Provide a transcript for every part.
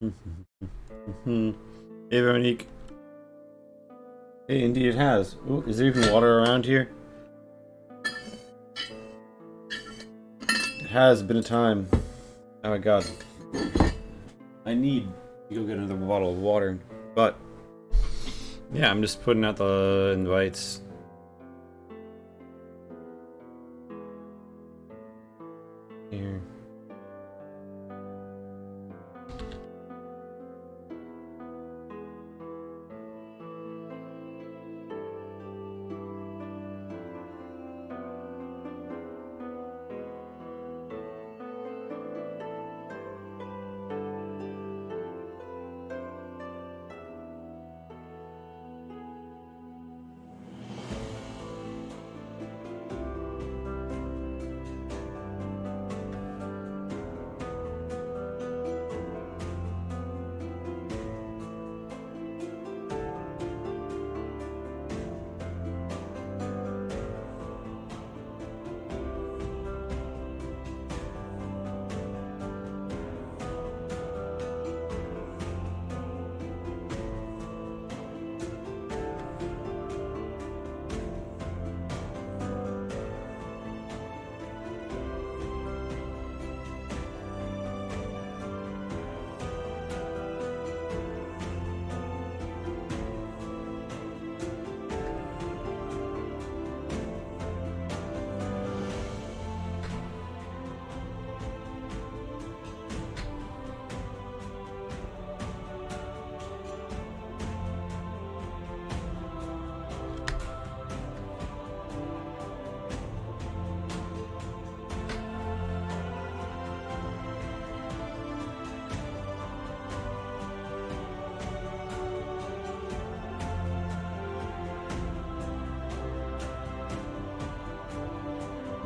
Hey, Veronique. Hey, indeed it has. Ooh, is there even water around here? It has been a time. Oh my god. I need to go get another bottle of water. But, yeah, I'm just putting out the invites. Here.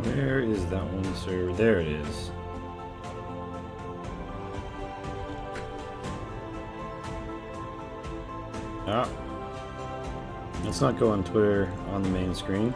Where is that one, sir? There it is. Ah. Let's not go on Twitter on the main screen.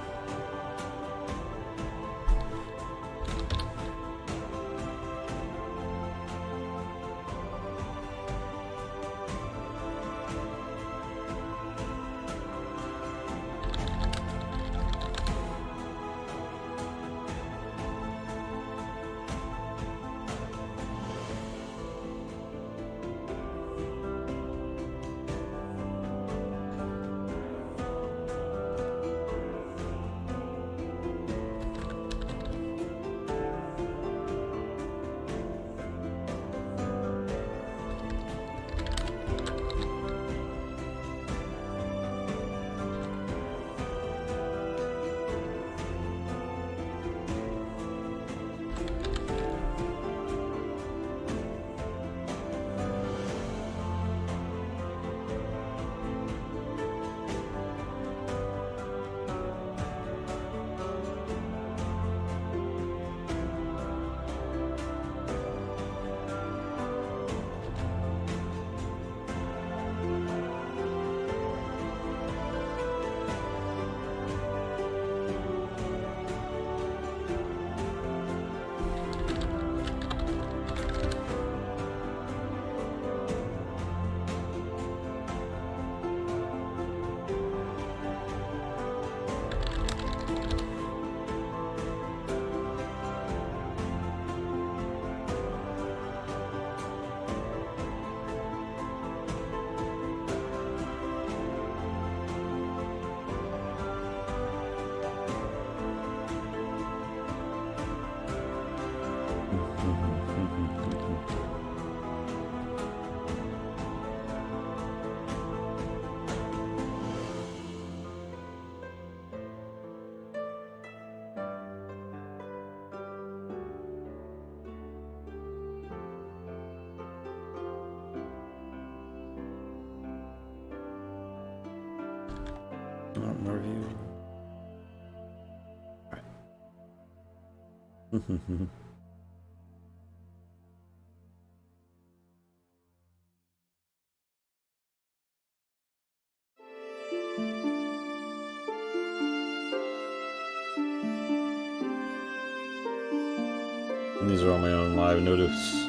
More view. Alright. And these are all my own live notice.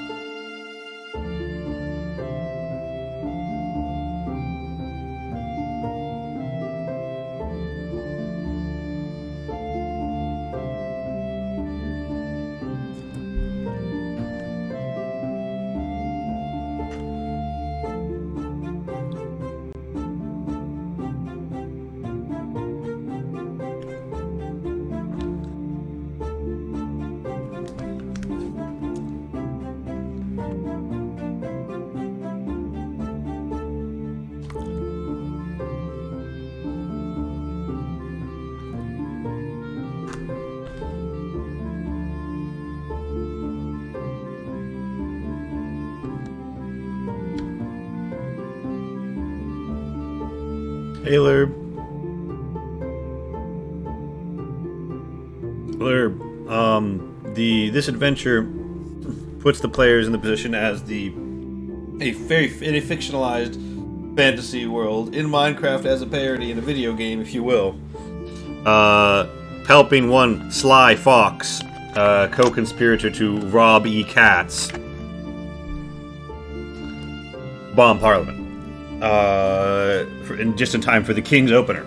Lurb. This adventure puts the players in the position as in a fictionalized fantasy world in Minecraft as a parody in a video game, if you will. Helping one sly fox, co-conspirator to rob Cats, bomb Parliament, just in time for the King's opener.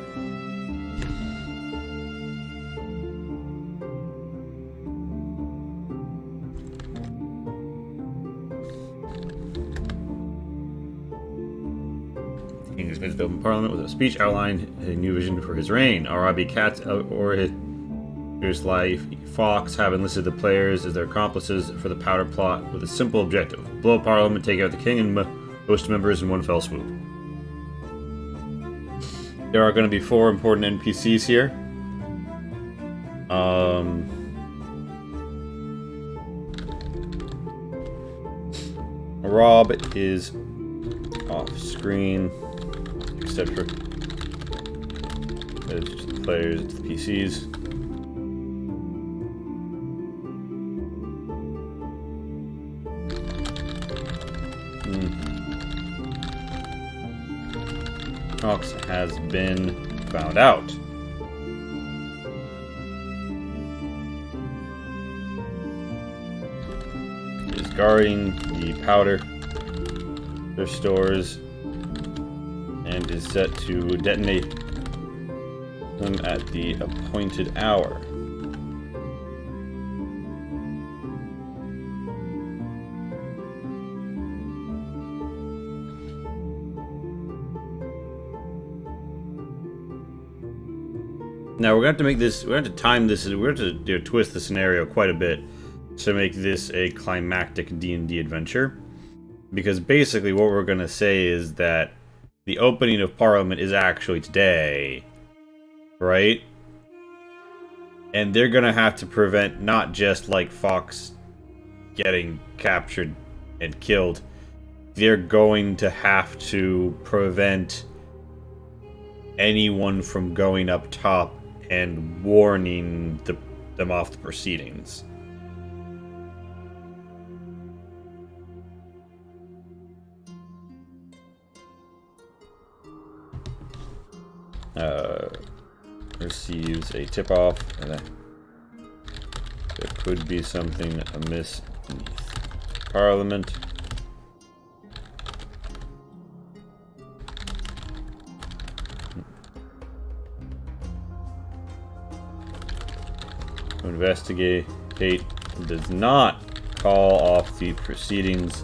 King's made open Parliament with a speech outlining a new vision for his reign. Arabi Cats or his life Fox have enlisted the players as their accomplices for the Powder plot with a simple objective: blow up Parliament, take out the King and most members in one fell swoop. There are going to be 4 important NPCs here. Rob is off screen. Except for it's just the players, it's the PCs. Fox has been found out. He is guarding the powder stores and is set to detonate them at the appointed hour. Now we're going to have to make this, we're going to have to time this, we're going to twist the scenario quite a bit to make this a climactic D&D adventure. Because basically what we're going to say is that the opening of Parliament is actually today, right? And they're going to have to prevent not just like Fox getting captured and killed. They're going to have to prevent anyone from going up top and warning them off the proceedings. Receives a tip-off, and there could be something amiss beneath Parliament. To investigate does not call off the proceedings,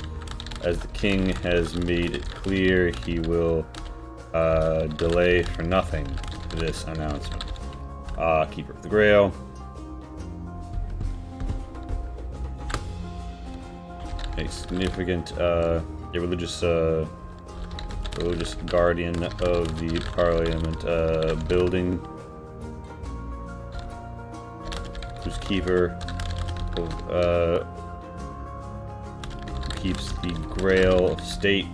as the King has made it clear he will delay for nothing this announcement. Keeper of the Grail. A significant religious guardian of the Parliament building, whose keeper of keeps the Grail of State.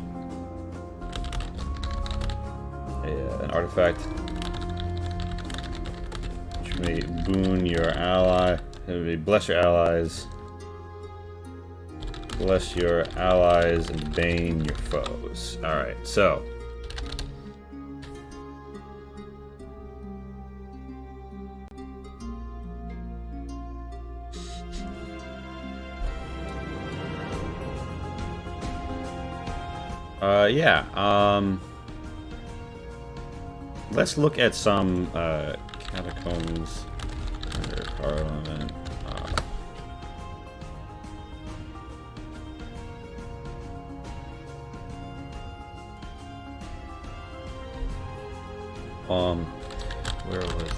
An artifact which may boon your ally, may bless your allies, and bane your foes. Alright, so let's look at some catacombs under Parliament. Where was it?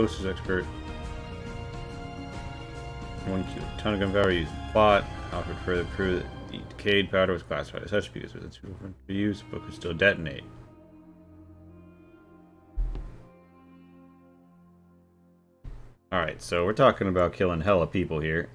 explosives expert. 1 ton of gunpowder used in the plot. Alfred further proved that the decayed powder was classified as such because with its use, the book could still detonate. Alright, so we're talking about killing hella people here.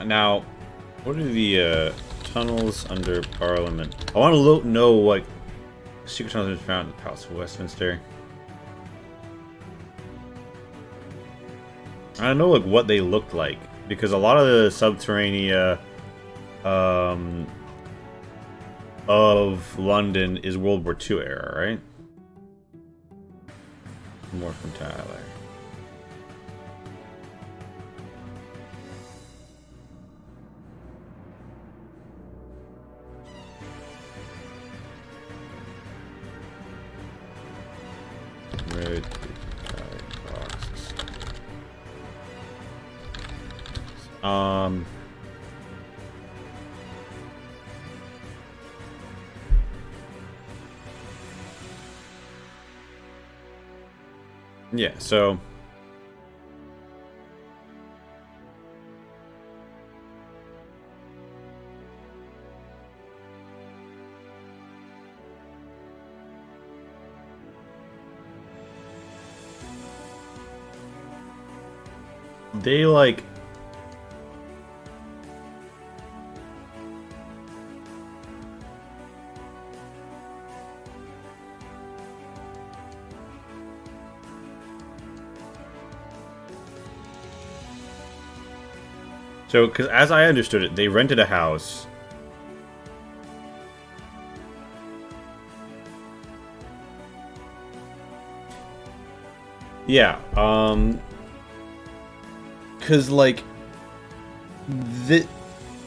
Now, what are the tunnels under Parliament? I want to know what secret tunnels have been found in the Palace of Westminster. I don't know like what they looked like because a lot of the subterranea of London is World War II era, right? More from Tyler. Red boxes. Yeah, so they like so because as I understood it, they rented a house. Yeah, because like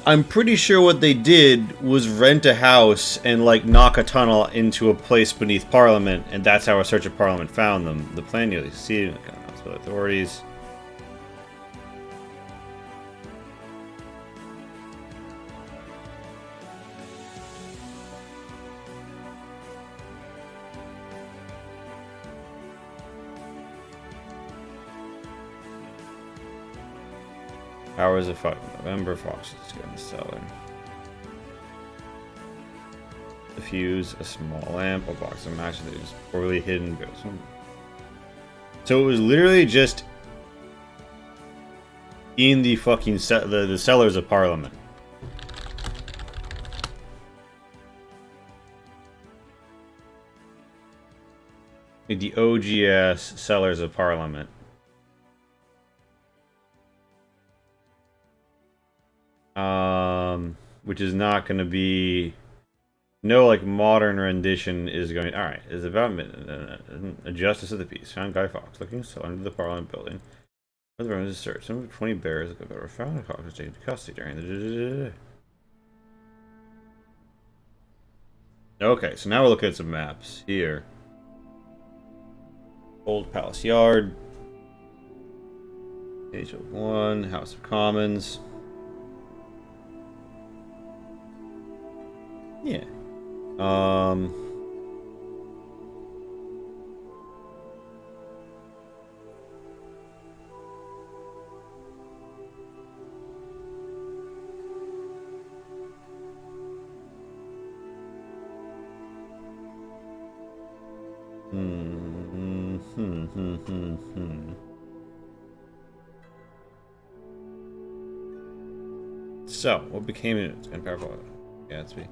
I'm pretty sure what they did was rent a house and like knock a tunnel into a place beneath Parliament, and that's how a search of Parliament found them. The plan nearly succeeded in the authorities. Hours of fight. November foxes go in the cellar. The fuse, a small lamp, a box of matches that is poorly hidden ghost. So it was literally just in the fucking the cellars of Parliament. The OGS cellars of Parliament. Which is not going to be no like modern rendition is going. All right, is about a justice of the peace. Found Guy Fawkes looking still under the Parliament building. The room is searched. Some 20 bears were found. The Fawkes was taken to custody during the. Okay, so now we're looking at some maps here. Old Palace Yard. Page of 1, House of Commons. Yeah. So, what became it? It's kind of powerful. Gatsby.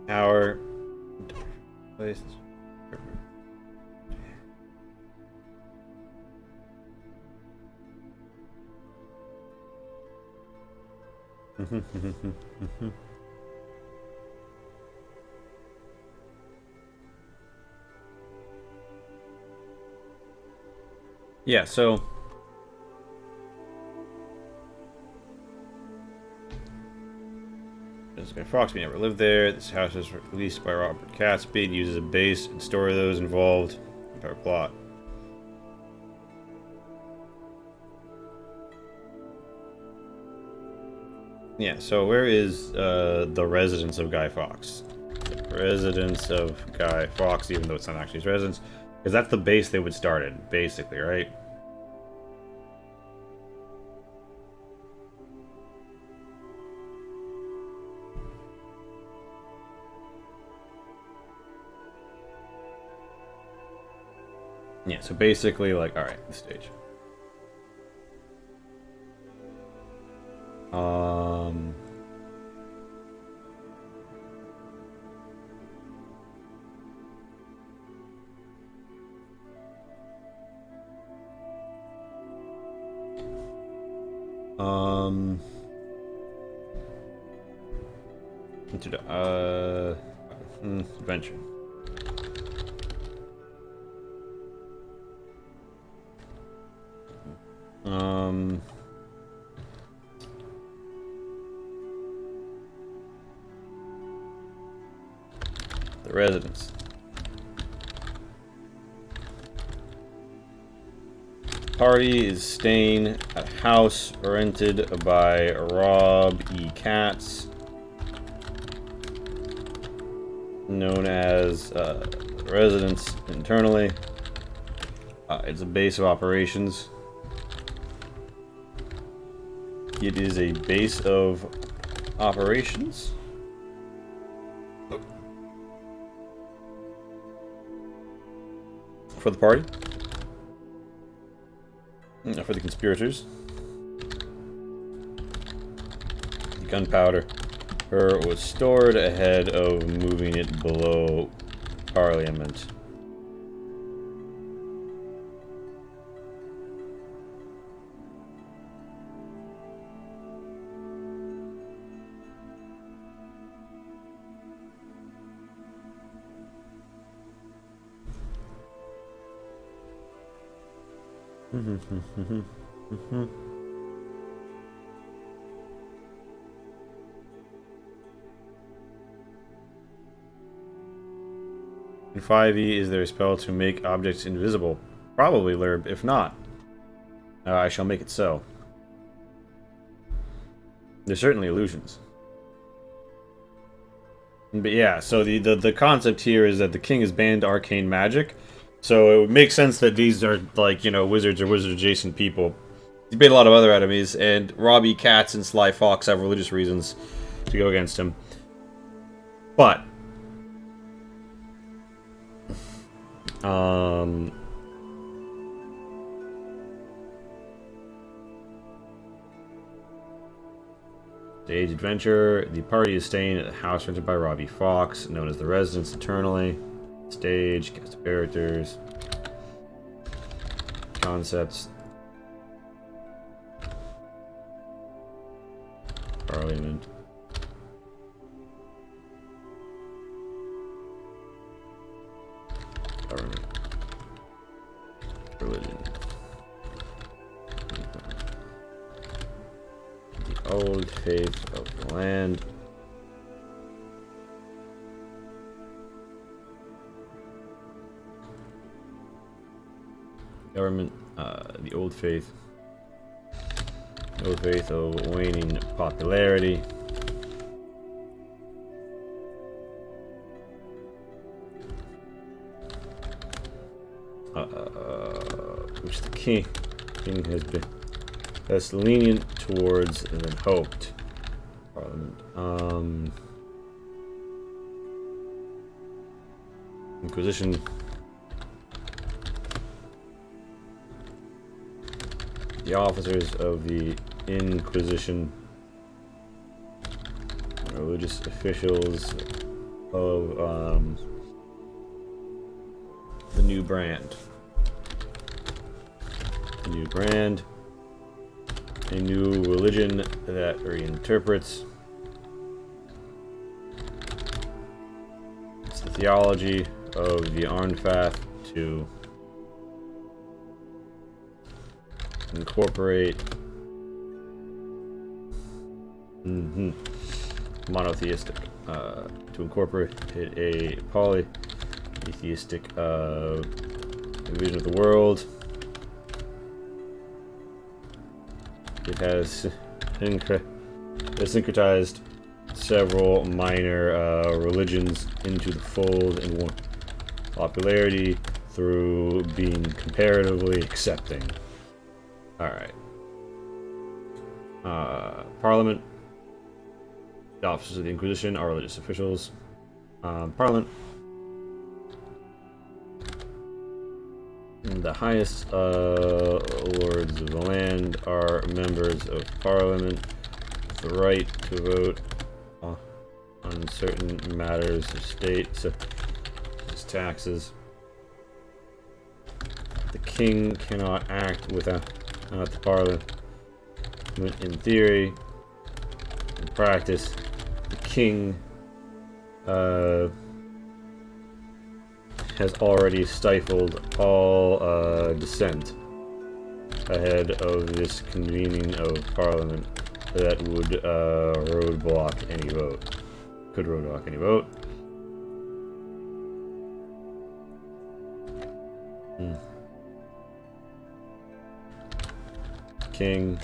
Power. Place. Yeah, so this guy Foxby never lived there. This house was released by Robert Catsby and used as a base and story those involved in our plot. Yeah, so where is the residence of Guy Fawkes? Residence of Guy Fawkes, even though it's not actually his residence, because that's the base they would start in, basically, right? Yeah, so basically, like, alright, this stage. Adventure. The residence. Party is staying at a house rented by Rob E. Katz, known as residence internally. It's a base of operations. It is a base of operations. For the party. For the conspirators. The gunpowder was stored ahead of moving it below Parliament. In 5e, is there a spell to make objects invisible? Probably, Lurb. If not, I shall make it so. There's certainly illusions. But yeah, so the concept here is that the king has banned arcane magic, so it would make sense that these are, like, you know, wizards or wizard-adjacent people. He's made a lot of other enemies, and Robbie Katz and Sly Fox have religious reasons to go against him. But stage adventure. The party is staying at the house rented by Robbie Fox, known as the Residence Eternally. Stage, cast of characters, concepts, Parliament. Government. Religion. The old faith of the land. Government, the old faith. The old faith of waning popularity. Which the king has been less lenient towards than hoped. Parliament. Inquisition. The officers of the Inquisition, religious officials of the new brand. A new brand, a new religion that reinterprets. It's the theology of the Arnfath to incorporate monotheistic, to incorporate a polytheistic vision of the world. It has syncretized several minor religions into the fold and won popularity through being comparatively accepting. Alright. Parliament. The officers of the Inquisition are religious officials. Parliament. The highest lords of the land are members of Parliament with the right to vote on certain matters of state, such as taxes. The king cannot act without the Parliament. In theory, in practice, the king has already stifled all dissent ahead of this convening of Parliament that would roadblock any vote. Could roadblock any vote. King.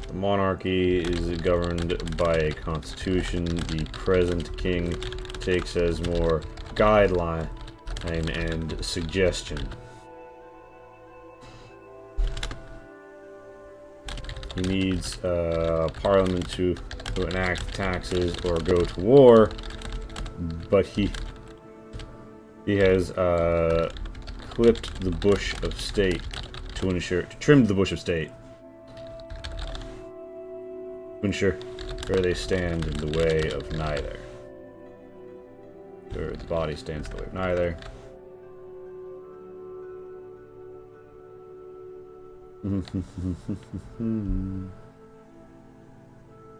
The monarchy is governed by a constitution. The present king takes as more guideline and suggestion. He needs Parliament to enact taxes or go to war, but he has clipped the bush of state to trim the bush of state to ensure where they stand in the way of neither. Or the body stands in the way of neither.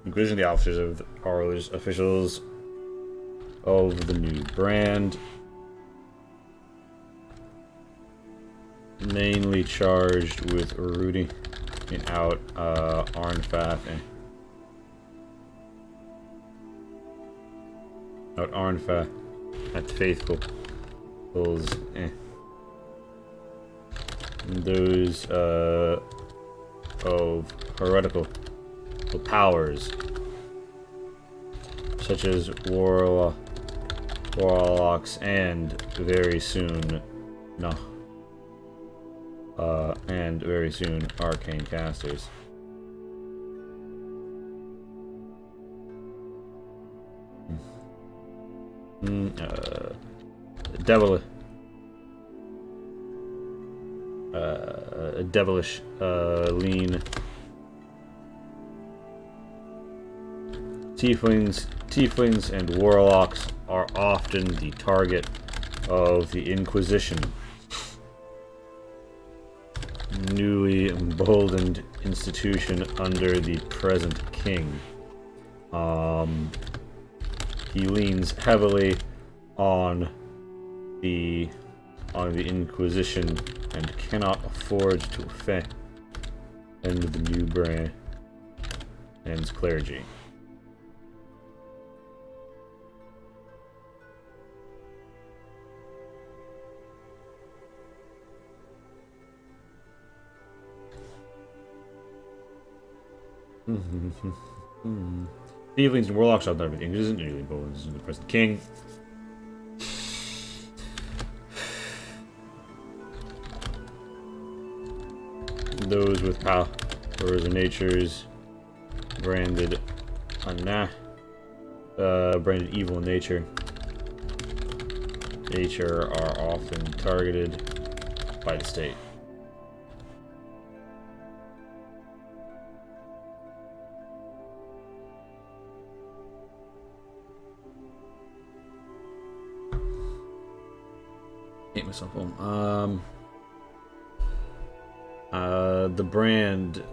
Including the officers are religious officials of the new brand, mainly charged with rooting out Arnfath and at the faithful. Those of heretical powers, such as warlocks, and very soon arcane casters. Devilish, lean tieflings and warlocks are often the target of the Inquisition. Newly emboldened institution under the present king. He leans heavily on the Inquisition and cannot afford to offend the new brand and its clergy. Tieflings and warlocks are not everything. Isn't really important. This is the present king. Those with powers and natures branded branded evil in nature are often targeted by the state. hate myself. The brand.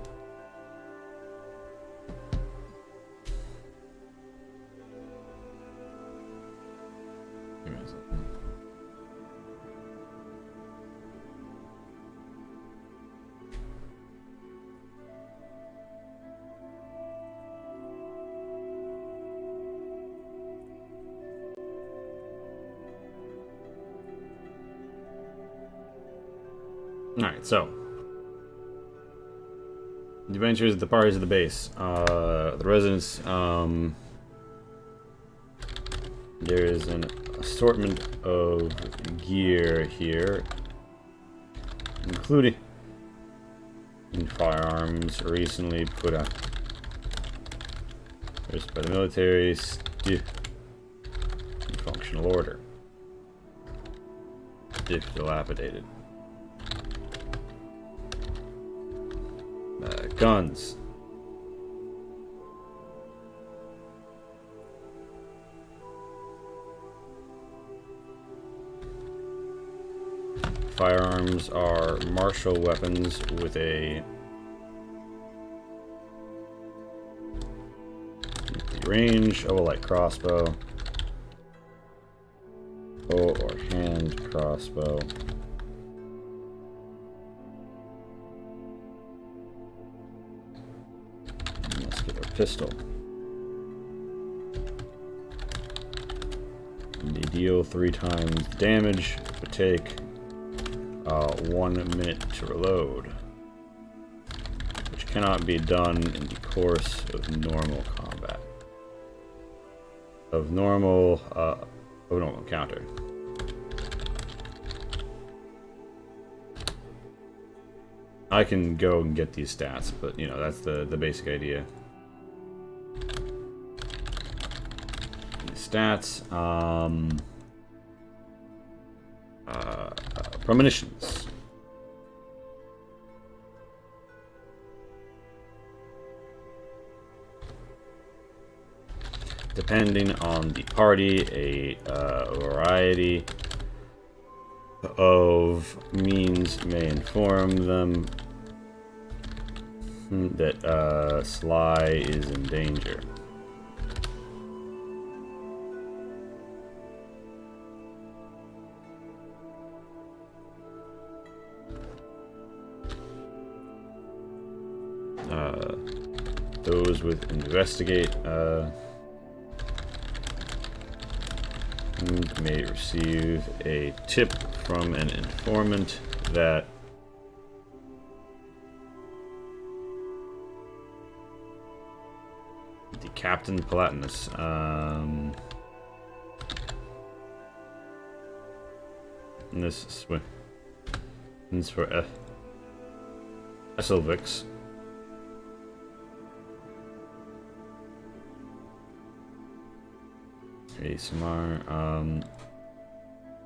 Alright, so the adventures at the parties of the base. The residents, there is an assortment of gear here, including firearms recently put out by the military in functional order. Dilapidated. Guns. Firearms are martial weapons with a range of a light crossbow or hand crossbow. Pistol. They deal 3 times damage, but take 1 minute to reload, which cannot be done in the course of normal combat. Of normal encounter. I can go and get these stats, but you know that's the basic idea. Stats, premonitions. Depending on the party, a variety of means may inform them that Sly is in danger. Those with investigate may receive a tip from an informant that the Captain Palatinus and this is for Esselvix. ASMR, are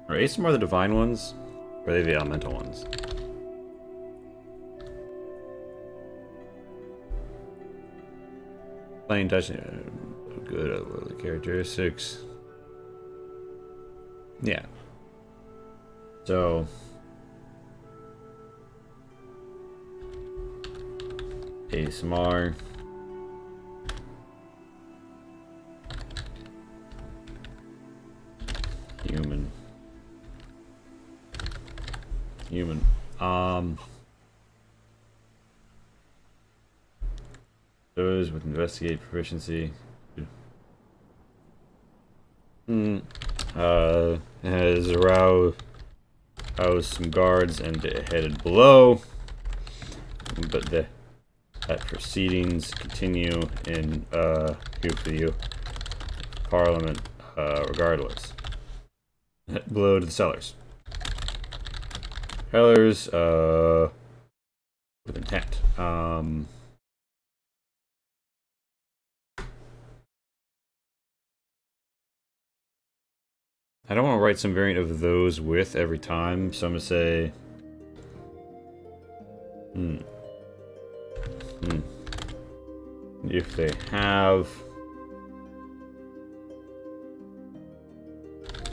ASMR the divine ones? Or are they the elemental ones? Plain touch, good at the characteristics. Yeah. So ASMR. Human. Those with investigate proficiency. Has aroused some guards and headed below, but that proceedings continue in here for you Parliament regardless. Below to the cellars. Cellars with intent. I don't want to write some variant of those with every time, so I'm gonna say if they have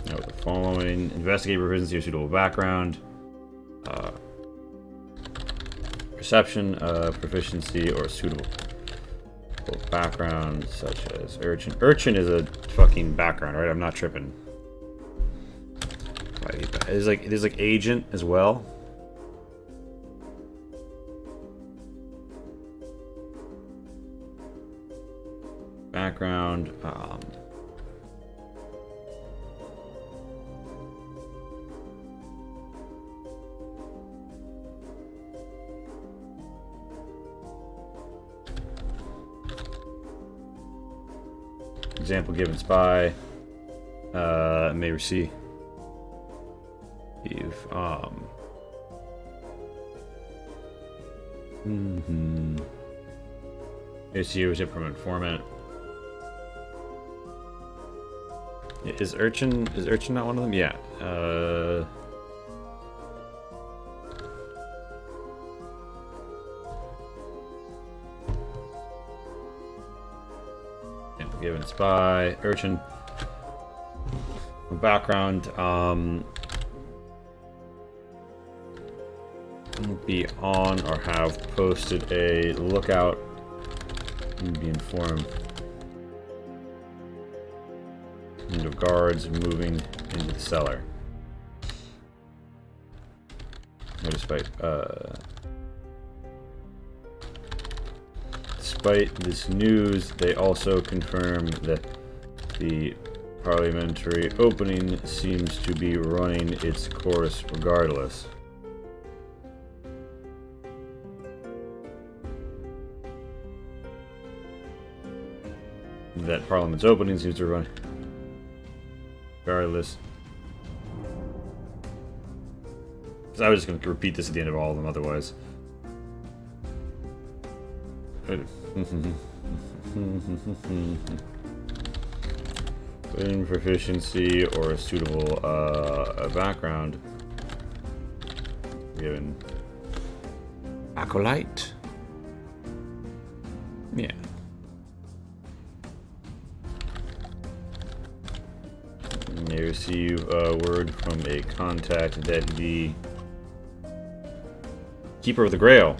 the following: investigate proficiency or suitable background, perception, proficiency or suitable background, such as urchin. Urchin is a fucking background, right? I'm not tripping. There's like agent as well. Background. Example given: spy may receive receive it from informant. Is urchin not one of them? Yeah. Given spy, urchin. Background, be on or have posted a lookout and be informed of guards moving into the cellar. Despite this news, they also confirm that the parliamentary opening seems to be running its course regardless. That Parliament's opening seems to run regardless. Because I was just going to repeat this at the end of all of them otherwise. In proficiency or a suitable background given acolyte. Yeah. You receive a word from a contact that the Keeper of the Grail,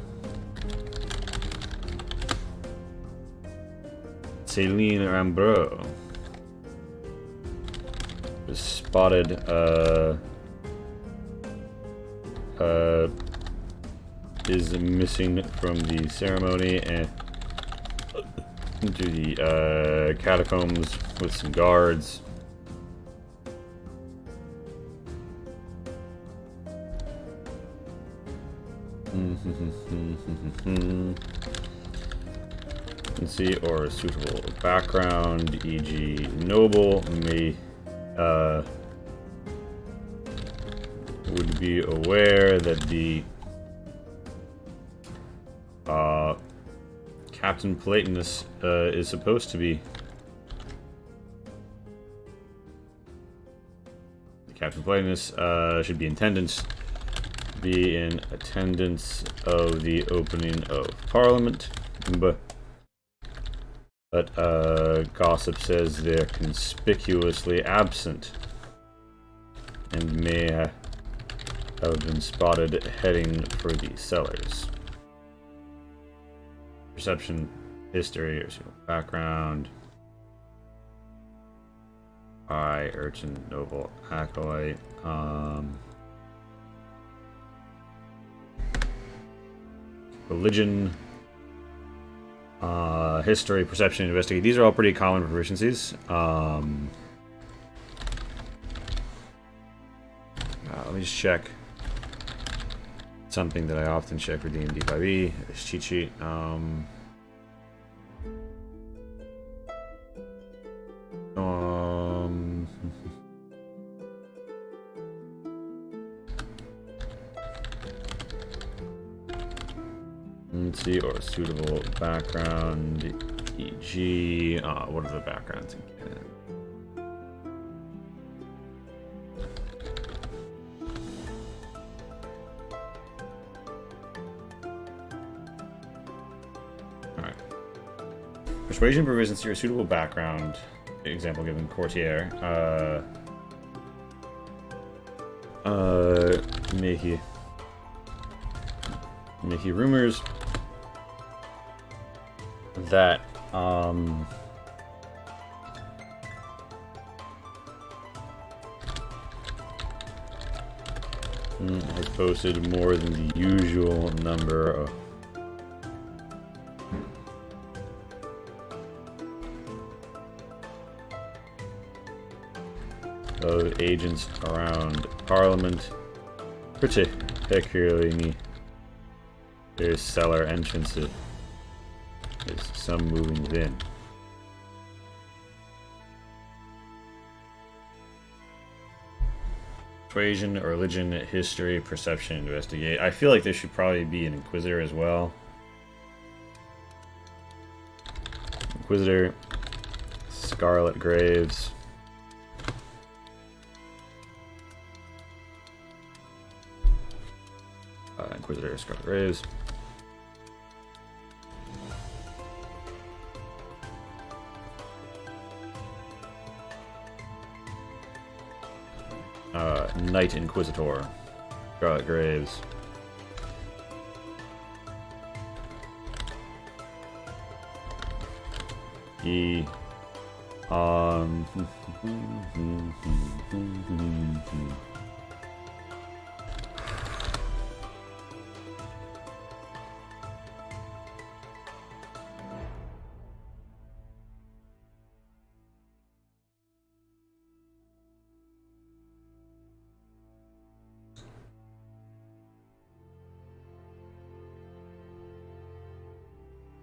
Céline Rambeau, was spotted is missing from the ceremony and into the catacombs with some guards. See, or a suitable background, e.g. noble, may would be aware that the Captain Platonus is supposed to be Captain Platonus should be in attendance of the opening of Parliament, but gossip says they're conspicuously absent and may have been spotted heading for the cellars. Perception, history, or background. Urchin, noble, acolyte. Religion. History, perception, investigate. These are all pretty common proficiencies. Let me just check something that I often check for D&D 5e. This cheat sheet. Let's see, or a suitable background, e.g. What are the backgrounds again? Alright. Persuasion, proficiency, or suitable background. Example given: courtier. Mickey rumors that I posted more than the usual number of agents around Parliament, particularly near their cellar entrances. There's some moving within. Persuasion, religion, history, perception, investigate. I feel like there should probably be an Inquisitor as well. Inquisitor, Scarlet Graves. Inquisitor, Scarlet Graves. Knight Inquisitor, Scarlet Graves. He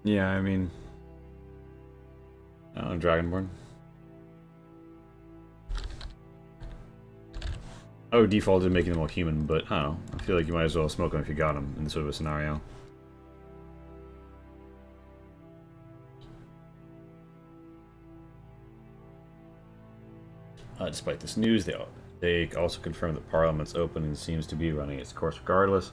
yeah, I mean, Dragonborn. I would default to making them all human, but I don't know. I feel like you might as well smoke them if you got them in this sort of a scenario. Despite this news, they also confirmed that Parliament's opening seems to be running its course regardless.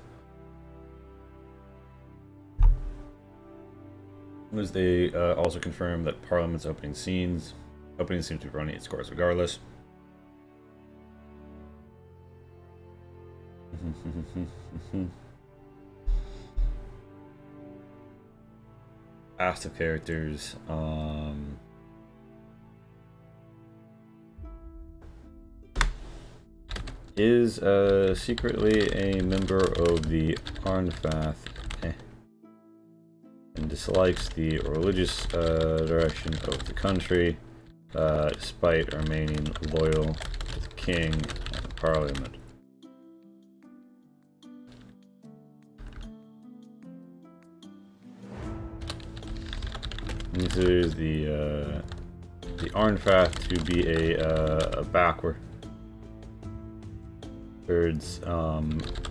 They also confirmed that Parliament's opening seems to be running its course regardless. Cast of characters. Is secretly a member of the Arnfath and dislikes the religious direction of the country, despite remaining loyal to the king and Parliament. Considers the Arnfath to be a backwards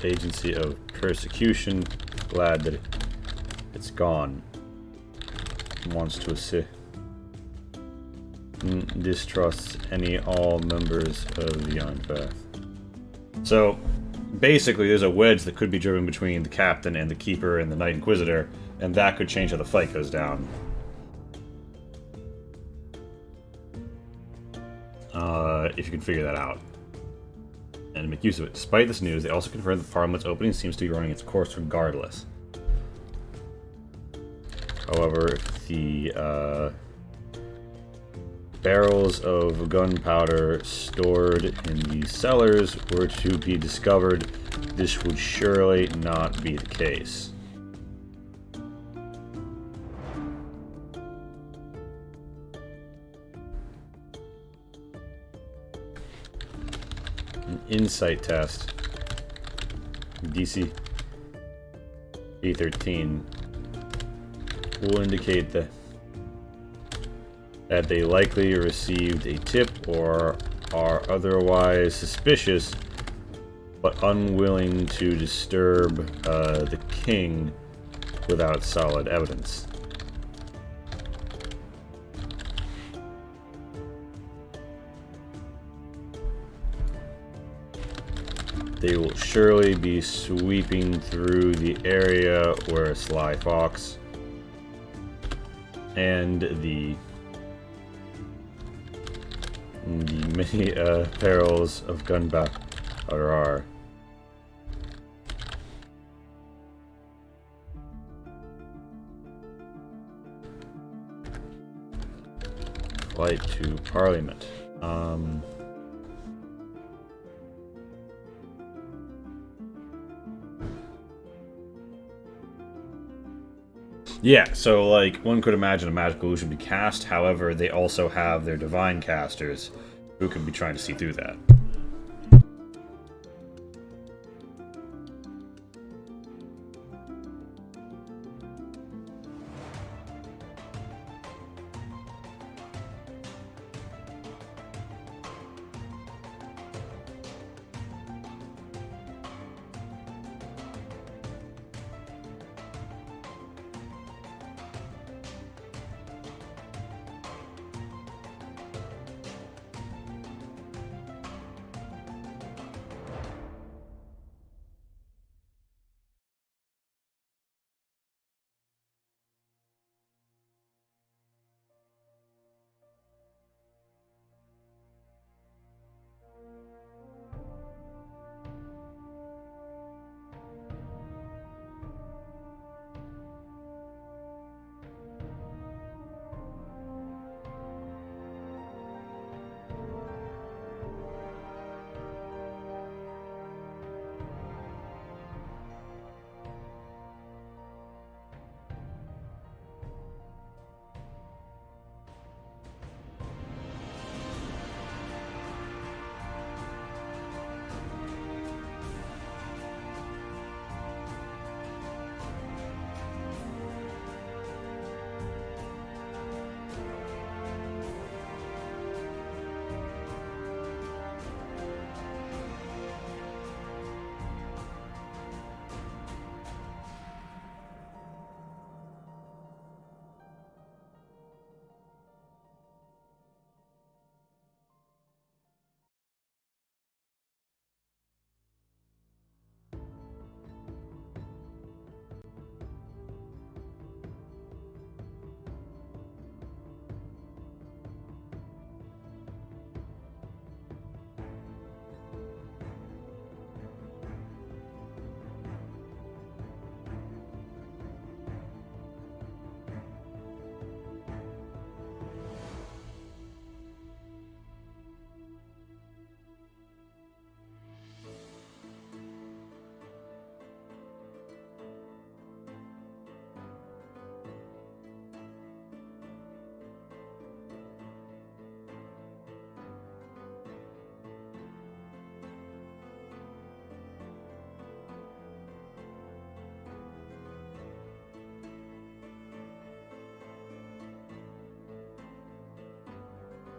agency of persecution. Glad that it's gone. Wants to assist. Distrusts all members of the Arnfath. So basically there's a wedge that could be driven between the captain and the keeper and the Knight Inquisitor, and that could change how the fight goes down. If you can figure that out and make use of it. Despite this news, they also confirmed that Parliament's opening seems to be running its course regardless. However, if the barrels of gunpowder stored in the cellars were to be discovered, this would surely not be the case. An insight test. DC B13 will indicate that they likely received a tip or are otherwise suspicious but unwilling to disturb the king without solid evidence. They will surely be sweeping through the area where a sly fox and the many barrels of gunpowder Oh, there are. Flight to Parliament. Yeah, so like one could imagine a magical illusion be cast, however, they also have their divine casters who could be trying to see through that.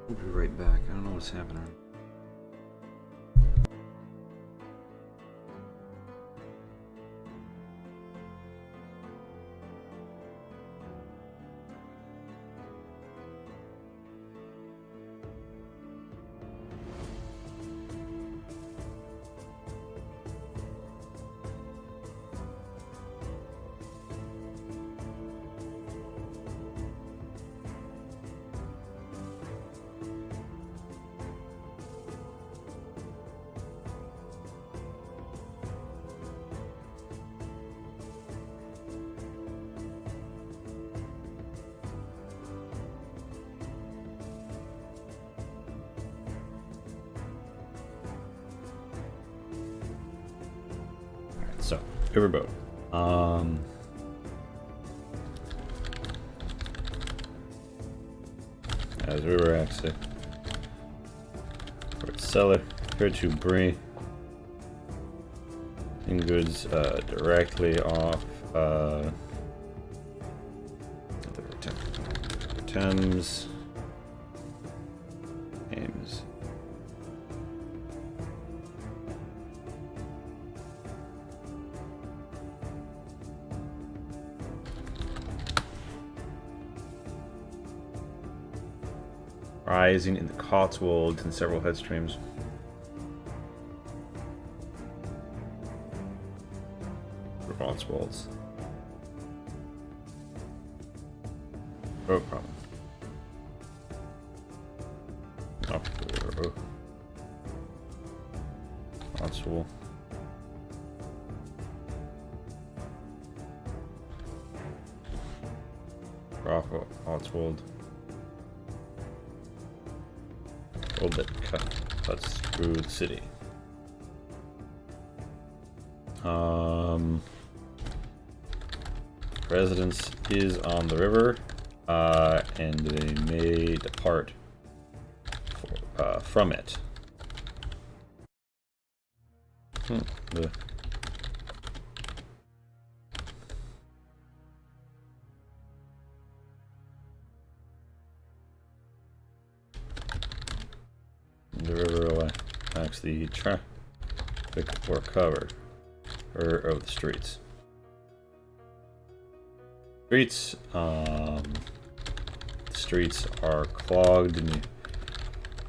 We'll be right back. I don't know what's happening. So, riverboat. As we were actually for seller here to bring in goods directly off the Thames. Thames. Rising in the Cotswolds and several headstreams. Cotswolds. No problem. Up the river. Up Council. Rafa Oswald. Road that cuts through the city. Residence is on the river, and they may depart from it. The river lacks the traffic or cover, or the streets. Streets are clogged in the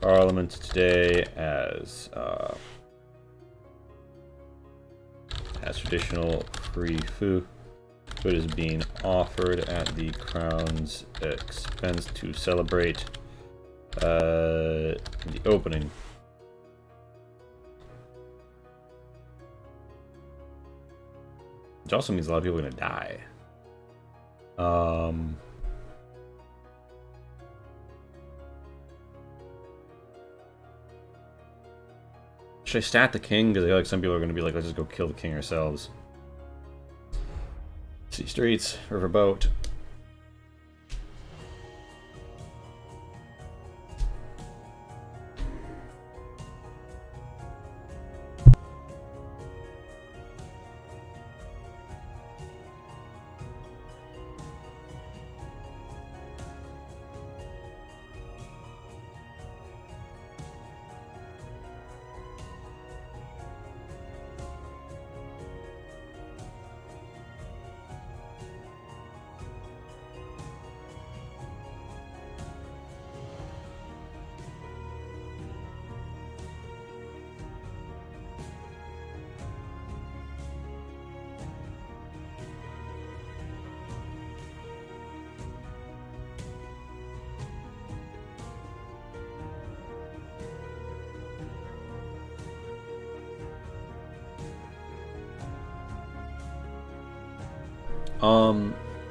Parliament today as traditional free food is being offered at the Crown's expense to celebrate the opening. Which also means a lot of people are gonna die. Should I stat the king? Because I feel like some people are going to be like, let's just go kill the king ourselves. Sea streets, riverboat.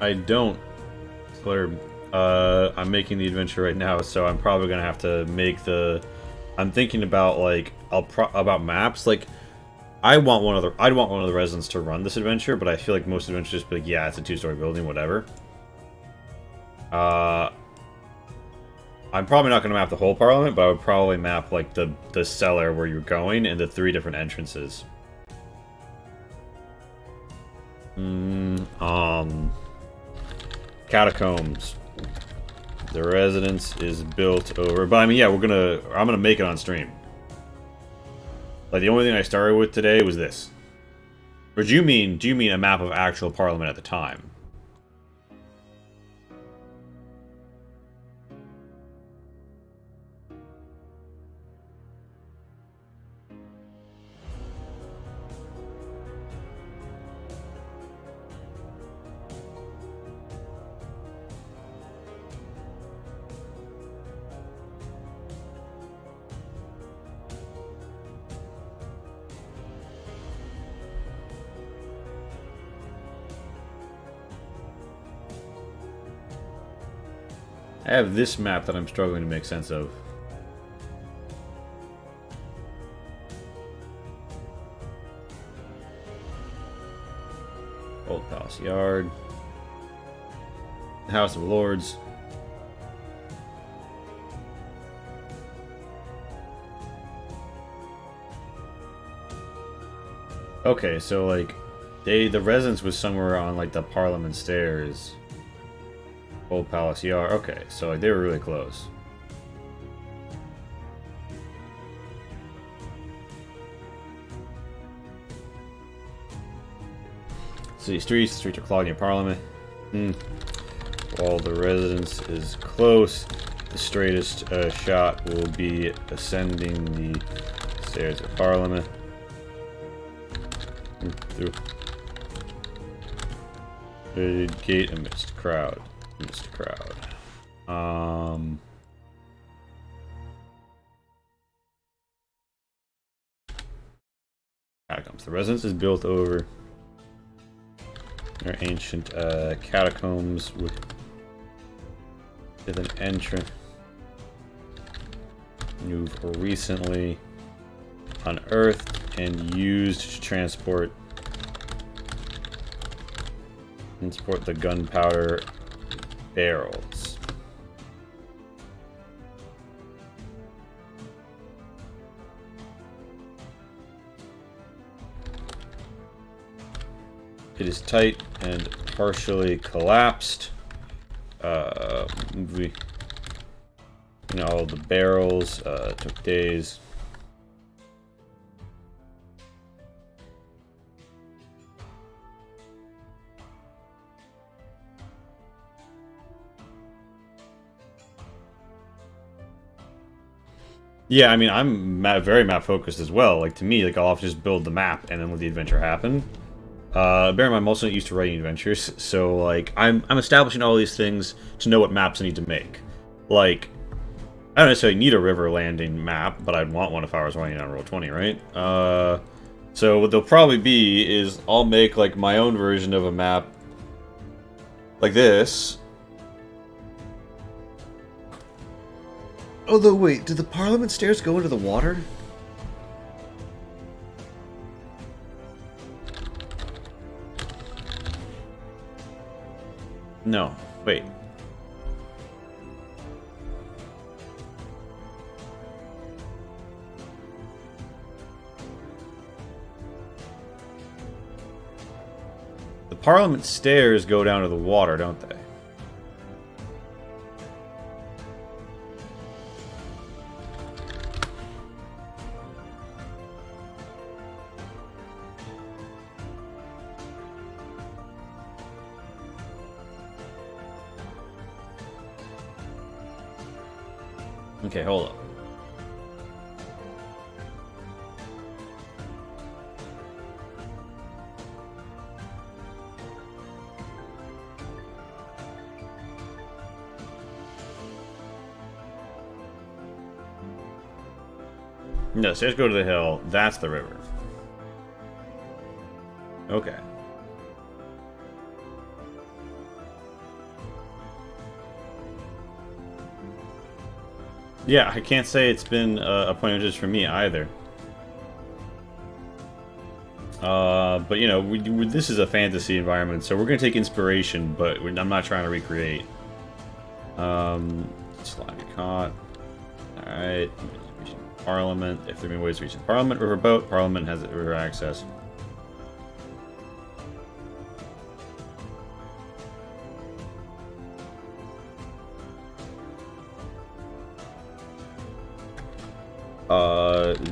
I don't. I'm making the adventure right now, so I'm probably gonna have to make the. I'm thinking about like about maps. Like, I'd want one of the residents to run this adventure, but I feel like most adventures just be like, yeah, it's a 2-story building, whatever. I'm probably not gonna map the whole Parliament, but I would probably map like the cellar where you're going and the 3 different entrances. Catacombs. The residence is built over, but I mean, yeah, I'm gonna make it on stream. Like, the only thing I started with today was this. Or do you mean a map of actual Parliament at the time? I have this map that I'm struggling to make sense of. Old Palace Yard. The House of Lords. Okay, so like the residence was somewhere on like the Parliament stairs. Old Palace Yard. Okay, so like, they were really close. City streets. The streets are clogged in Parliament. While the residence is close, the straightest shot will be ascending the stairs of Parliament. Through the gate amidst crowd. catacombs. The residence is built over their ancient catacombs with an entrance. You've recently unearthed and used to transport the gunpowder barrels. It is tight and partially collapsed. All the barrels took days. Yeah, I mean, I'm very map focused as well. Like, to me, like, I'll have to just build the map and then let the adventure happen. Bear in mind, I'm also not used to writing adventures, so, like, I'm establishing all these things to know what maps I need to make. Like, I don't necessarily need a river landing map, but I'd want one if I was running on Roll20, right? So what they'll probably be is I'll make, like, my own version of a map like this. Although, wait, did the Parliament stairs go into the water? No, wait. The Parliament stairs go down to the water, don't they? Okay, hold up. No, stairs go to the hill. That's the river. Okay. Yeah, I can't say it's been a point of interest for me either. But you know, this is a fantasy environment, so we're gonna take inspiration, but I'm not trying to recreate. Slimy caught. All right. Parliament. If there are ways to reach the Parliament, riverboat. Parliament has river access.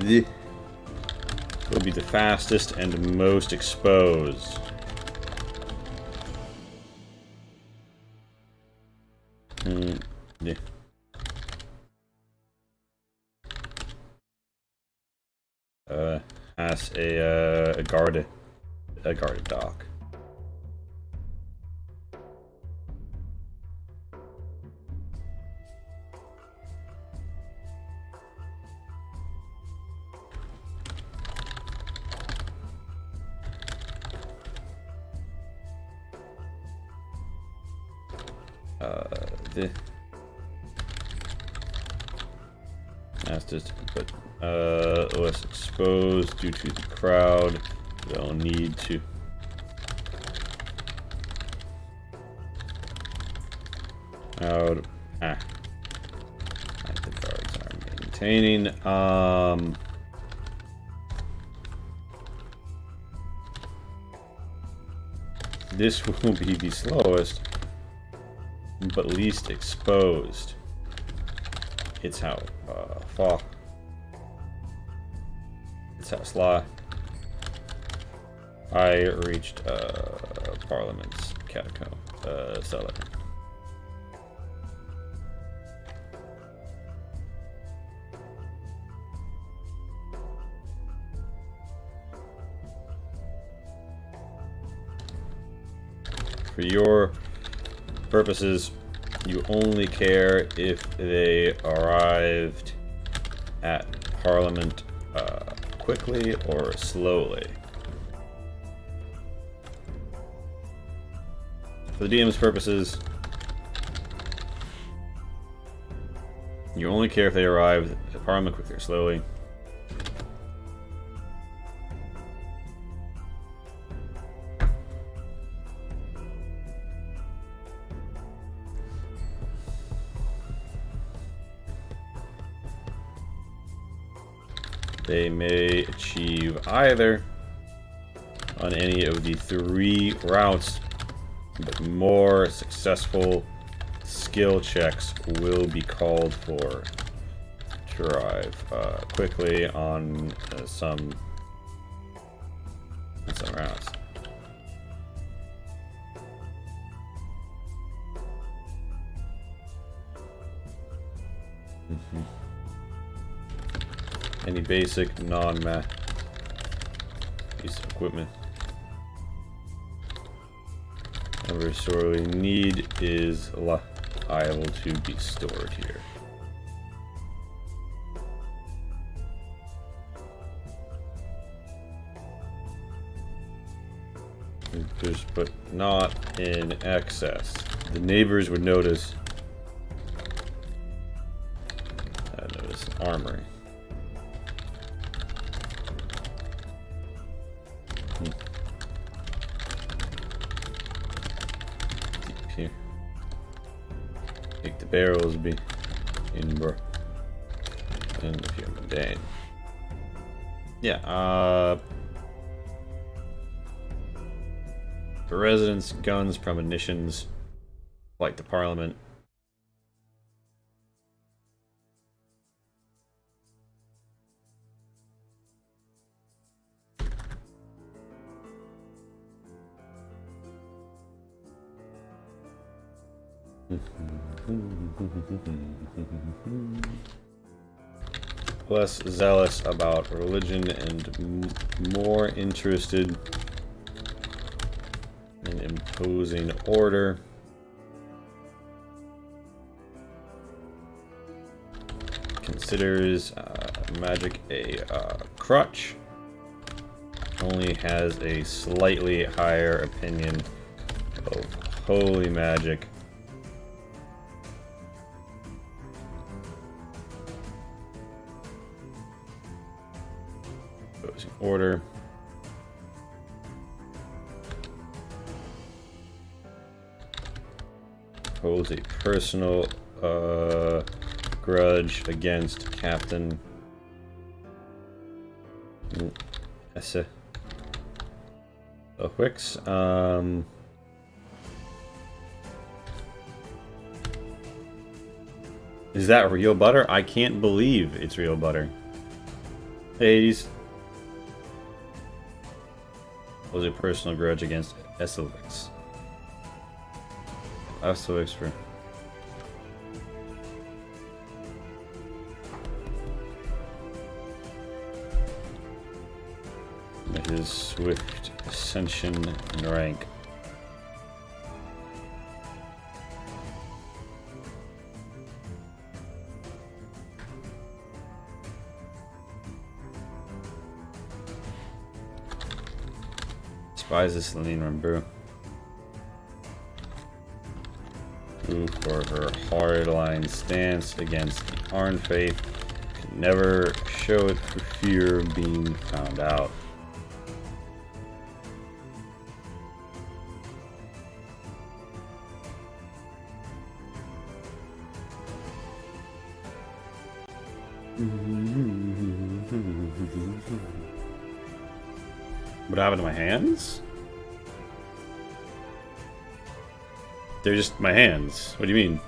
This will be the fastest and most exposed. Yeah. Has a guarded dock. Fastest, but less exposed due to the crowd. They'll need to. The guards are maintaining. This will be the slowest, but least exposed. It's how far. It's how sly. I reached Parliament's catacomb cellar. For your purposes, you only care if they arrived at Parliament quickly or slowly. For the DM's purposes, you only care if they arrive at Parliament quickly or slowly. They may achieve either on any of the 3 routes, but more successful skill checks will be called for to arrive quickly on some routes. Any basic non-math piece of equipment we sorely need is liable to be stored here. But not in excess. The neighbors would notice. Notice an armory. Here. Take the barrels be in bro. And if you're mundane. Yeah, for residents, guns, premonitions, flight to Parliament. Less zealous about religion and more interested in imposing order. Considers magic a crutch. Only has a slightly higher opinion of holy magic. Imposing order. Holds a personal grudge against Captain Esse Wix. Is that real butter? I can't believe it's real butter. Hades. Holds a personal grudge against Esselvix. Esselvix for his swift ascension in rank. Despises Celine Rambeau, who, for her hardline stance against the Arn faith, could never show it for fear of being found out. What happened to my hands? They're just my hands. What do you mean?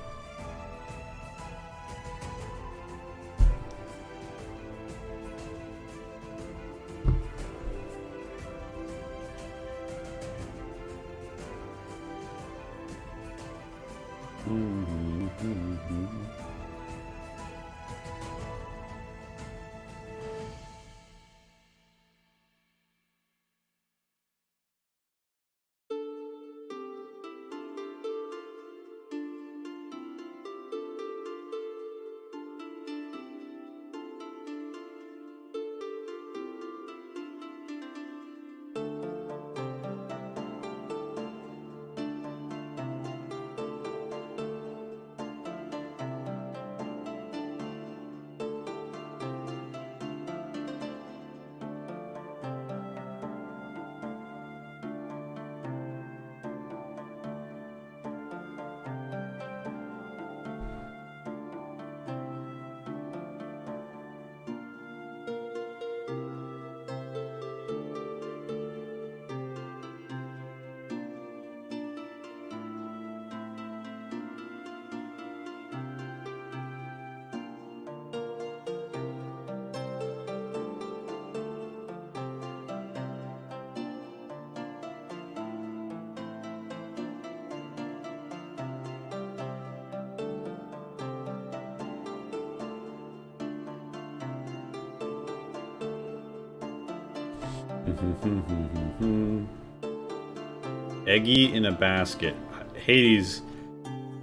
Eggy in a basket. Hades,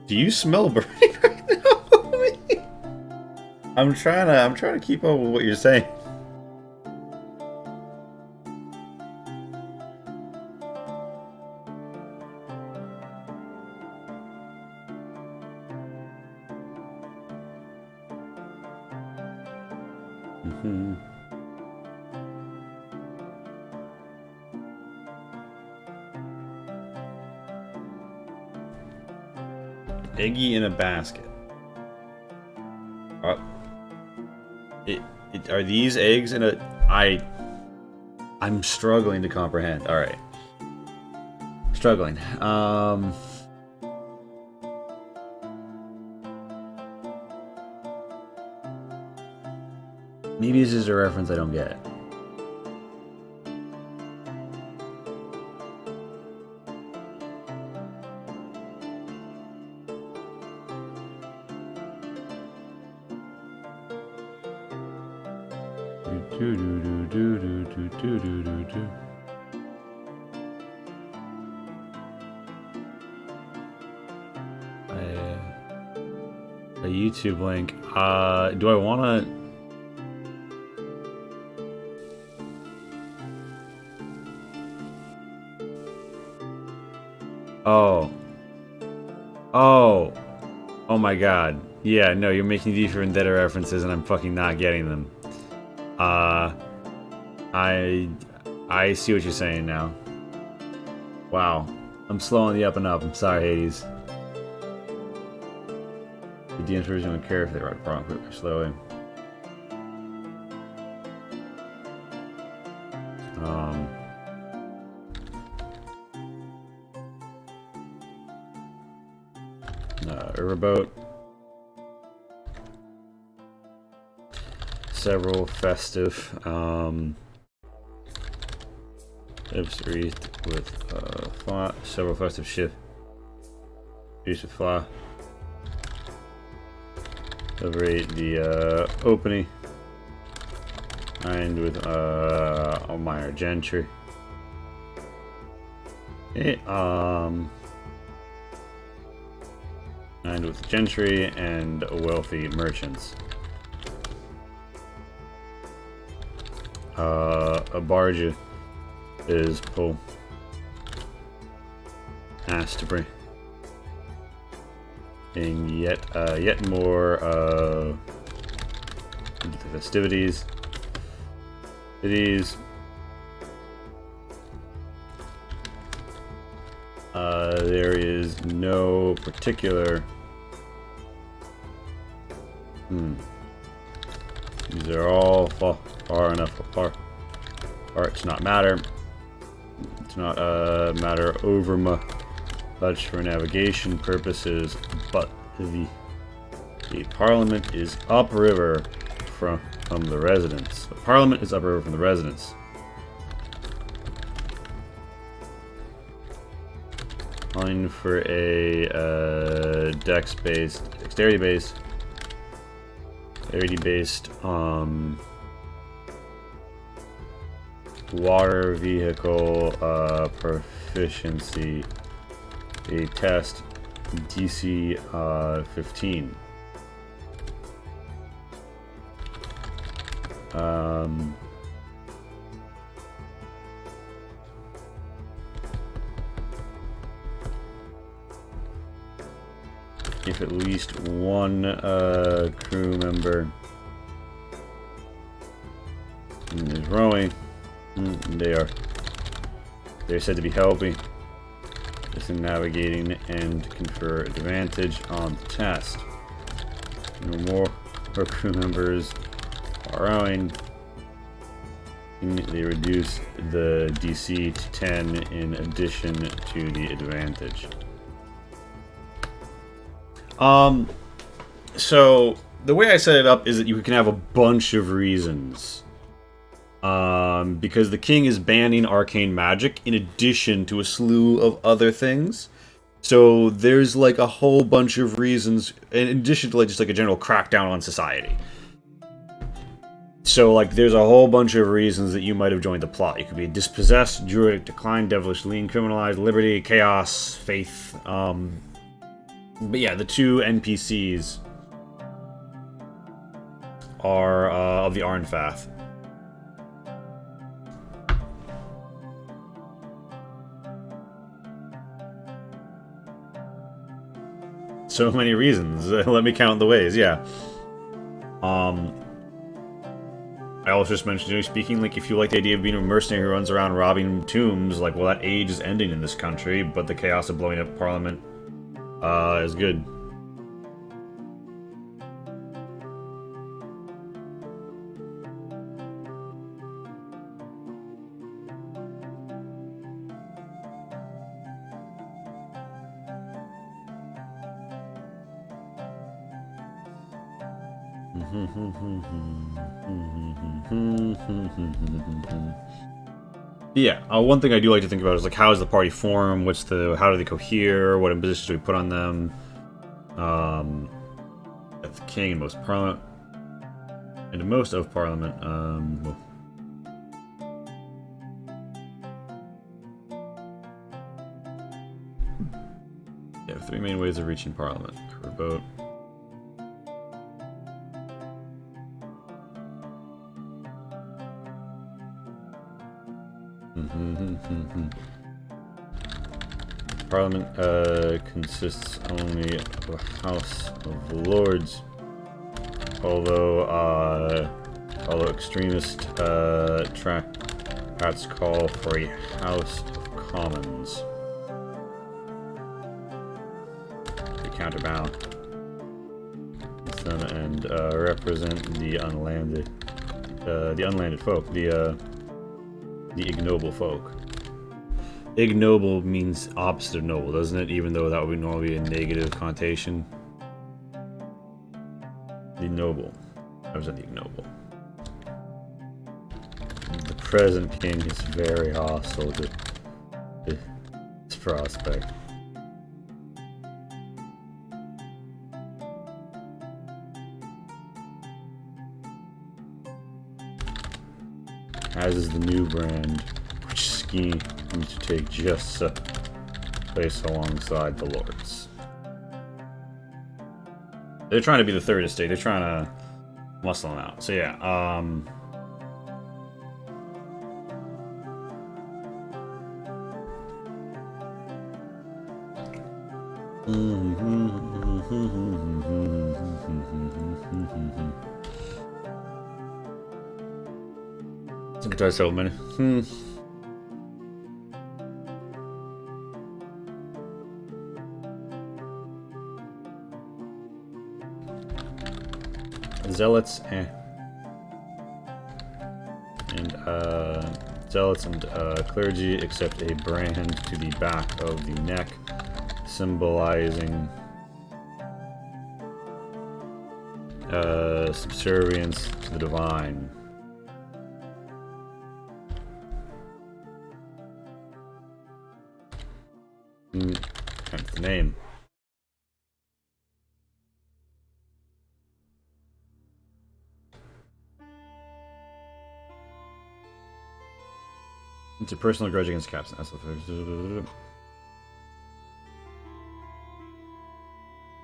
do you smell burning right now? I'm trying to keep up with what you're saying. Eggy in a basket. Are these eggs in a... I'm struggling to comprehend. Alright. Struggling. Maybe this is a reference I don't get. A YouTube link. Do I want to... Oh. Oh. Oh my god. Yeah, no, you're making these Vendetta references and I'm fucking not getting them. I see what you're saying now. Wow. I'm slow on the up and up. I'm sorry, Hades. The DMs version don't care if they write wrong or slowly. Riverboat. Several festive ships wreathed with several festive ships used to fly. Celebrate the opening and with a minor gentry. Okay, and with gentry and wealthy merchants. A barge is pulled. Asked to bring yet more into the festivities. There is no particular. These are all far enough apart to not matter. It's not a matter over much for navigation purposes, but the Parliament is upriver from the residents. The Parliament is upriver from the residents. Calling for a dexterity-based water vehicle proficiency, a test DC 15. If at least one crew member is rowing, they're said to be helping us in navigating and confer advantage on the test. No more crew members are rowing. They reduce the DC to 10 in addition to the advantage. So the way I set it up is that you can have a bunch of reasons. Because the king is banning arcane magic in addition to a slew of other things. So there's like a whole bunch of reasons in addition to like just like a general crackdown on society So, like, there's a whole bunch of reasons that you might have joined the plot. You could be dispossessed, druidic decline, devilish lean, criminalized, liberty, chaos, faith. But yeah, the two NPCs are of the Arnfath. So many reasons. Let me count the ways. Yeah. I also just mentioned, generally speaking, like, if you like the idea of being a mercenary who runs around robbing tombs, like, well, that age is ending in this country, but the chaos of blowing up Parliament is good. Yeah, one thing I do like to think about is, like, how does the party form? How do they cohere? What impositions do we put on them? The king and most of Parliament. Well, yeah, 3 main ways of reaching Parliament. Vote. Parliament consists only of a House of Lords, although extremist tracts call for a House of Commons to counterbalance them and represent the unlanded folk, the ignoble folk. Ignoble means opposite of noble, doesn't it? Even though that would normally be a negative connotation. The noble. I was at the ignoble. The present king is very hostile to this prospect. As is the new brand, which schemes to take just place alongside the lords. They're trying to be the third estate. They're trying to muscle them out. So yeah, it's a guitar settlement. Zealots and clergy accept a brand to the back of the neck, symbolizing subservience to the divine. That's the name. It's a personal grudge against Captain.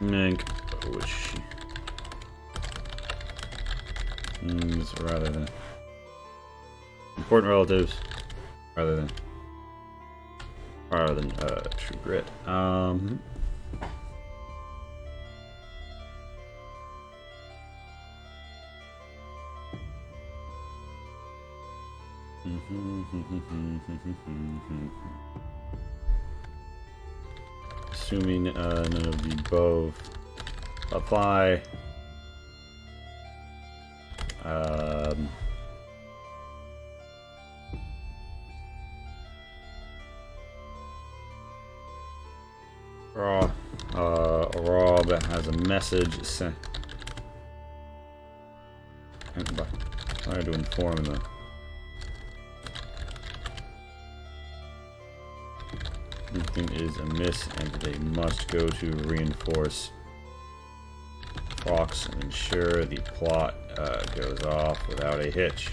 Mank. Oh, is she? Rather than important relatives, rather than true grit. Assuming none of the above apply. Rob has a message sent. I had to inform them. Something is amiss, and they must go to reinforce Fox and ensure the plot goes off without a hitch.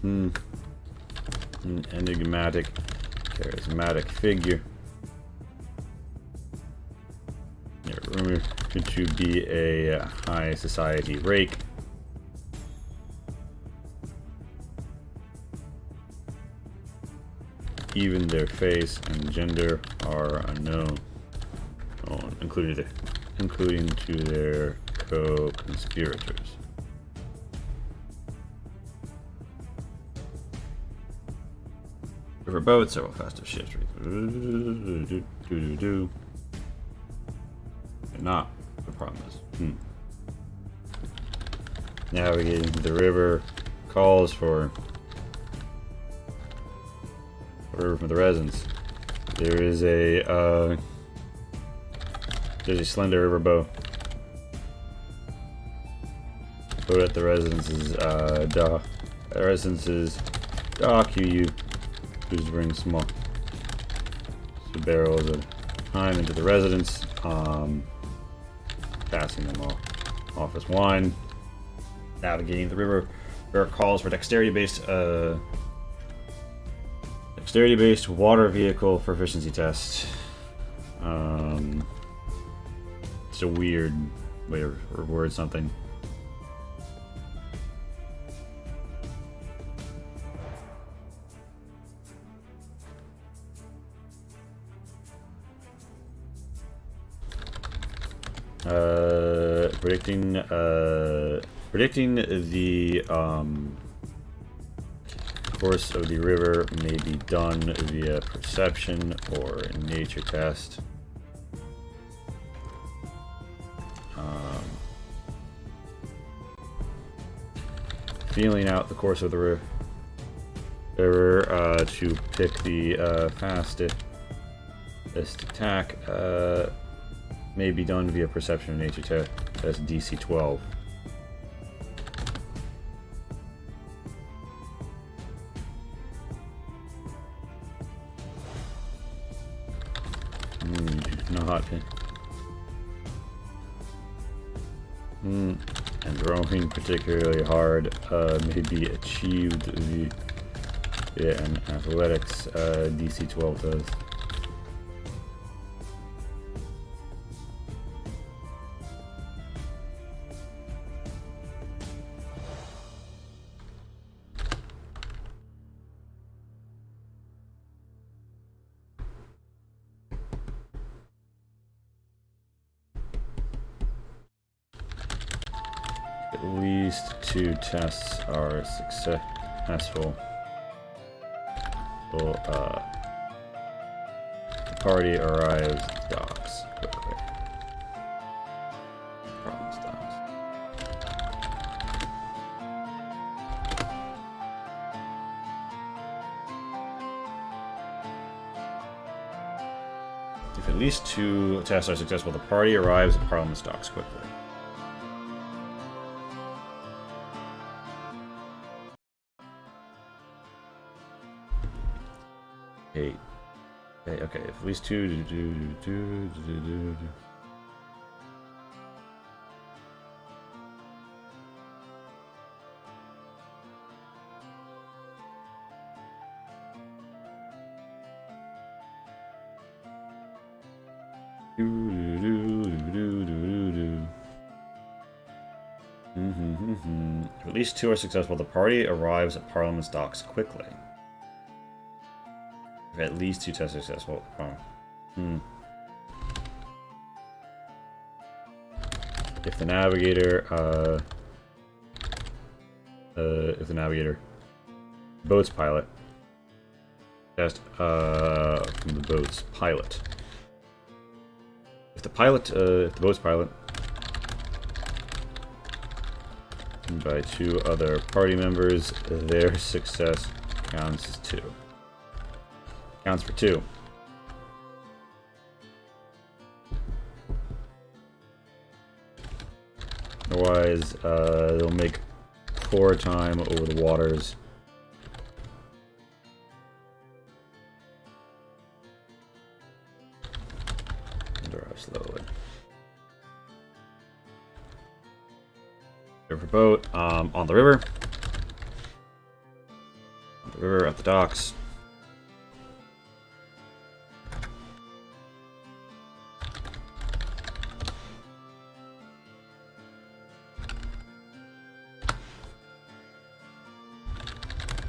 An enigmatic, charismatic figure. Rumored to be a high society rake. Even their face and gender are unknown, including to their co-conspirators. River boats, several faster ships. Not the promise. Navigating the river calls for from the residents. There's a slender river boat. Boat at the residence's dock. At residence's dock, you use to bring small barrels at a time into the residence. Passing them off as wine. Navigating the river. There are calls for dexterity-based water vehicle proficiency test. It's a weird way to word something. Predicting the course of the river may be done via perception or nature test. Feeling out the course of the river to pick the fastest attack may be done via perception or nature test. That's DC 12. Not. And rowing particularly hard may be achieved via an athletics DC 12 does. At least 2 tests are successful. The party arrives at the docks quickly. Problem stops. If at least 2 tests are successful, the party arrives at Parliament docks quickly. Okay, if at least 2 If at least 2 are successful, the party arrives at Parliament's docks quickly. If at least 2 tests are successful, If the navigator, boat's pilot, test from the boat's pilot. If the boat's pilot, by 2 other party members, their success counts as 2. Counts for 2. Otherwise, they'll make poor time over the waters. Drive slowly. River boat, on the river. On the river, at the docks.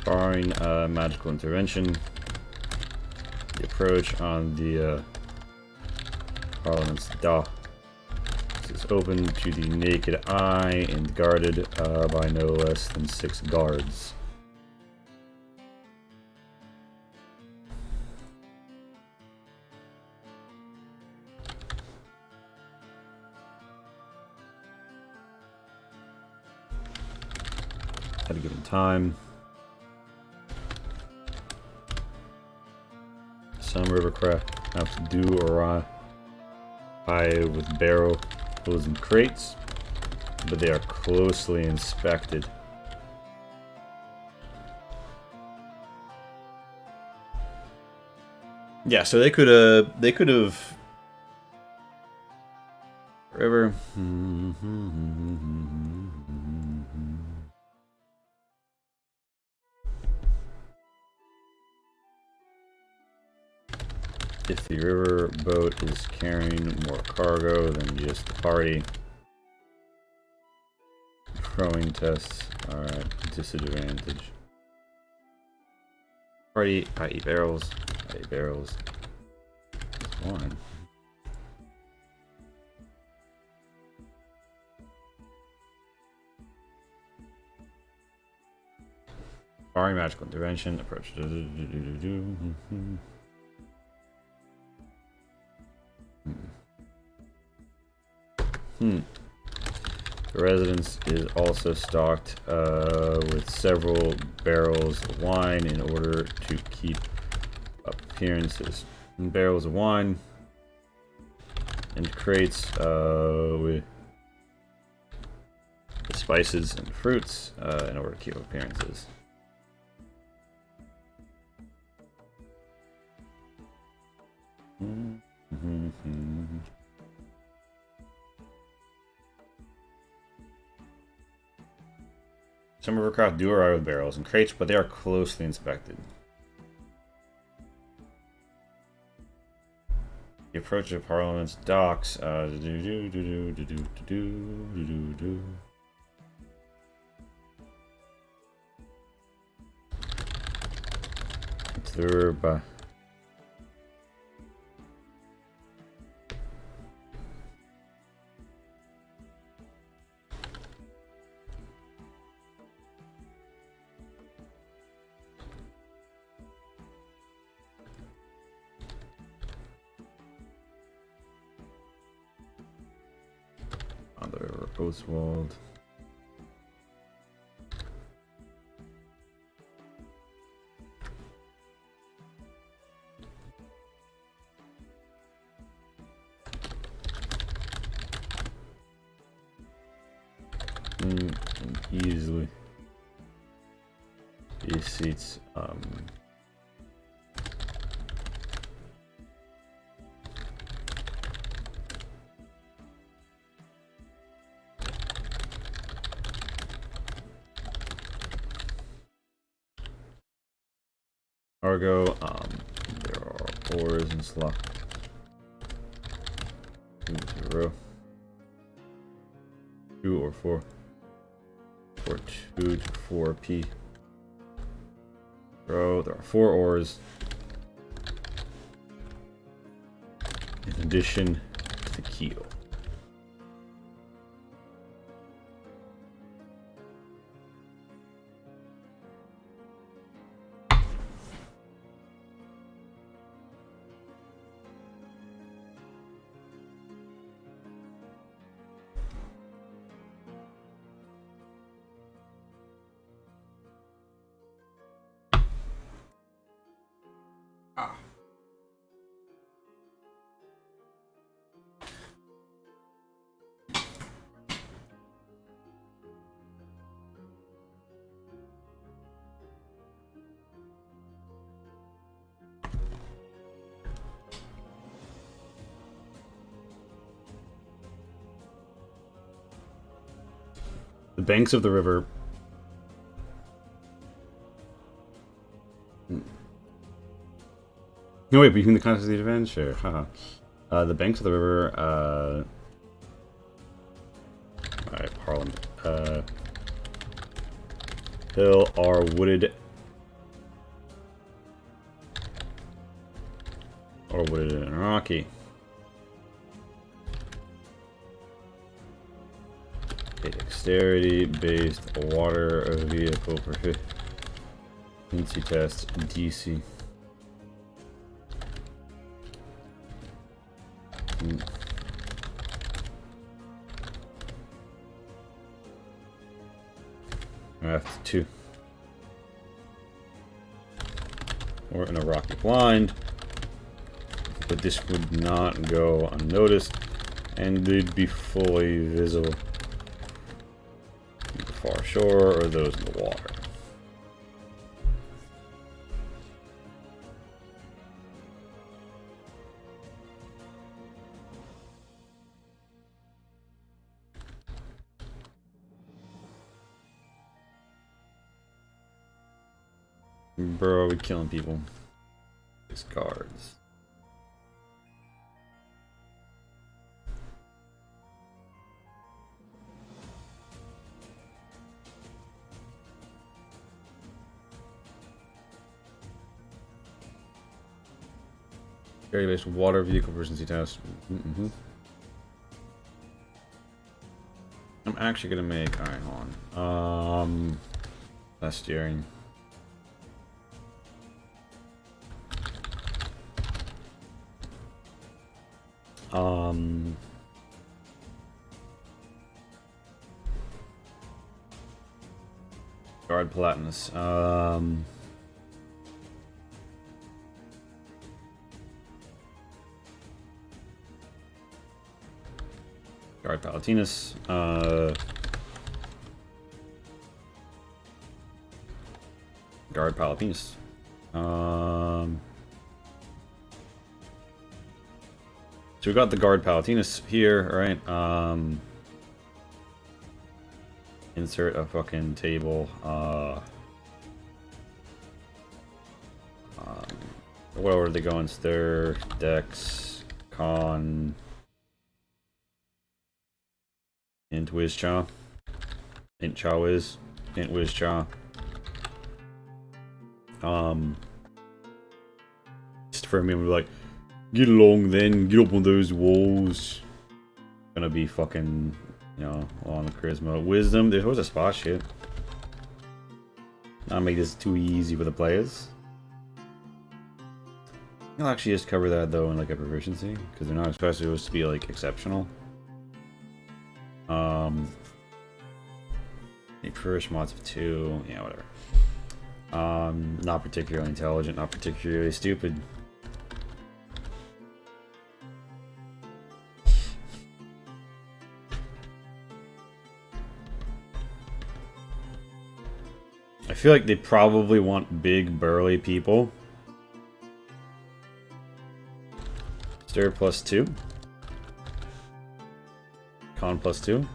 Barring magical intervention, the approach on the Parliament's dock is open to the naked eye and guarded by no less than 6 guards. At a given time. Some rivercraft have to do arrive with barrels and crates, but they are closely inspected. Yeah, so they could have river. If the river boat is carrying more cargo than just the party, rowing tests are at disadvantage. Party, i.e. barrels, i.e. barrels. One. Barring magical intervention, approach. The residence is also stocked with several barrels of wine in order to keep up appearances. And barrels of wine and crates with spices and fruits in order to keep up appearances. Some rivercraft do arrive with barrels and crates, but they are closely inspected. The approach of Parliament's docks. Turba. On the river Ostwald. And easily these seats cargo, there are oars and slot 2 or 4 for 2 to 4 p. Row. There are 4 oars in addition to the keel. The banks of the river. No, wait, between the context of the adventure. Haha. The banks of the river. Alright, Parliament. Hill are wooded. Or wooded and rocky. A dexterity-based water vehicle proficiency test DC. After 2. We're in a rocky blind, but this would not go unnoticed, and they'd be fully visible. The far shore or those in the water. Bro, we killing people. These guards. Area-based water vehicle proficiency test. I'm actually gonna make. Alright, hold on. Less steering. Guard Platinus. Guard Palatinus. Guard Palatinus. So we got the Guard Palatinus here, right? Insert a fucking table. What order are they going? Stir, Dex, Con, Int Wiz Cha. Int Cha Wiz. Int Wiz Cha. Just for me, we're like, get along then, get up on those walls. Gonna be fucking, you know, on the charisma. Wisdom, there was a spot shit. Not make this too easy for the players. I'll actually just cover that though in like a proficiency, because they're not especially supposed to be like exceptional. First mods of 2, yeah, whatever. Not particularly intelligent, not particularly stupid. I feel like they probably want big, burly people. Stir +2. Con +2.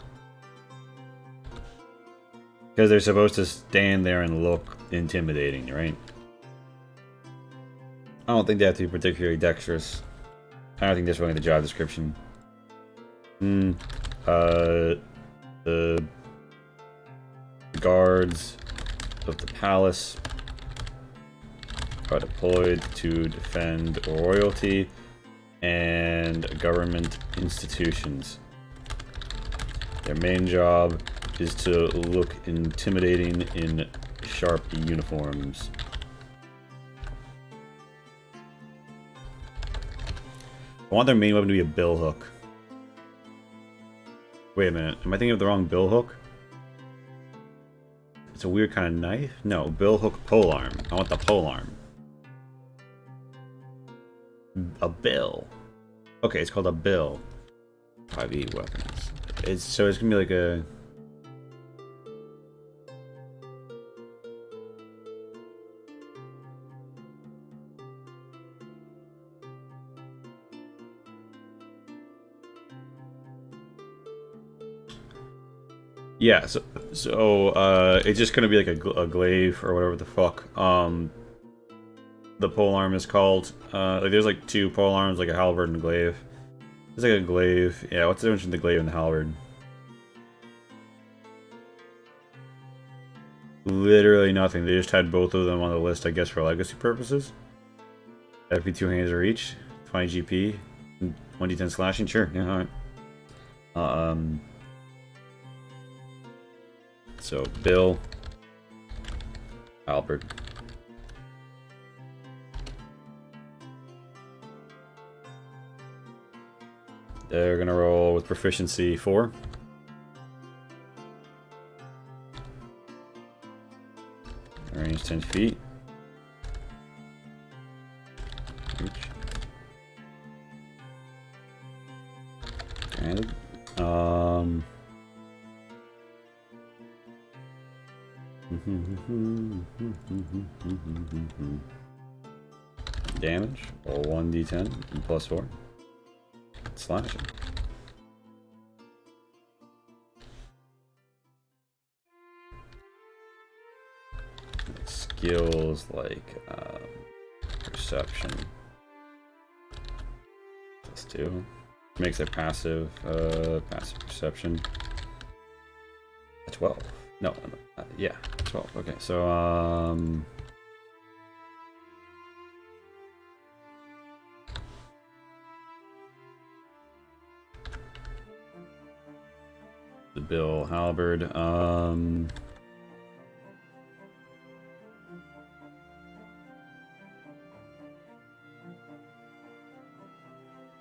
Because they're supposed to stand there and look intimidating, right? I don't think they have to be particularly dexterous. I don't think that's really the job description. The guards of the palace are deployed to defend royalty and government institutions. Their main job is to look intimidating in sharp uniforms. I want their main weapon to be a billhook. Wait a minute, am I thinking of the wrong billhook? It's a weird kind of knife? No, billhook polearm. I want the polearm. A bill. Okay, it's called a bill. 5e weapons. It's gonna be like a... Yeah, it's just gonna be like a glaive or whatever the fuck. The pole arm is called. Like there's like two pole arms, like a halberd and a glaive. It's like a glaive. Yeah, what's the difference between the glaive and the halberd? Literally nothing. They just had both of them on the list, I guess, for legacy purposes. FP2 hands are each. 20 GP. 2010 slashing. Sure. Yeah. All right. So Bill, Albert. They're gonna roll with proficiency 4. Range 10 feet. Reach. Granted. Damage. Roll 1d10 and plus 4. Slashing. Skills like perception. Plus 2. Makes it passive. Passive perception. 12. No, yeah, 12. Okay, so the Bill halberd.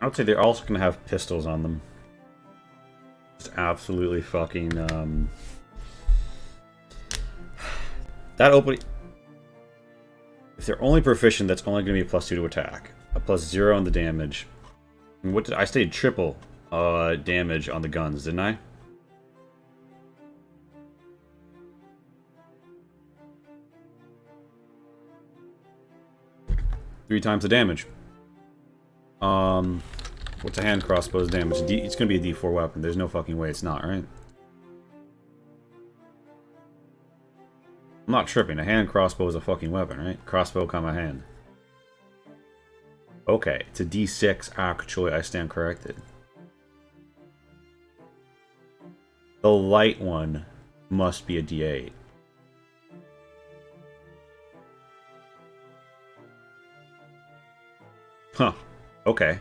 I would say they're also gonna have pistols on them. Just absolutely fucking that opening. If they're only proficient, that's only gonna be a +2 to attack, a +0 on the damage. And what did I stated triple damage on the guns, didn't I? Three times the damage. What's a hand crossbow's damage? It's gonna be a D4 weapon. There's no fucking way it's not, right? I'm not tripping. A hand crossbow is a fucking weapon, right? Crossbow, comma hand. Okay, it's a D6. Actually, I stand corrected. The light one must be a D8. Huh. Okay.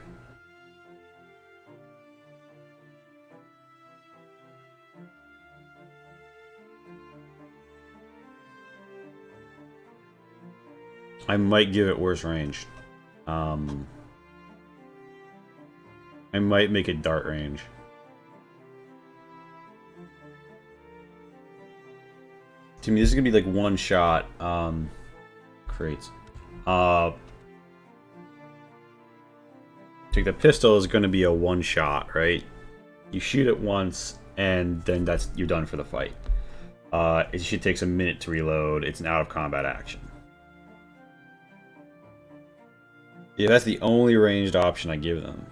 I might give it worse range. I might make it dart range. To me, this is gonna be like one shot. Crates. Take the pistol is gonna be a one shot, right? You shoot it once, and then you're done for the fight. It should take a minute to reload. It's an out of combat action. Yeah, that's the only ranged option I give them.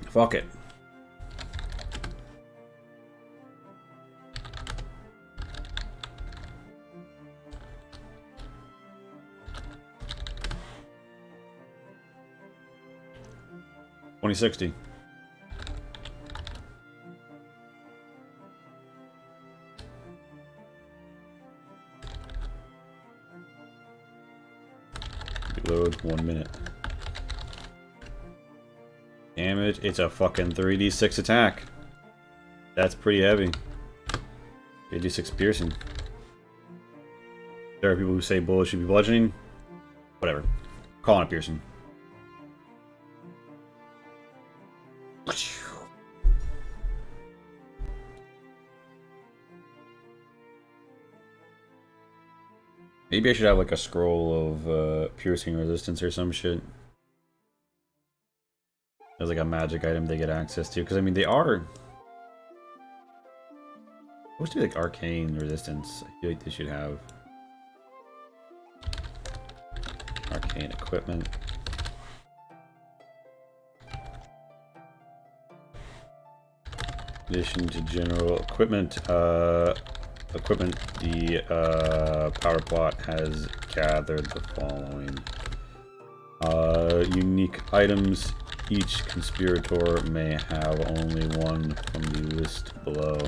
Fuck it. $2060. Reload 1 minute. Damage, it's a fucking 3d6 attack. That's pretty heavy. 3d6 piercing. There are people who say bullets should be bludgeoning. Whatever. Calling it piercing. Maybe I should have like a scroll of piercing resistance or some shit. There's like a magic item they get access to. Because I mean, they are supposed to be like arcane resistance. I feel like they should have arcane equipment. In addition to general equipment, the power plot has gathered the following. Unique items. Each conspirator may have only one from the list below.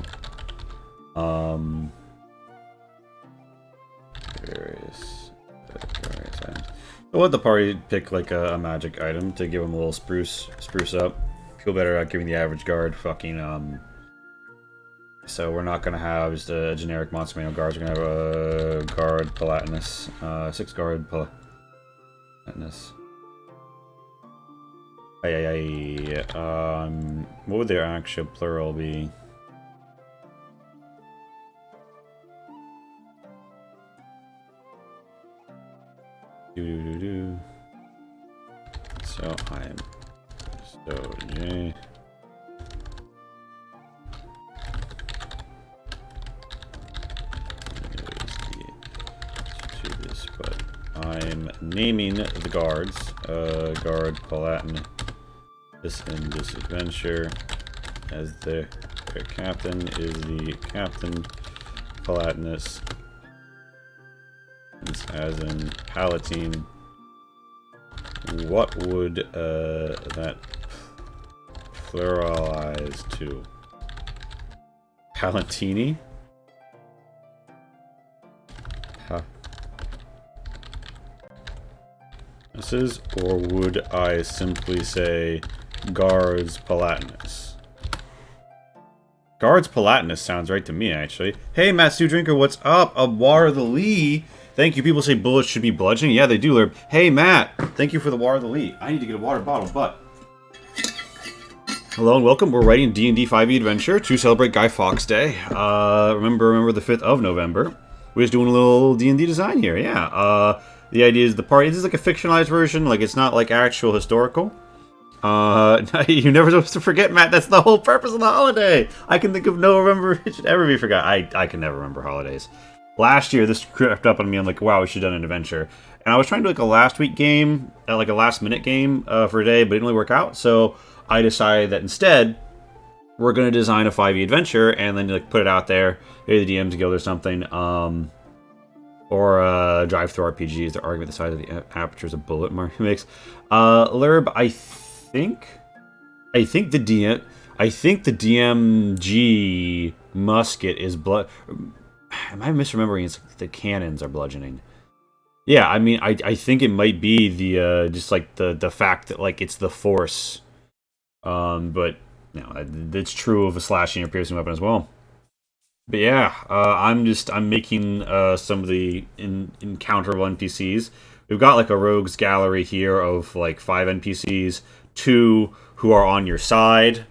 Various items. I'll let the party pick like a magic item to give them a little spruce up. Feel better at giving the average guard fucking So we're not gonna have just a generic monster manual guards. We're gonna have a guard Palatinus, 6 guard Palatinus. What would their actual plural be? So J. But I'm naming the guards. Guard Palatin. This in this adventure, as their captain is the Captain Palatinus. As in Palatine. What would that pluralize to? Palatini? Huh. This is, or would I simply say Guards Palatinus? Guards Palatinus sounds right to me, actually. Hey, Matt Stew Drinker, what's up? A Water the Lee. Thank you. People say bullets should be bludgeoning. Yeah, they do, Lurb. Hey, Matt. Thank you for the Water the Lee. I need to get a water bottle, but... Hello and welcome. We're writing D&D 5e Adventure to celebrate Guy Fawkes Day. Remember the 5th of November. We're just doing a little D&D design here, yeah. The idea is the party... This is like a fictionalized version. Like, it's not like actual historical. You're never supposed to forget, Matt. That's the whole purpose of the holiday. I can think of no November it should ever be forgot. I can never remember holidays. Last year, this crept up on me. I'm like, wow, we should have done an adventure. And I was trying to do like a last week game, like a last minute game for a day, but it didn't really work out. So I decided that instead, we're going to design a 5e adventure and then like put it out there. Maybe the DM's Guild or something. Or drive-through RPG is the argument the size of the aperture is a bullet mark makes. Lurb, I think the DMG musket is blood. Am I misremembering? It's the cannons are bludgeoning. Yeah, I mean, I think it might be the just like the fact that like it's the force. But you know, it's true of a slashing or piercing weapon as well. But yeah, I'm making some of the encounterable NPCs. We've got like a rogues gallery here of like 5 NPCs, 2 who are on your side,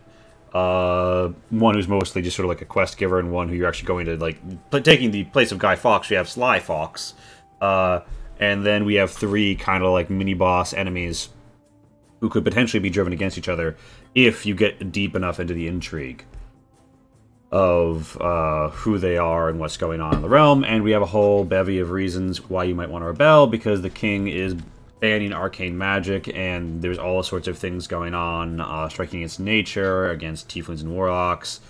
one who's mostly just sort of like a quest giver, and one who you're actually going to like taking the place of Guy Fawkes. We have Sly Fox, and then we have 3 kind of like mini boss enemies who could potentially be driven against each other if you get deep enough into the intrigue of who they are and what's going on in the realm. And we have a whole bevy of reasons why you might want to rebel, because the king is banning arcane magic, and there's all sorts of things going on, striking against nature, against tieflings and warlocks,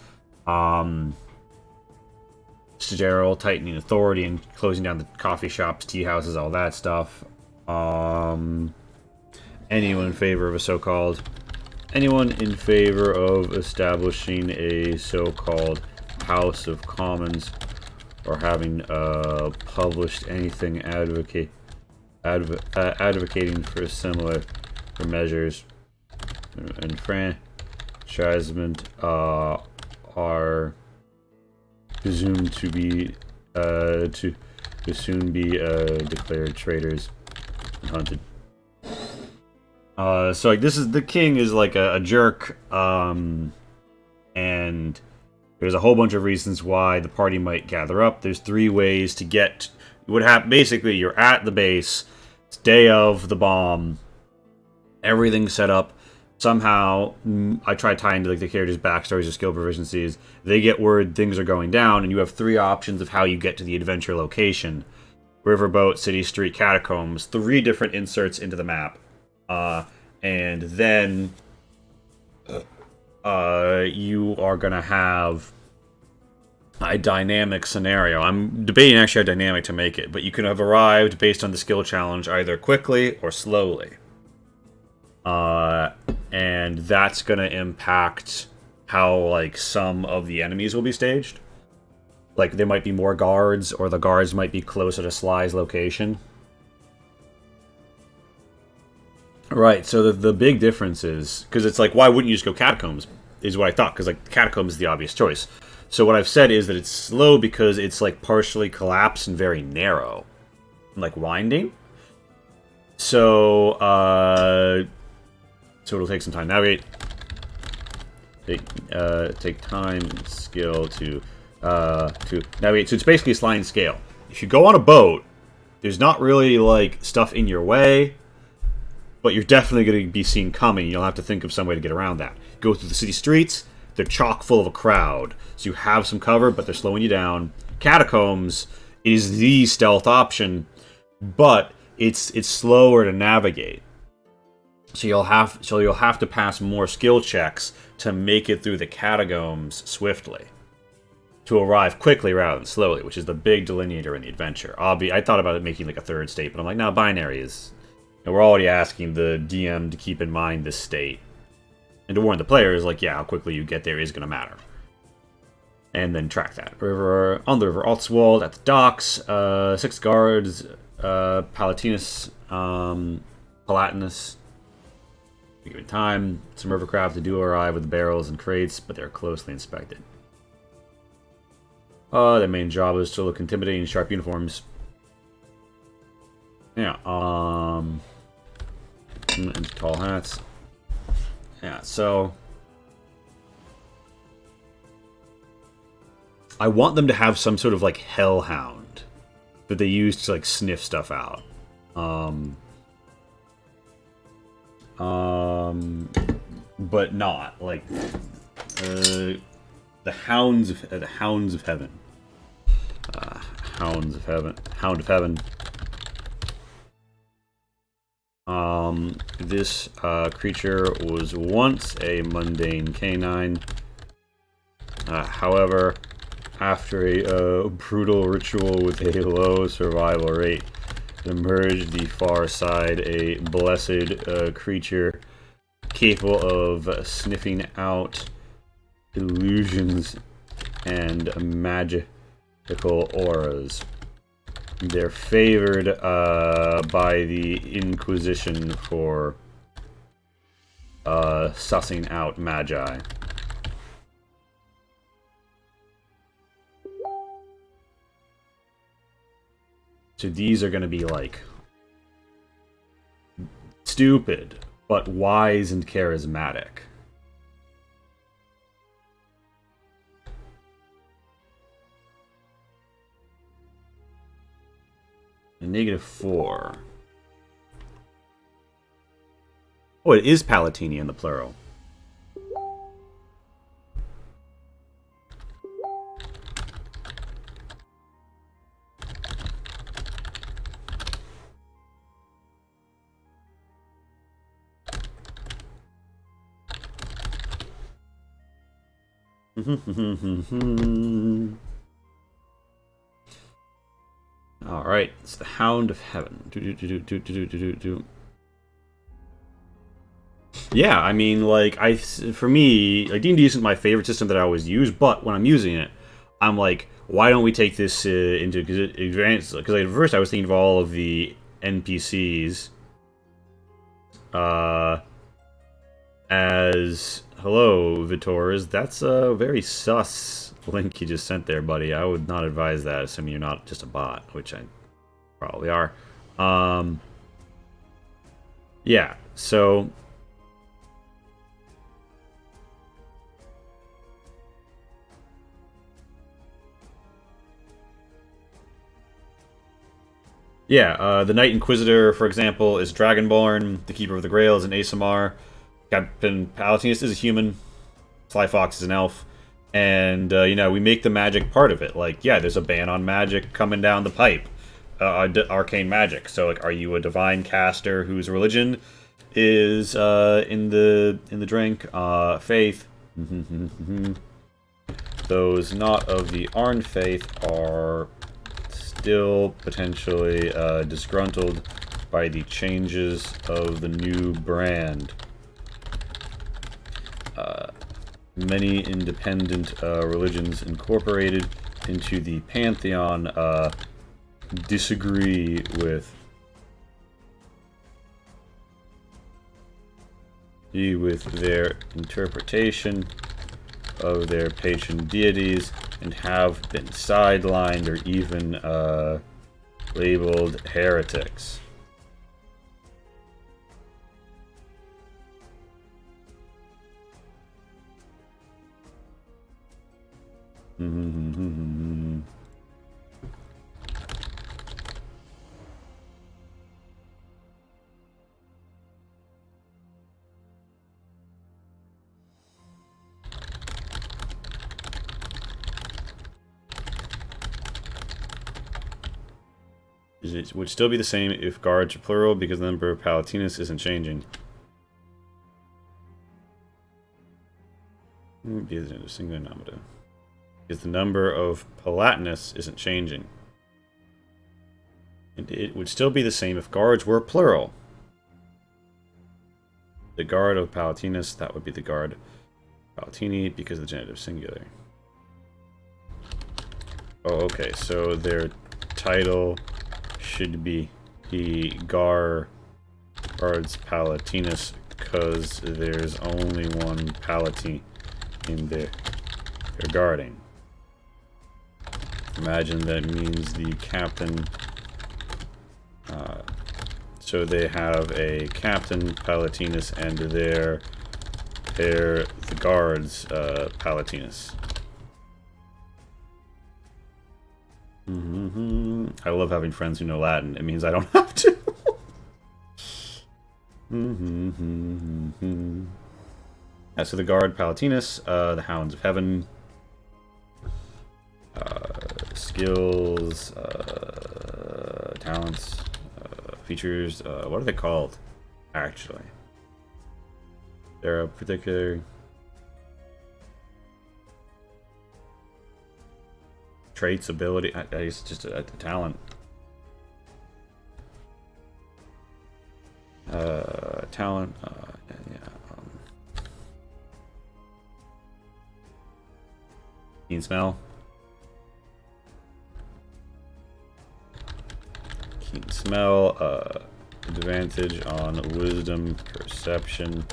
general tightening authority and closing down the coffee shops, tea houses, all that stuff. Anyone in favor of a so-called... Anyone in favor of establishing a so-called House of Commons, or having published anything advocating for similar measures? Enfranchisement are presumed to be to soon be declared traitors and hunted. So like this is the king is like a jerk, and there's a whole bunch of reasons why the party might gather up. There's 3 ways to get what happen. Basically, you're at the base. It's day of the bomb. Everything's set up. Somehow, I try tying to like the characters' backstories or skill proficiencies. They get word things are going down, and you have 3 options of how you get to the adventure location: riverboat, city, street, catacombs. 3 different inserts into the map. And then you are gonna have a dynamic scenario. I'm debating actually how dynamic to make it, but you can have arrived based on the skill challenge either quickly or slowly. And that's gonna impact how, like, some of the enemies will be staged. Like, there might be more guards, or the guards might be closer to Sly's location. Right, so the big difference is, because it's like, why wouldn't you just go Catacombs, is what I thought, because, like, Catacombs is the obvious choice. So what I've said is that it's slow because it's, like, partially collapsed and very narrow. And, like, winding. So, so it'll take some time. Navigate. Take time and skill to navigate. So it's basically a sliding scale. If you go on a boat, there's not really, like, stuff in your way, but you're definitely going to be seen coming. You'll have to think of some way to get around that. Go through the city streets, they're chock full of a crowd, so you have some cover, but they're slowing you down. Catacombs is the stealth option, but it's slower to navigate. So you'll have to pass more skill checks to make it through the catacombs swiftly, to arrive quickly rather than slowly, which is the big delineator in the adventure. I thought about it making like a third state, but I'm like, no, binary is. And we're already asking the DM to keep in mind this state, and to warn the players, like, yeah, how quickly you get there is going to matter, and then track that. River on the river Altswold at the docks. 6 guards. Palatinus, Palatinus. Given time, some rivercraft that do arrive with barrels and crates, but they're closely inspected. Their main job is to look intimidating in sharp uniforms. Yeah, and tall hats. Yeah, so I want them to have some sort of, like, hellhound that they use to, like, sniff stuff out. But not like the hounds of heaven. Hound of heaven. This creature was once a mundane canine. However, after a brutal ritual with a low survival rate, emerged the far side, a blessed creature capable of sniffing out illusions and magical auras. They're favored by the Inquisition for sussing out magi. So these are going to be, like, stupid, but wise and charismatic. And -4. Oh, it is Palatini in the plural. All right, it's the Hound of Heaven. Yeah, I mean, like, for me, like, D&D isn't my favorite system that I always use, but when I'm using it, I'm like, why don't we take this into advanced? Because at first I was thinking of all of the NPCs as, hello, Vitors. That's a very sus link you just sent there, buddy. I would not advise that, assuming you're not just a bot, which I probably are. Yeah, so yeah, the Knight Inquisitor, for example, is Dragonborn. The Keeper of the Grail is an ASMR. Captain Palatinus is a human. Sly Fox is an elf. And, you know, we make the magic part of it. Like, yeah, there's a ban on magic coming down the pipe. Arcane magic. So, like, are you a divine caster whose religion is in the drink? Faith. Those not of the Arn faith are still potentially disgruntled by the changes of the new brand. Many independent religions incorporated into the pantheon disagree with their interpretation of their patron deities and have been sidelined or even labeled heretics. It would still be the same if guards are plural because the number of Palatinus isn't changing. Singular nominative. Because the number of Palatinus isn't changing. And it would still be the same if guards were plural. The guard of Palatinus, that would be the guard Palatini because the genitive singular. Oh, okay, so their title should be the guards Palatinus because there's only one Palatine in there they're guarding. Imagine that means the captain. So they have a captain Palatinus and they're the guards Palatinus. I love having friends who know Latin. It means I don't have to. As for the guard Palatinus, the Hounds of Heaven. Skills, talents, features, what are they called, actually? They're a particular traits, ability, I guess just a talent. Talent, keen smell. Keen smell, advantage on wisdom, perception,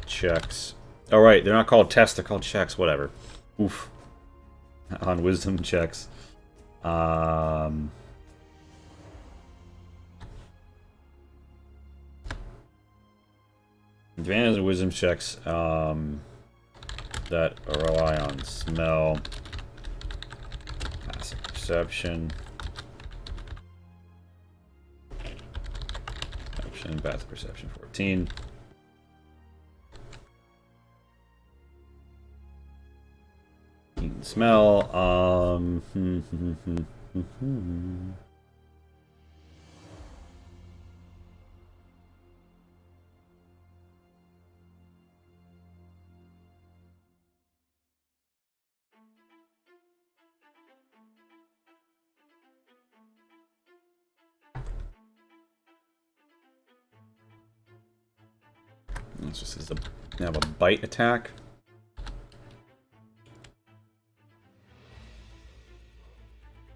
checks. Oh right, they're not called tests, they're called checks, whatever. Oof. On wisdom checks. Advantage on wisdom checks, that rely on smell, passive perception, passive perception 14. You can smell, It's just as they have a bite attack.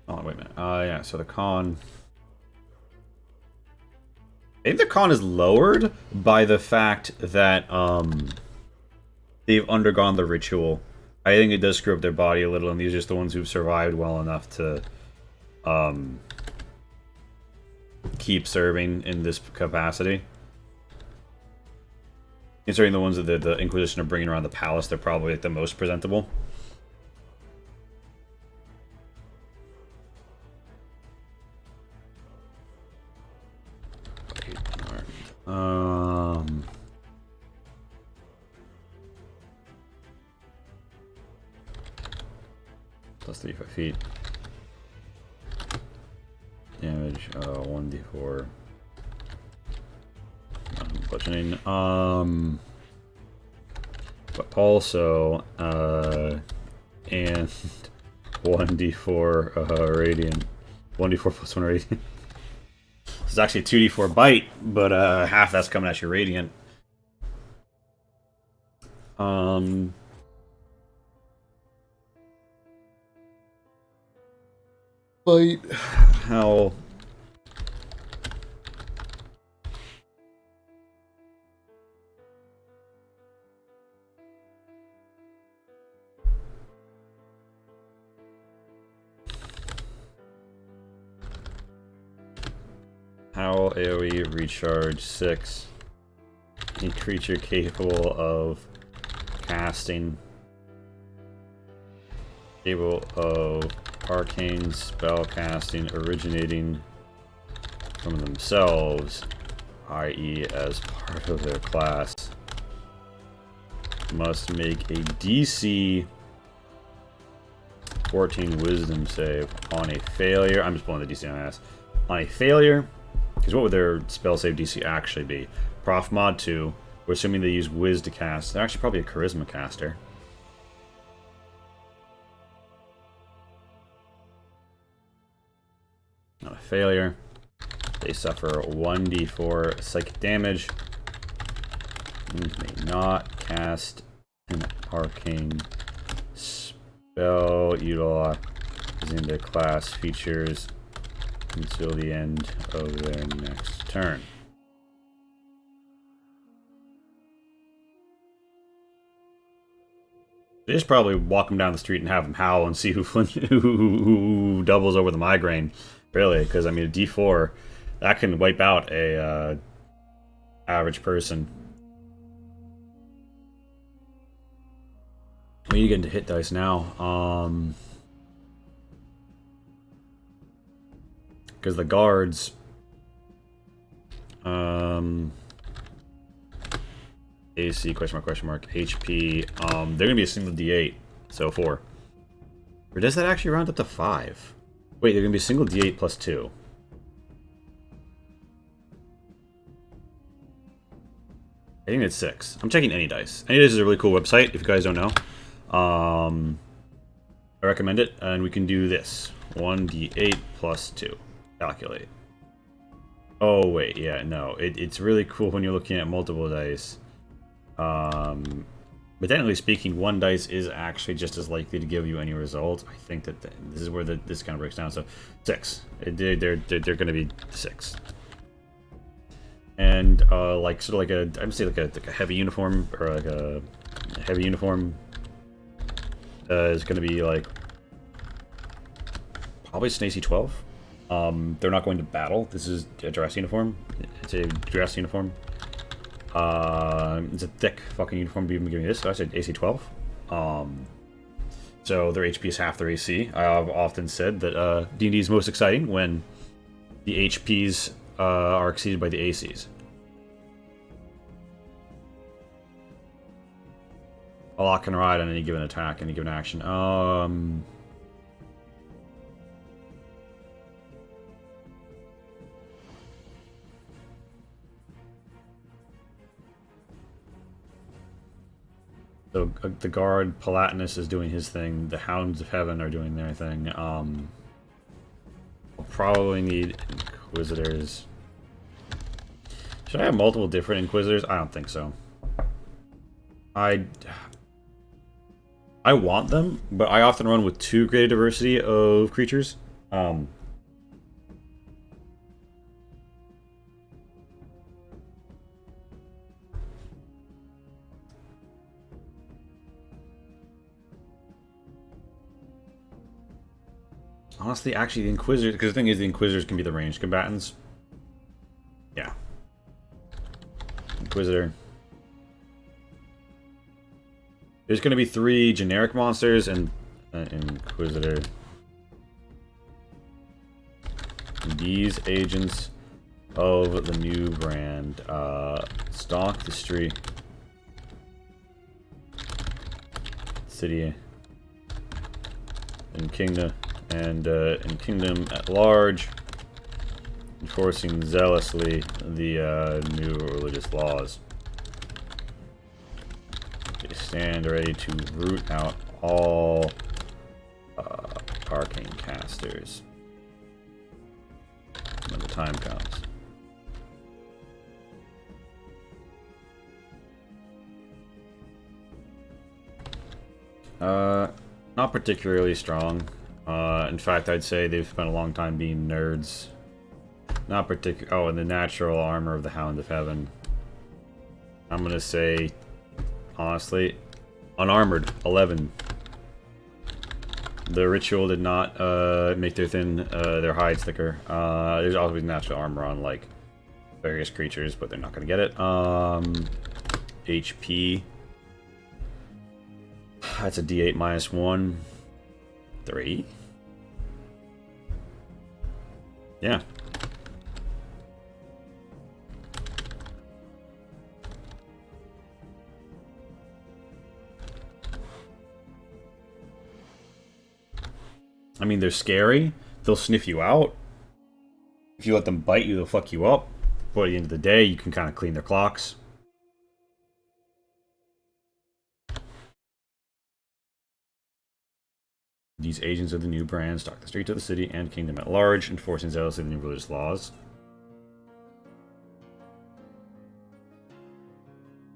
Oh, wait a minute. Yeah, so the con. I think the con is lowered by the fact that they've undergone the ritual. I think it does screw up their body a little, and these are just the ones who've survived well enough to keep serving in this capacity. Considering the ones that the Inquisition are bringing around the palace, they're probably like the most presentable. Plus 35 feet. Damage, 1d4. Bludgeoning. What but also and 1d4 radiant. 1d4 plus 1 radiant. It's actually 2d4 bite, but half that's coming at your radiant. Bite. How? Howl AoE recharge 6. A creature capable of casting. Capable of arcane spell casting originating from themselves, i.e. as part of their class. Must make a DC 14 wisdom save on a failure. I'm just pulling the DC on my ass. On a failure, because what would their spell save DC actually be? Prof Mod 2. We're assuming they use Wiz to cast. They're actually probably a Charisma caster. On a failure, they suffer 1d4 psychic damage. And may not cast an arcane spell utilizing the class features until the end of their next turn. They just probably walk them down the street and have them howl and see who doubles over the migraine. Really, because I mean, a D4 that can wipe out a average person. We need to get into hit dice now, because the guards, AC question mark HP, they're gonna be a single D8, so 4. Or does that actually round up to 5? Wait, they're gonna be a single D8 plus 2. I think it's 6. I'm checking Any Dice. Any Dice is a really cool website, if you guys don't know. I recommend it, and we can do this. 1d8 plus 2. Calculate. Oh, wait, yeah, no. It's really cool when you're looking at multiple dice. But technically speaking, one dice is actually just as likely to give you any result. I think that this is where this kind of breaks down. So, 6. They're going to be 6. And, like, sort of like a, I would say like a heavy uniform, or like a heavy uniform is going to be like probably an AC 12. They're not going to battle. This is a dress uniform. It's a dress uniform. It's a thick fucking uniform to even give me this. So I said AC 12. So their HP is half their AC. I've often said that D&D is most exciting when the HPs are exceeded by the ACs. A lot can ride on any given attack, any given action. So the guard, Palatinus, is doing his thing. The Hounds of Heaven are doing their thing. We'll probably need Inquisitors. Should I have multiple different Inquisitors? I don't think so. I want them, but I often run with too great a diversity of creatures. Honestly, actually, the Inquisitors, because the thing is, the Inquisitors can be the ranged combatants. Yeah. Inquisitor. There's going to be 3 generic monsters and Inquisitor. These agents of the new brand stalk the street, city, and kingdom. And in Kingdom at large, enforcing zealously the new religious laws. They stand ready to root out all arcane casters when the time comes. Not particularly strong. In fact, I'd say they've spent a long time being nerds. Not particular. Oh, and the natural armor of the Hound of Heaven. I'm gonna say, honestly, unarmored 11. The ritual did not make their hides thicker. There's always natural armor on like various creatures, but they're not gonna get it. HP. That's a D8 -1. 3. Yeah. I mean, they're scary. They'll sniff you out. If you let them bite you, they'll fuck you up. But at the end of the day, you can kind of clean their clocks. These agents of the new brand stalk the streets of the city and kingdom at large, enforcing zealously the new religious laws.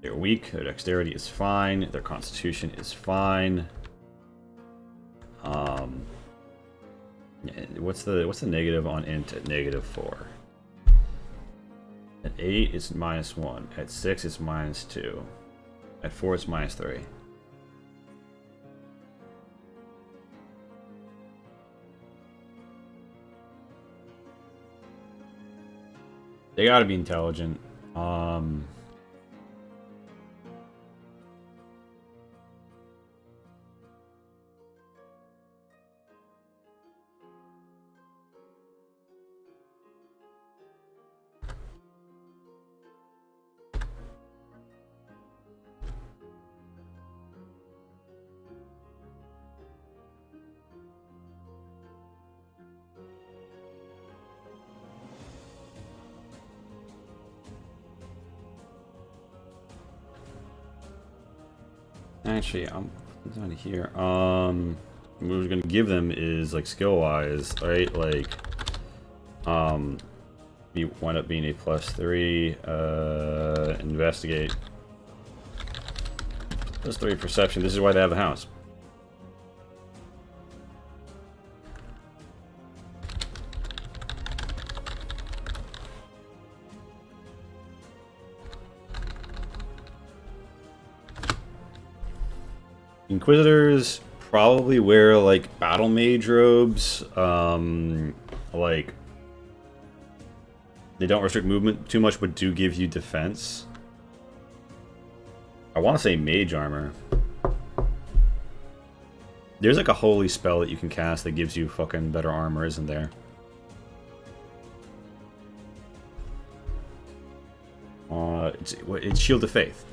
They're weak, their dexterity is fine, their constitution is fine. What's the negative on int at -4? At 8 it's -1. At 6 it's -2. At 4 it's -3. They gotta be intelligent. Actually, I'm down here. What we're gonna give them is like skill wise, right? Like, you wind up being a +3. Investigate. +3 perception. This is why they have the house. Inquisitors probably wear like battle mage robes. Like they don't restrict movement too much, but do give you defense. I want to say mage armor. There's like a holy spell that you can cast that gives you fucking better armor, isn't there? It's Shield of Faith.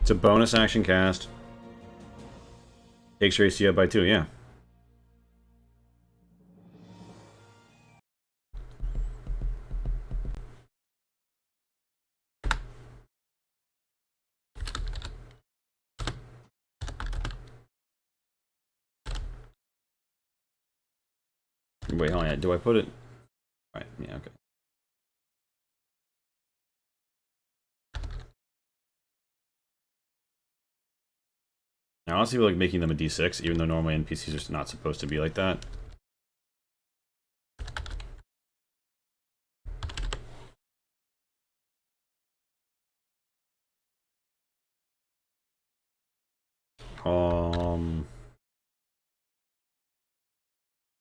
It's a bonus action cast. Takes your AC up by 2, yeah. Wait, hold on. Do I put it? Right, yeah, okay. I honestly feel like making them a D6, even though normally NPCs are not supposed to be like that.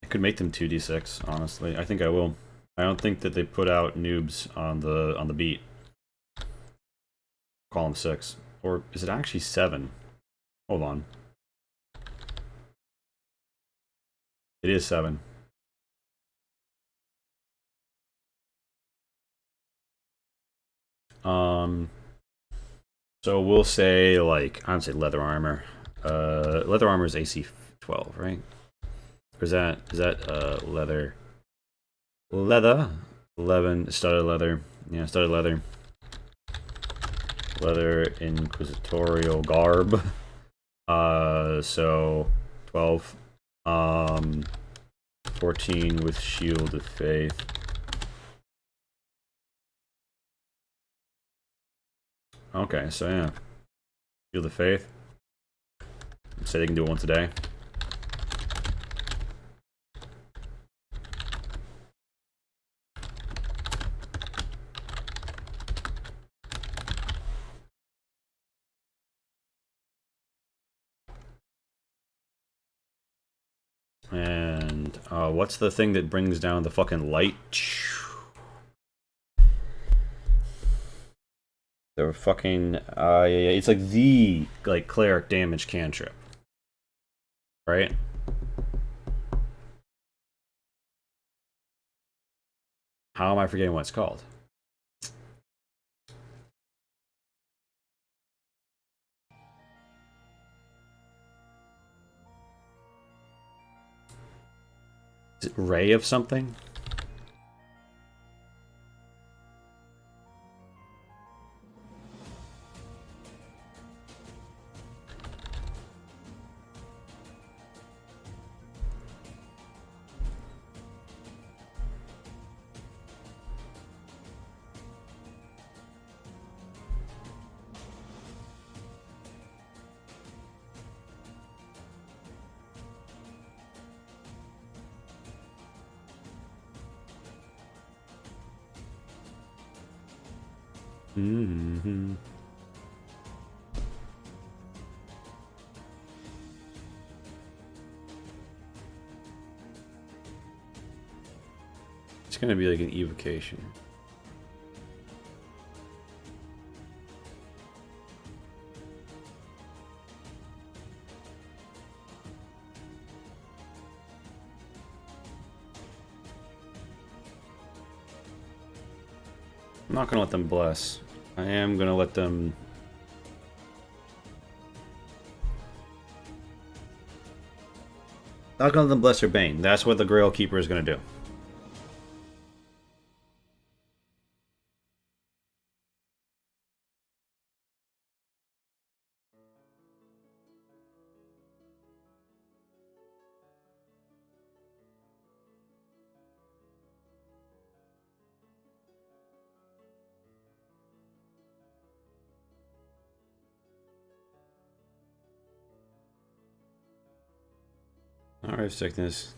I could make them 2d6, honestly. I think I will. I don't think that they put out noobs on the beat. Call them 6. Or is it actually 7? Hold on. It is 7. So we'll say, like, I would say leather armor. Leather armor is AC 12, right? Or is that leather? Leather. 11 studded leather. Yeah, studded leather. Leather inquisitorial garb. So 12. 14 with shield of faith. Okay, so yeah. Shield of faith. Say they can do it once a day. And what's the thing that brings down the fucking light? They were fucking yeah, it's like the cleric damage cantrip. Right? How am I forgetting what it's called? Is it Ray of something? Mm-hmm. It's gonna be like an evocation. I'm not gonna let them bless. I am gonna let them... Not gonna let them bless their Bane. That's what the Grail Keeper is gonna do. Alright, sickness.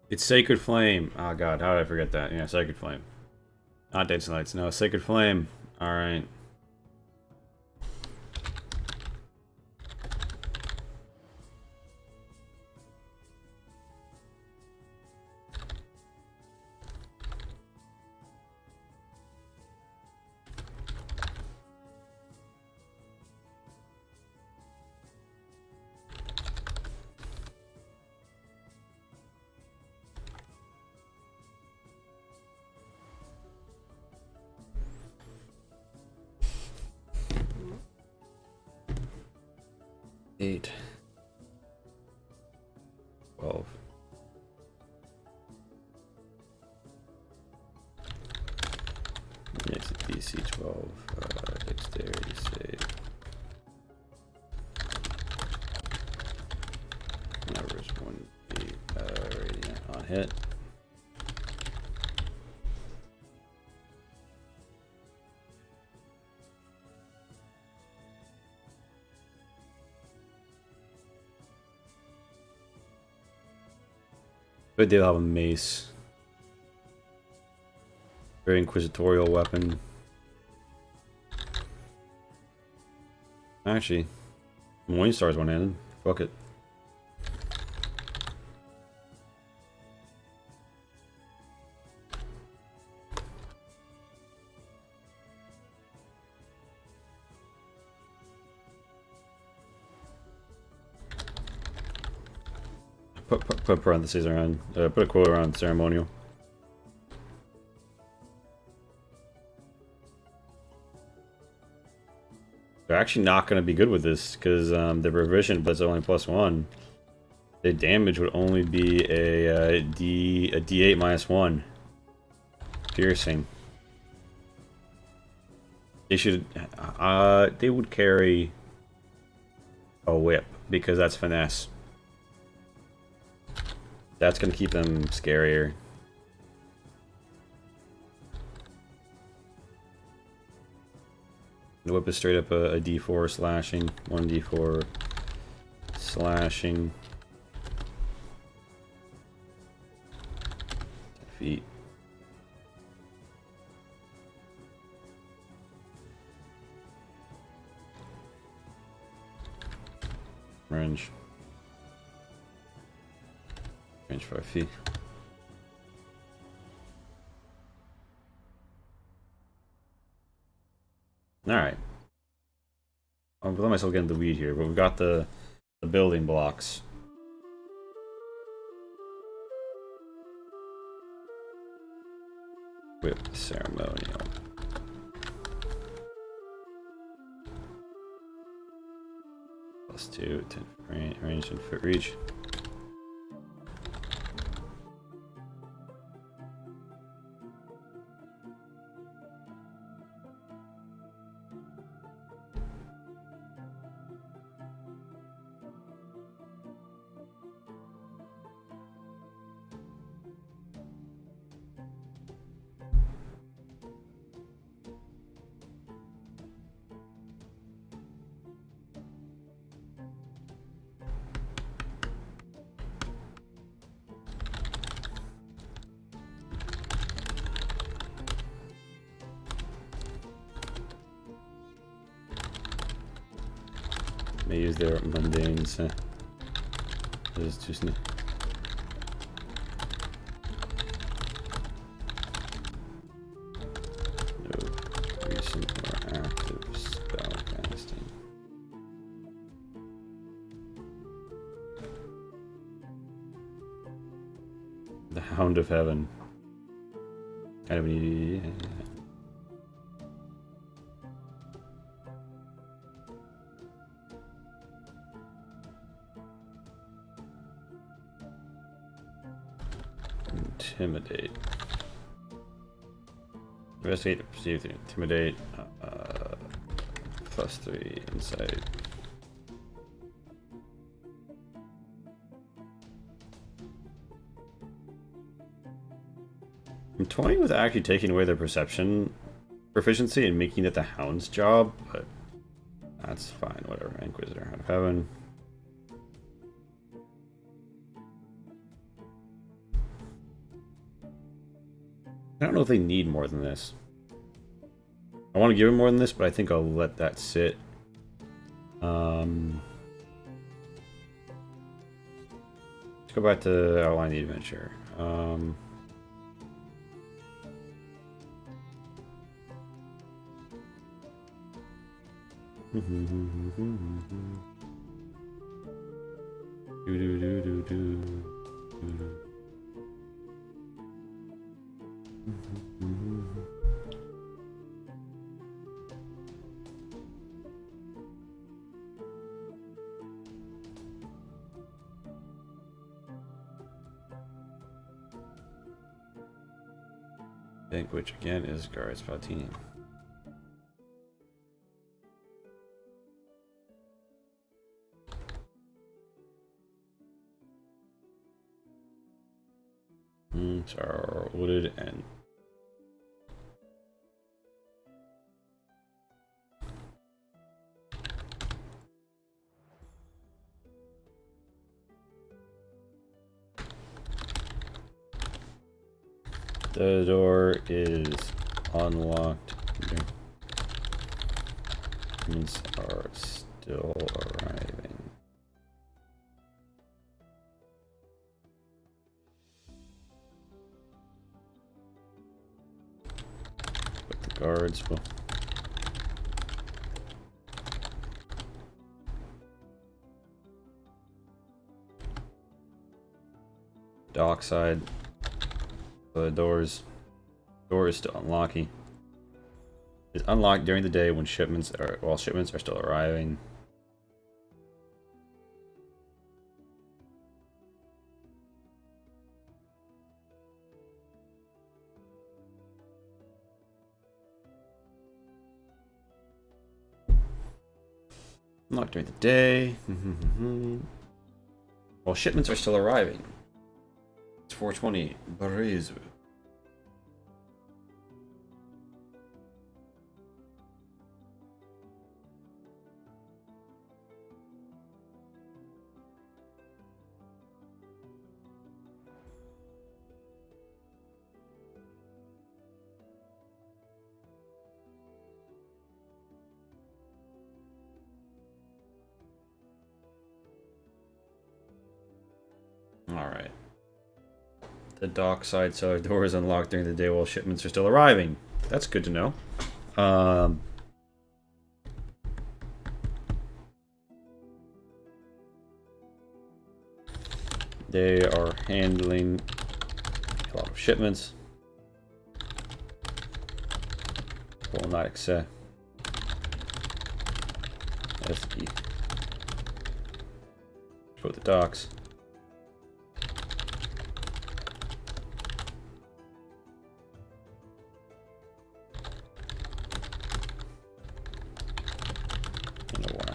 It's Sacred Flame. Oh god, how did I forget that? Yeah, Sacred Flame. Not Dates and Lights. No, Sacred Flame. Alright. Eight. 12. Makes it DC 12. Dexterity save. Numbers 1 radiant on hit. But they'll have a mace. Very inquisitorial weapon. Actually, Morningstar's one-handed. Fuck it. Put parentheses around, put a quote around ceremonial. They're actually not going to be good with this because the revision, but it's only +1. The damage would only be a D8 -1. Piercing. They should. They would carry a whip because that's finesse. That's going to keep them scarier. The whip is straight up a D4 slashing, 1d4 slashing. 10 feet. Range. Range 5 feet. Alright. I'll let myself get in the weed here, but we've got the building blocks. Whip ceremonial. +2, 10 range and foot reach. May use their mundanes. This is too snap. No recent or active spell casting. The Hound of Heaven. I don't need. Intimidate. Investigate, perceive, intimidate. +3 insight. I'm toying with actually taking away their perception proficiency and making it the Hound's job, but that's fine. Whatever. Inquisitor, Hound of Heaven. I don't know if they need more than this. I want to give them more than this, but I think I'll let that sit. Let's go back to outline the adventure. Bank, which again is Guards Paltini. So wooded and the door is unlocked. Humans are still arriving. But the guards will. Dockside. The door is still unlocking. is unlocked during the day when while shipments are still arriving. Unlocked during the day. While shipments are still arriving. It's 420. Barizu. Alright. The dockside cellar door is unlocked during the day while shipments are still arriving. That's good to know. They are handling a lot of shipments. Will not accept. SE. Put the docks.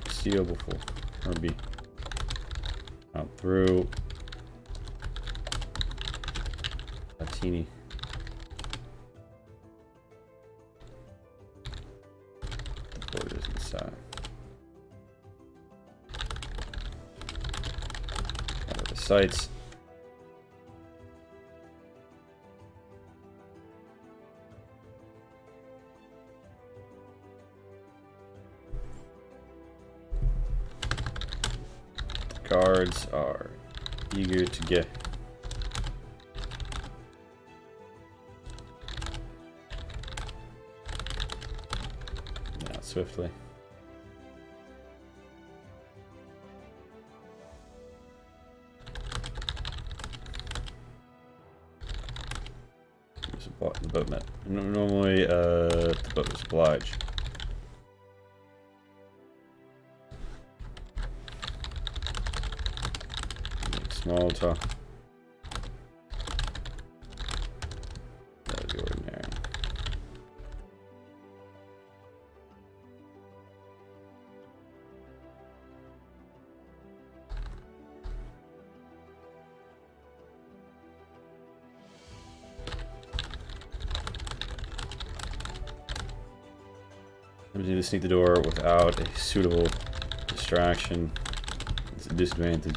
Seal before or be out through a teeny borders inside. Out of the sights. Guards are eager to get out swiftly. The boatman. Normally, the boat is obliged. Small talk. That would be ordinary. I'm going to sneak the door without a suitable distraction. It's a disadvantage.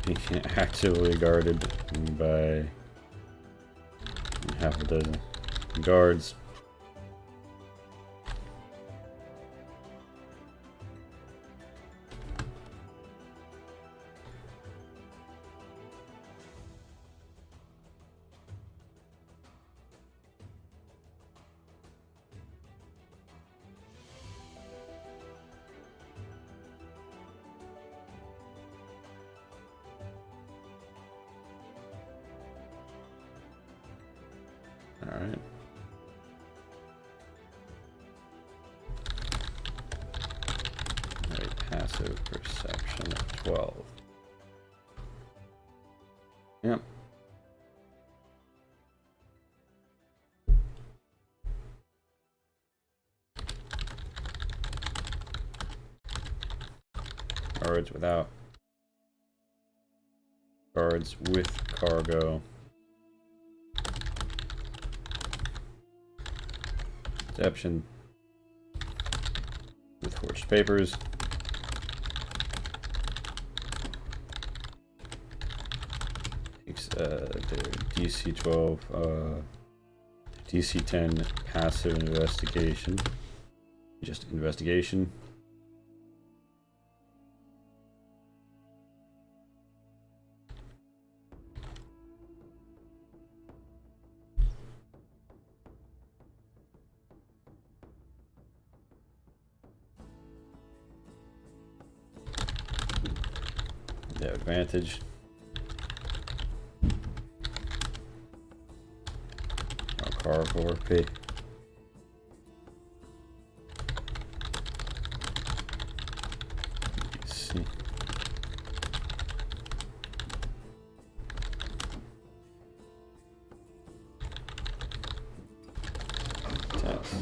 Being actively guarded by half a dozen guards. Alright. Alright, passive perception of 12. Yep. Guards without. Guards with cargo. Deception with forged papers. Their DC 12, DC 10 passive investigation. Just investigation. They have advantage. R4P. See. Test.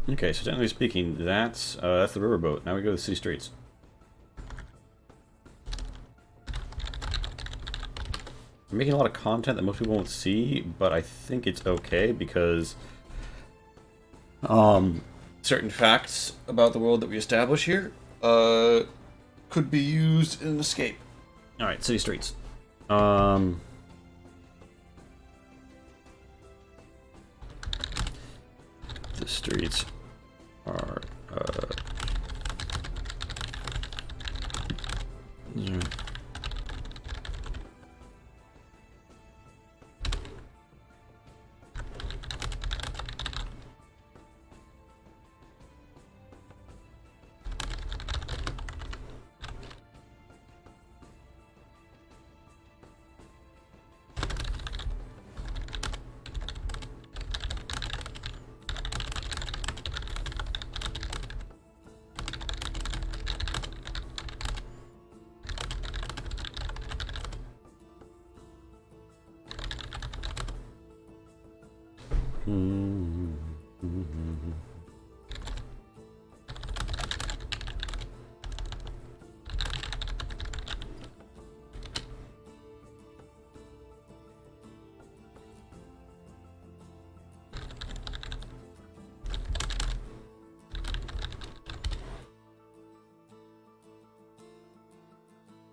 Okay, so technically speaking, that's the riverboat. Now we go to the city streets. I'm making a lot of content that most people won't see, but I think it's okay because certain facts about the world that we establish here could be used in an escape. All right, city streets. The streets are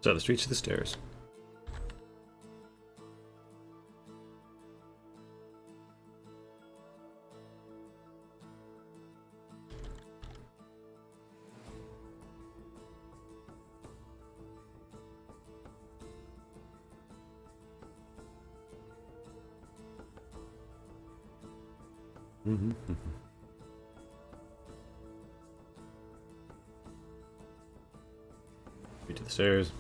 So the streets to the stairs. Street to the stairs.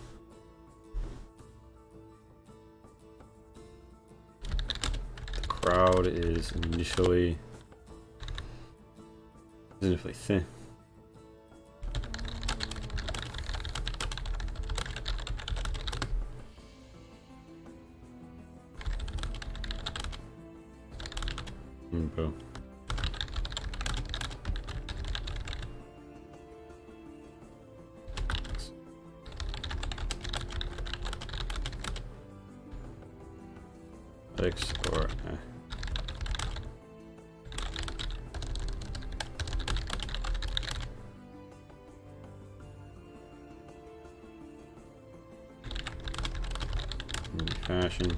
Crowd is initially thin. Boom. X or smashing.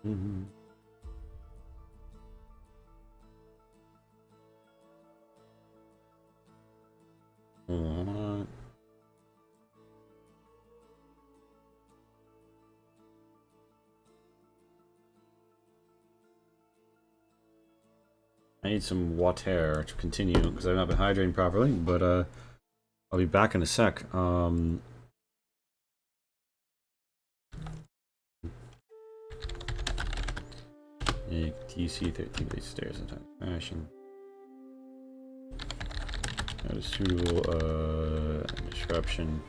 Mm-hmm. What? I need some water to continue because I've not been hydrating properly, but I'll be back in a sec. DC 13 base stairs in time. Crashing. That is suitable disruption.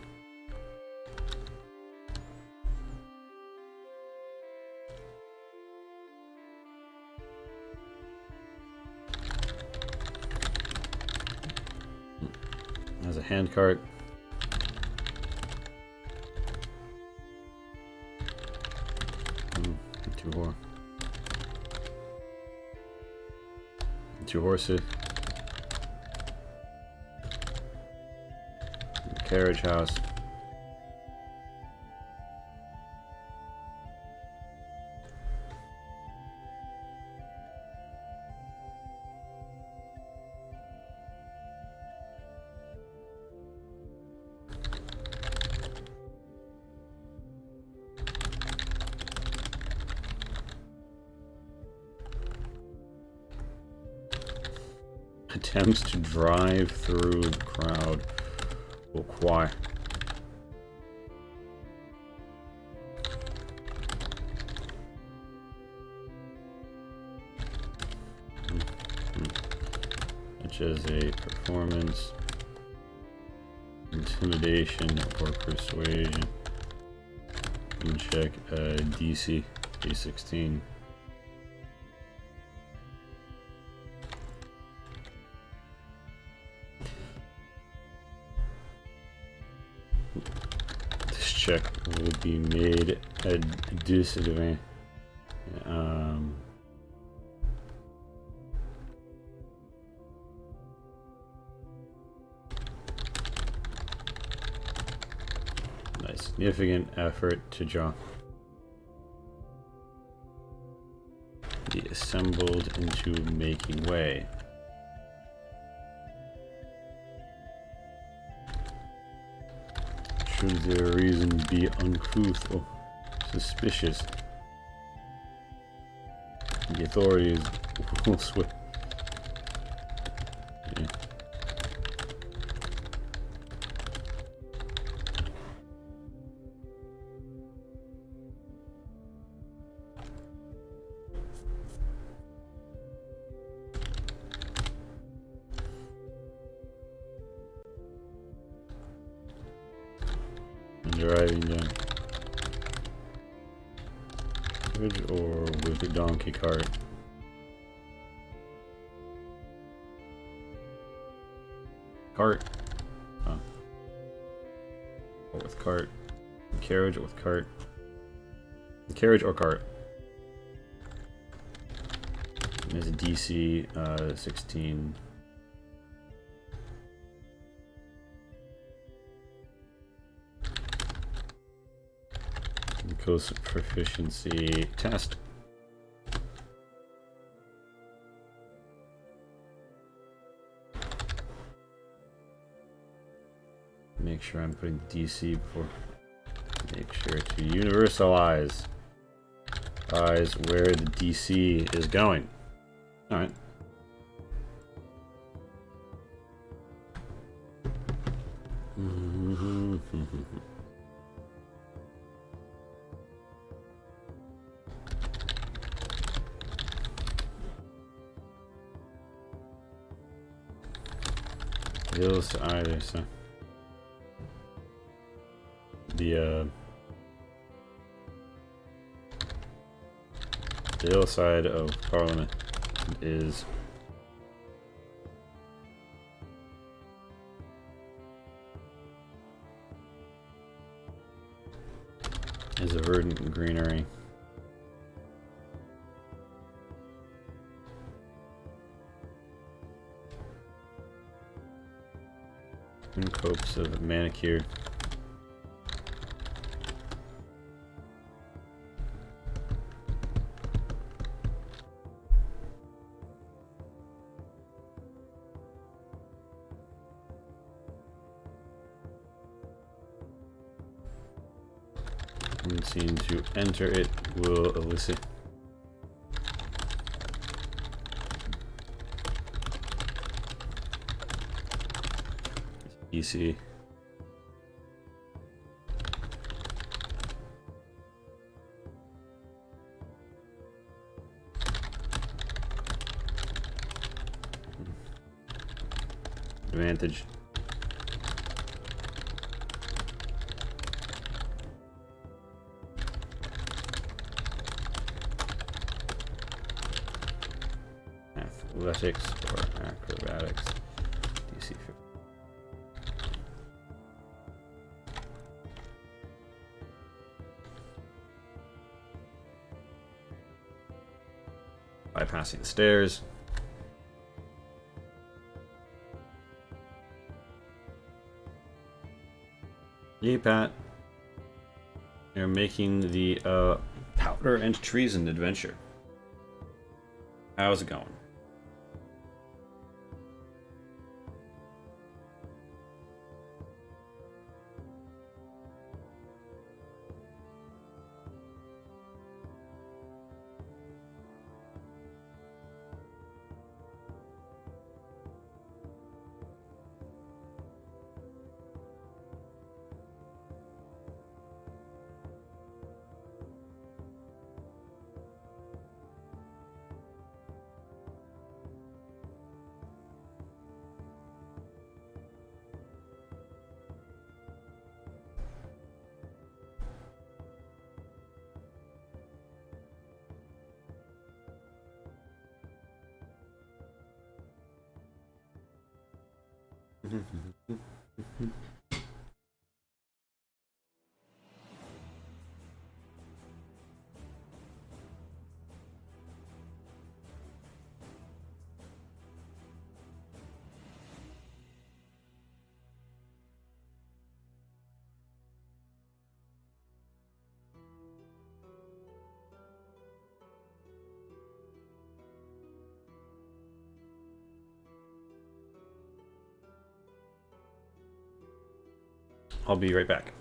Has a handcart. Two horses. Carriage house. Attempts to drive through the crowd will quiet. Such as a performance, intimidation, or persuasion. And check DC A16. Check will be made a disadvantage. Nice. Significant effort to draw. Be assembled into making way. Should their reason be uncouth or suspicious, the authorities will switch. Yeah. Driving down bridge or with a donkey cart. Cart. Huh. Or with cart. Carriage or with cart. Carriage or cart. There's a DC 16. Coast proficiency test. Make sure I'm putting DC before. Make sure to universalize where the DC is going. Alright. Hills to either side. The hillside of Parliament is a verdant greenery. And copes of manicured. When seen to enter it will elicit EC. Advantage. Athletics or acrobatics. DC 50. Bypassing the stairs. Yay, Pat. You're making the powder and treason adventure. How's it going? I'll be right back.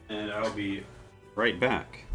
And I'll be right back.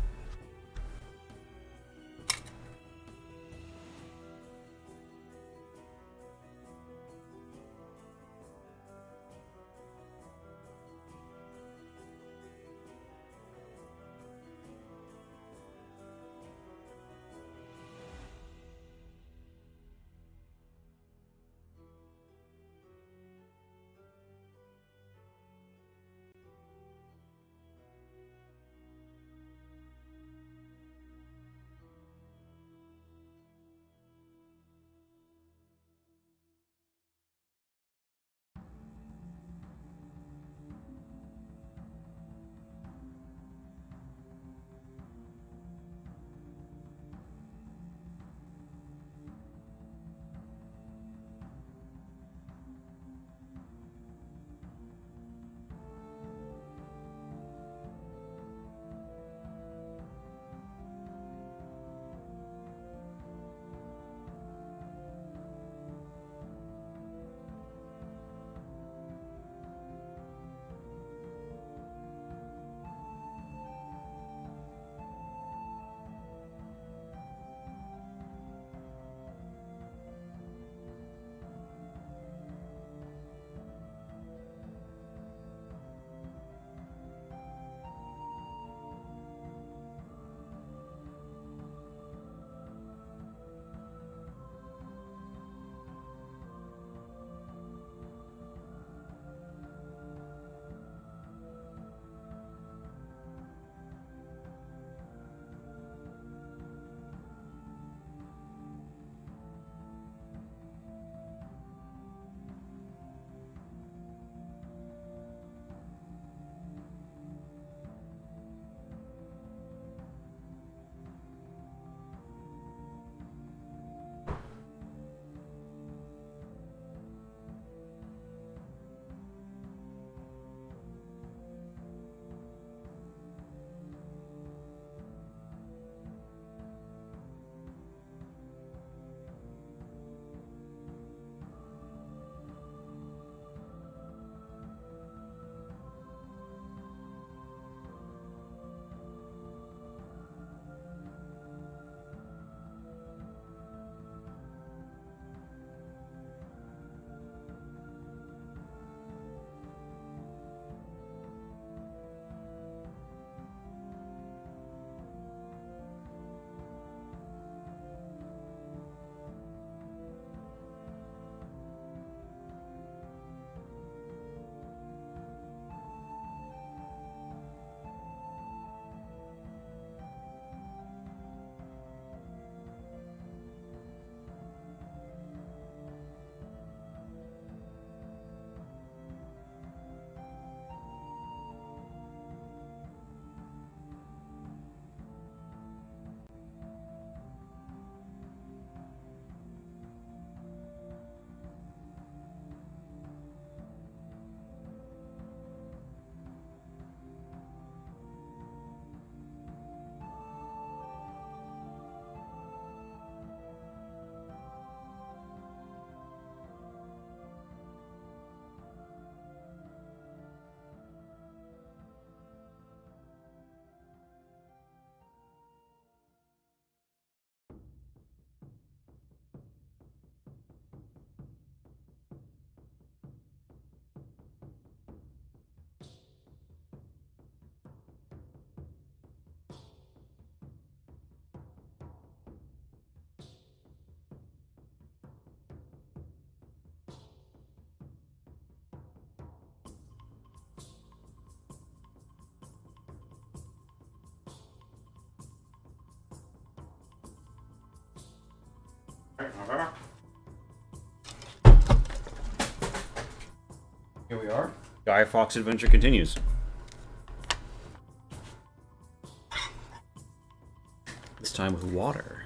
Here we are. Guy Fawkes' adventure continues. This time with water.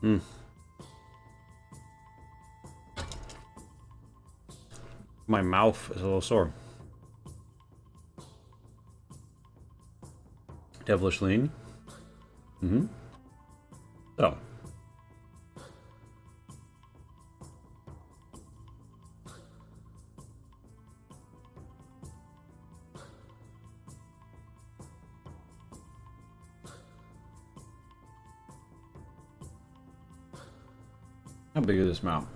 Hmm. My mouth is a little sore. Devilish lean. Mm-hmm. So. How big is this mount?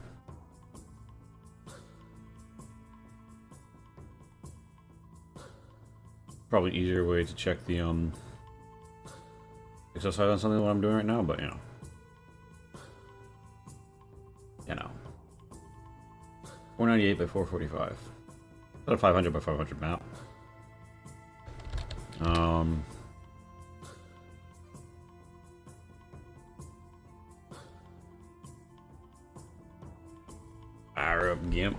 Probably easier way to check the exercise on something what I'm doing right now, but you know. 498 by 445. Not a 500 by 500 mount. Fire up, Gimp.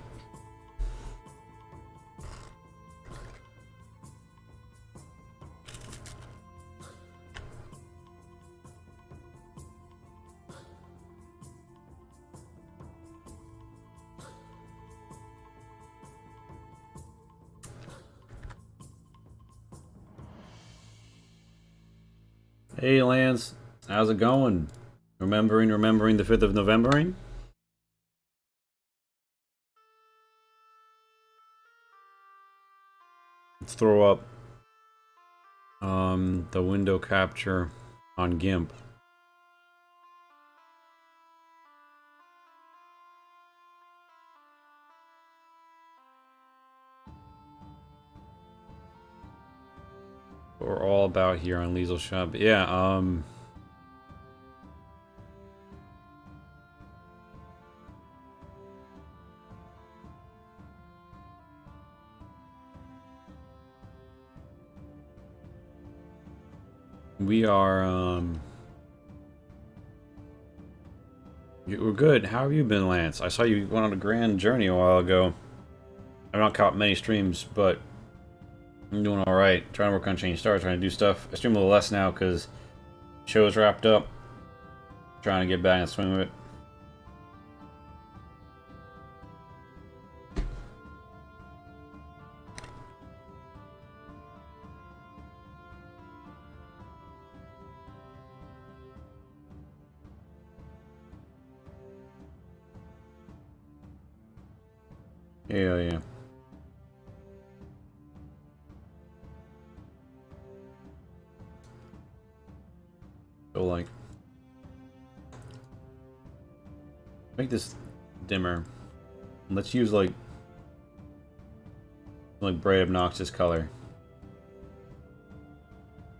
Hey Lance, how's it going? Remembering the 5th of November? Let's throw up the window capture on GIMP. What we're all about here on Liesel Shop. Yeah, we are, we're good. How have you been, Lance? I saw you went on a grand journey a while ago. I've not caught many streams, but I'm doing alright. Trying to work on Change Stars, trying to do stuff. I stream a little less now because show's wrapped up. Trying to get back in the swing of it. Yeah. So like, make this dimmer. Let's use like bright obnoxious color.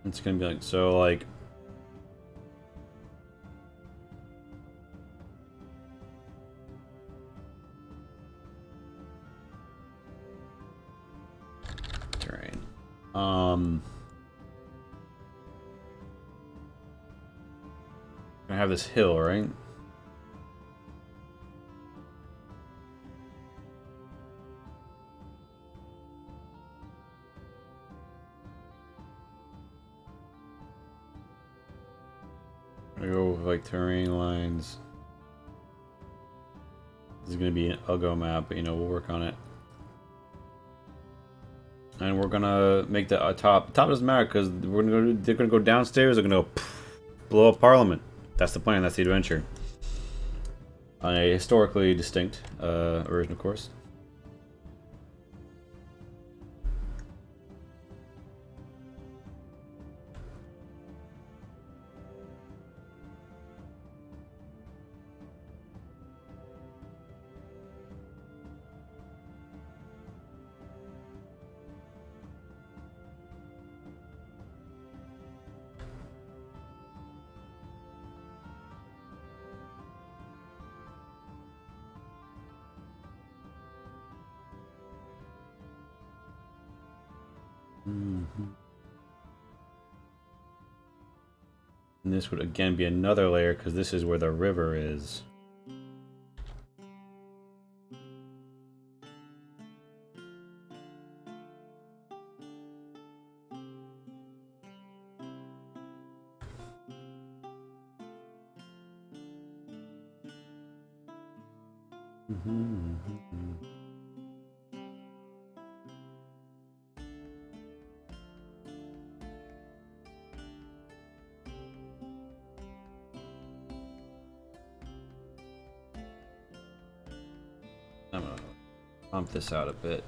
It's gonna be like so like. Terrain. I have this hill, right? I go with like terrain lines. This is gonna be an Uggo map, but you know we'll work on it. And we're gonna make the top. Top doesn't matter because we're gonna they're gonna go downstairs. They're gonna go blow up Parliament. That's the plan. That's the adventure. On a historically distinct version, of course. And this would again be another layer because this is where the river is. I'm gonna pump this out a bit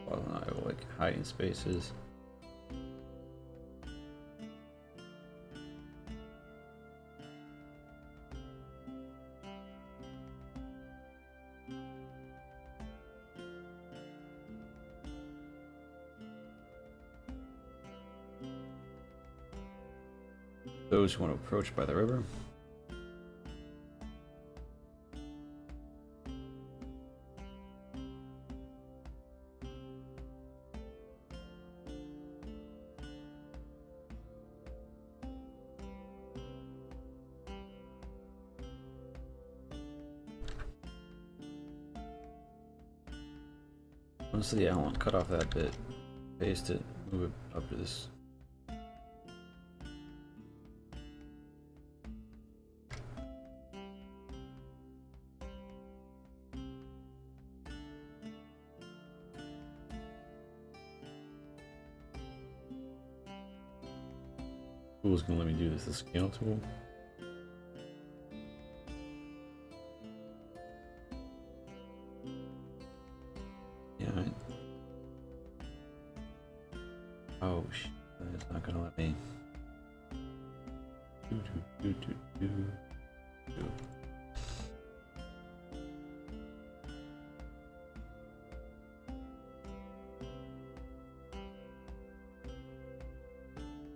while I like hiding spaces. Those who want to approach by the river. Honestly, I want to cut off that bit, paste it, move it up to this. Tool's gonna let me do this, the scale tool. Yeah. Oh shit, it's not gonna let me.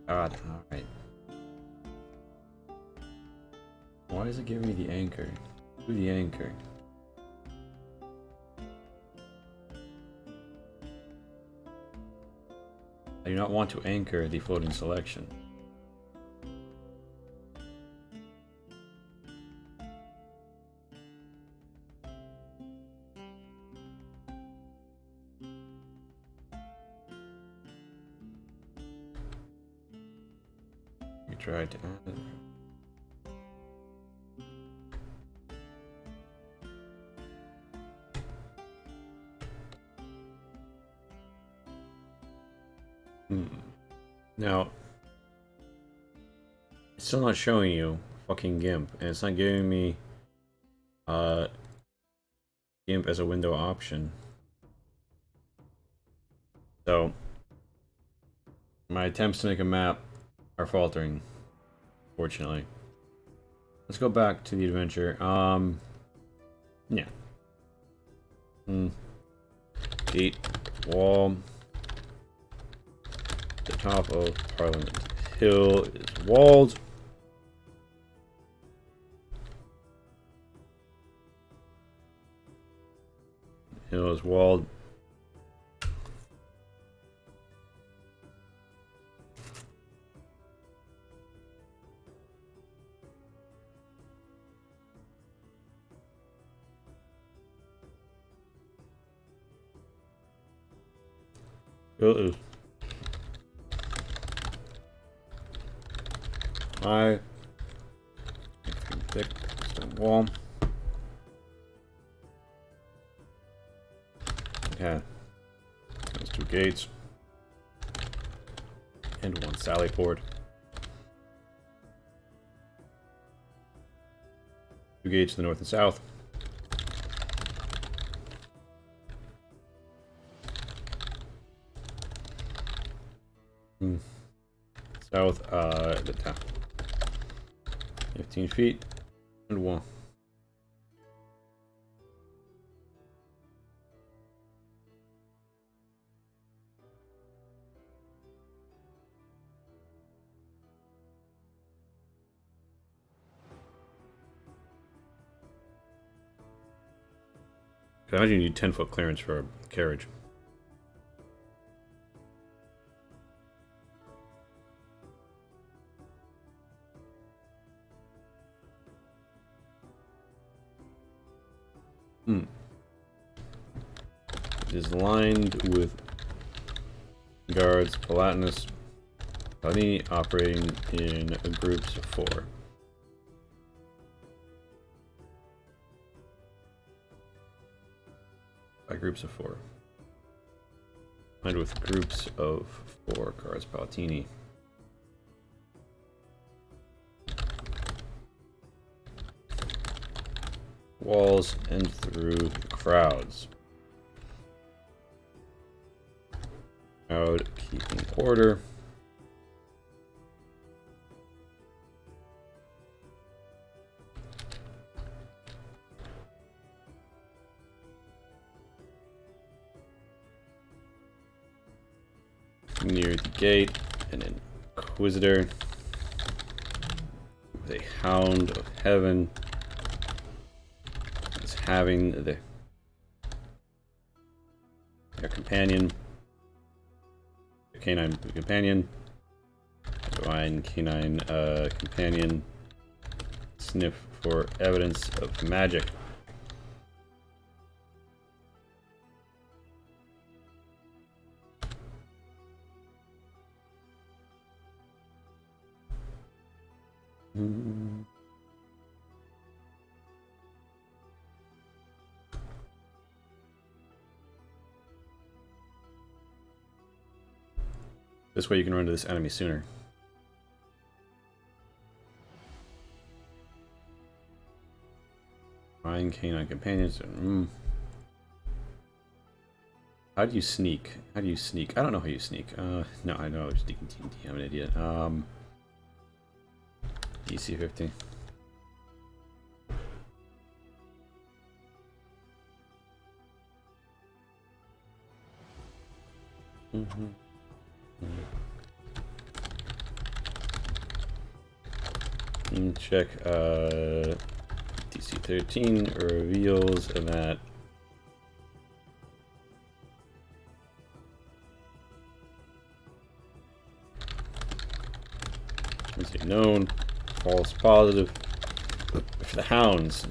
God, alright. Why is it giving me the anchor? Do the anchor. I do not want to anchor the floating selection. We tried to add it. Now, it's still not showing you fucking GIMP, and it's not giving me GIMP as a window option. So, my attempts to make a map are faltering, fortunately. Let's go back to the adventure. Yeah. Gate, wall. The top of Parliament Hill is walled. Hill is walled. Hill is high, thick stone wall. Okay, there's 2 gates and 1 sally port. 2 gates to the north and south. South, the town. 15 feet and 1. I imagine you need 10-foot clearance for a carriage. It is lined with guards, Palatinus, Palatini operating in groups of 4. By groups of 4. And with groups of 4 cards Palatini. Walls and through the crowds. Crowd keeping order. Near the gate, an Inquisitor with a Hound of Heaven is having their companion, their canine companion, divine canine companion, sniff for evidence of magic. This way you can run to this enemy sooner. Find canine companions. How do you sneak? How do you sneak? I don't know how you sneak. No, I know I'm sneaking TNT. I'm an idiot. DC 50. Check DC 13 reveals that is it known false positive for the hounds.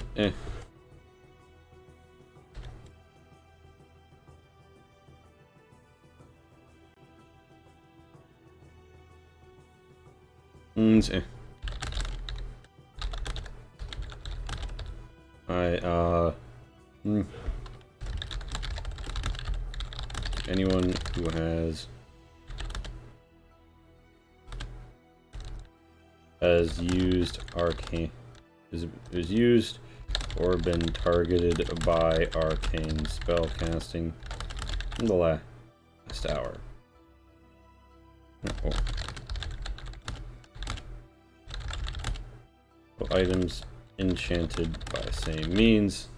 Anyone who has used arcane is used or been targeted by arcane spell casting in the last hour. Oh. Items enchanted by same means.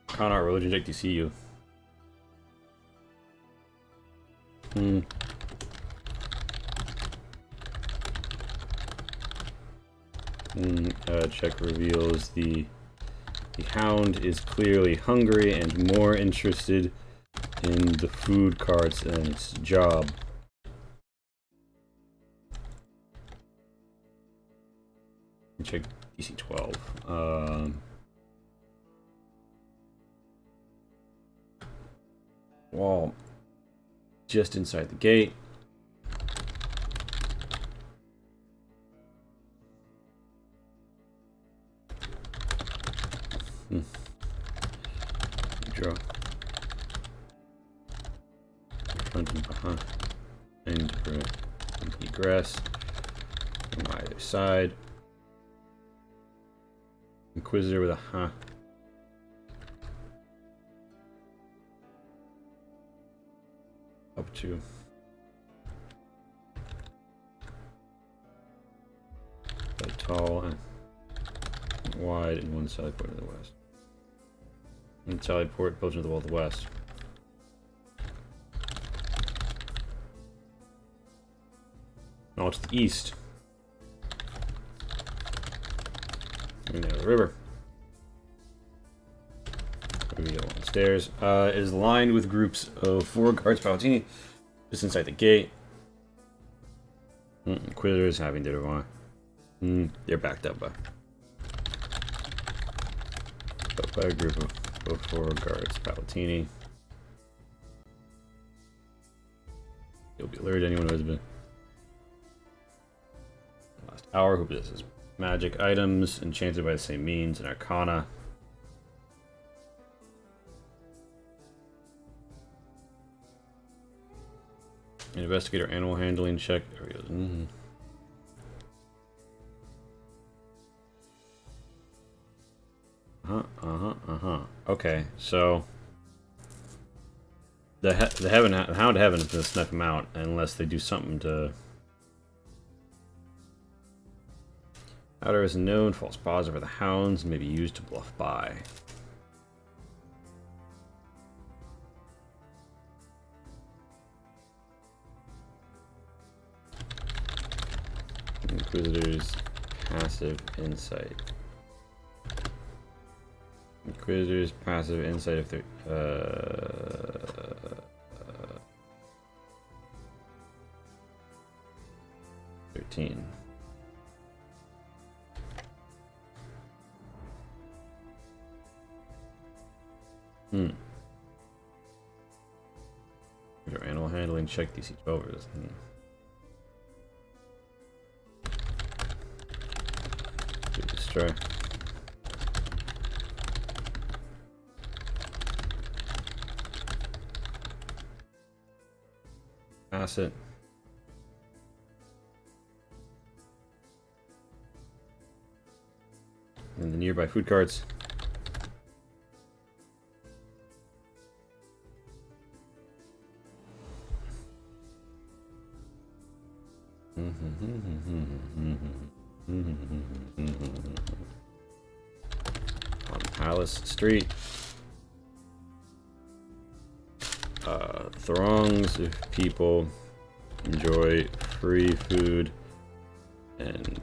Con art, religion, check DCU. Check reveals the hound is clearly hungry and more interested in the food carts than its job. Check DC 12. Wall just inside the gate. Draw. Front and behind. And egress from either side. Inquisitor with a up to tall and wide and one side port to the west. One side port built into the wall to the west. No, it's the east. And there's the river. We go on the stairs. It is lined with groups of 4 guards Palatini, just inside the gate. Inquisitors having their divine. They're backed up by a group of 4 guards Palatini. You'll be alerted anyone who has been last hour who possesses magic items enchanted by the same means and arcana. Investigator animal handling check. There he goes. Okay, so the Hound of Heaven is gonna snuff him out unless they do something to. Powder is known, false positive for the hounds, may be used to bluff by. Inquisitor's passive insight. Inquisitor's passive insight if they're 13. Your animal handling check DC 12 is. Destroy. Pass it. And the nearby food carts. On Palace Street. Throngs of people enjoy free food and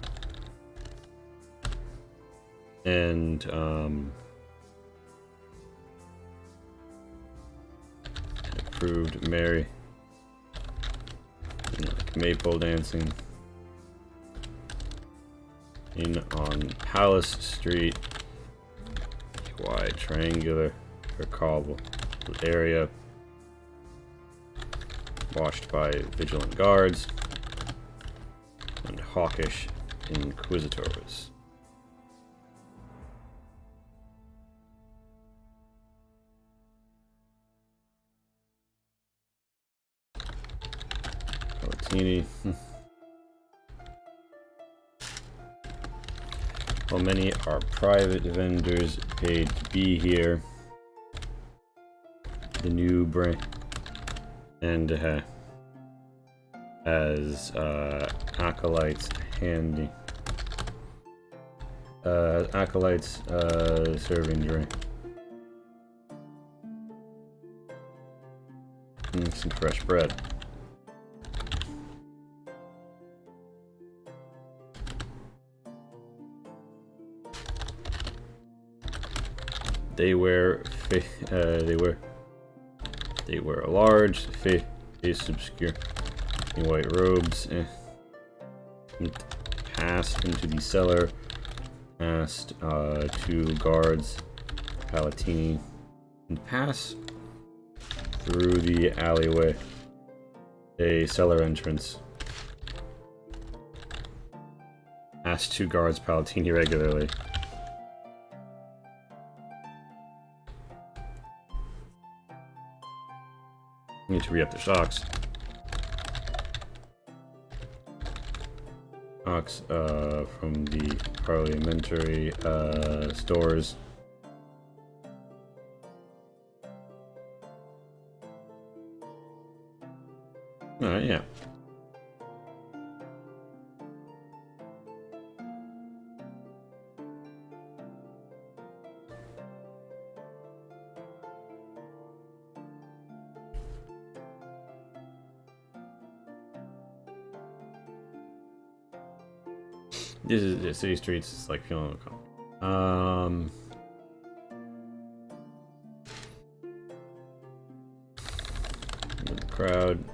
approved merry maple dancing on Palace Street, wide triangular or cobble area watched by vigilant guards and hawkish inquisitors. Palatini. While many are private vendors paid to be here, the new brand and as acolytes handy serving drink and some fresh bread. They wear a large face obscure in white robes and pass into the cellar past two guards Palatini and pass through the alleyway, a cellar entrance. Ask two guards Palatini regularly. Need to re-up their stocks. Stocks from the parliamentary stores. Yeah. This is the city streets. It's like feeling the crowd.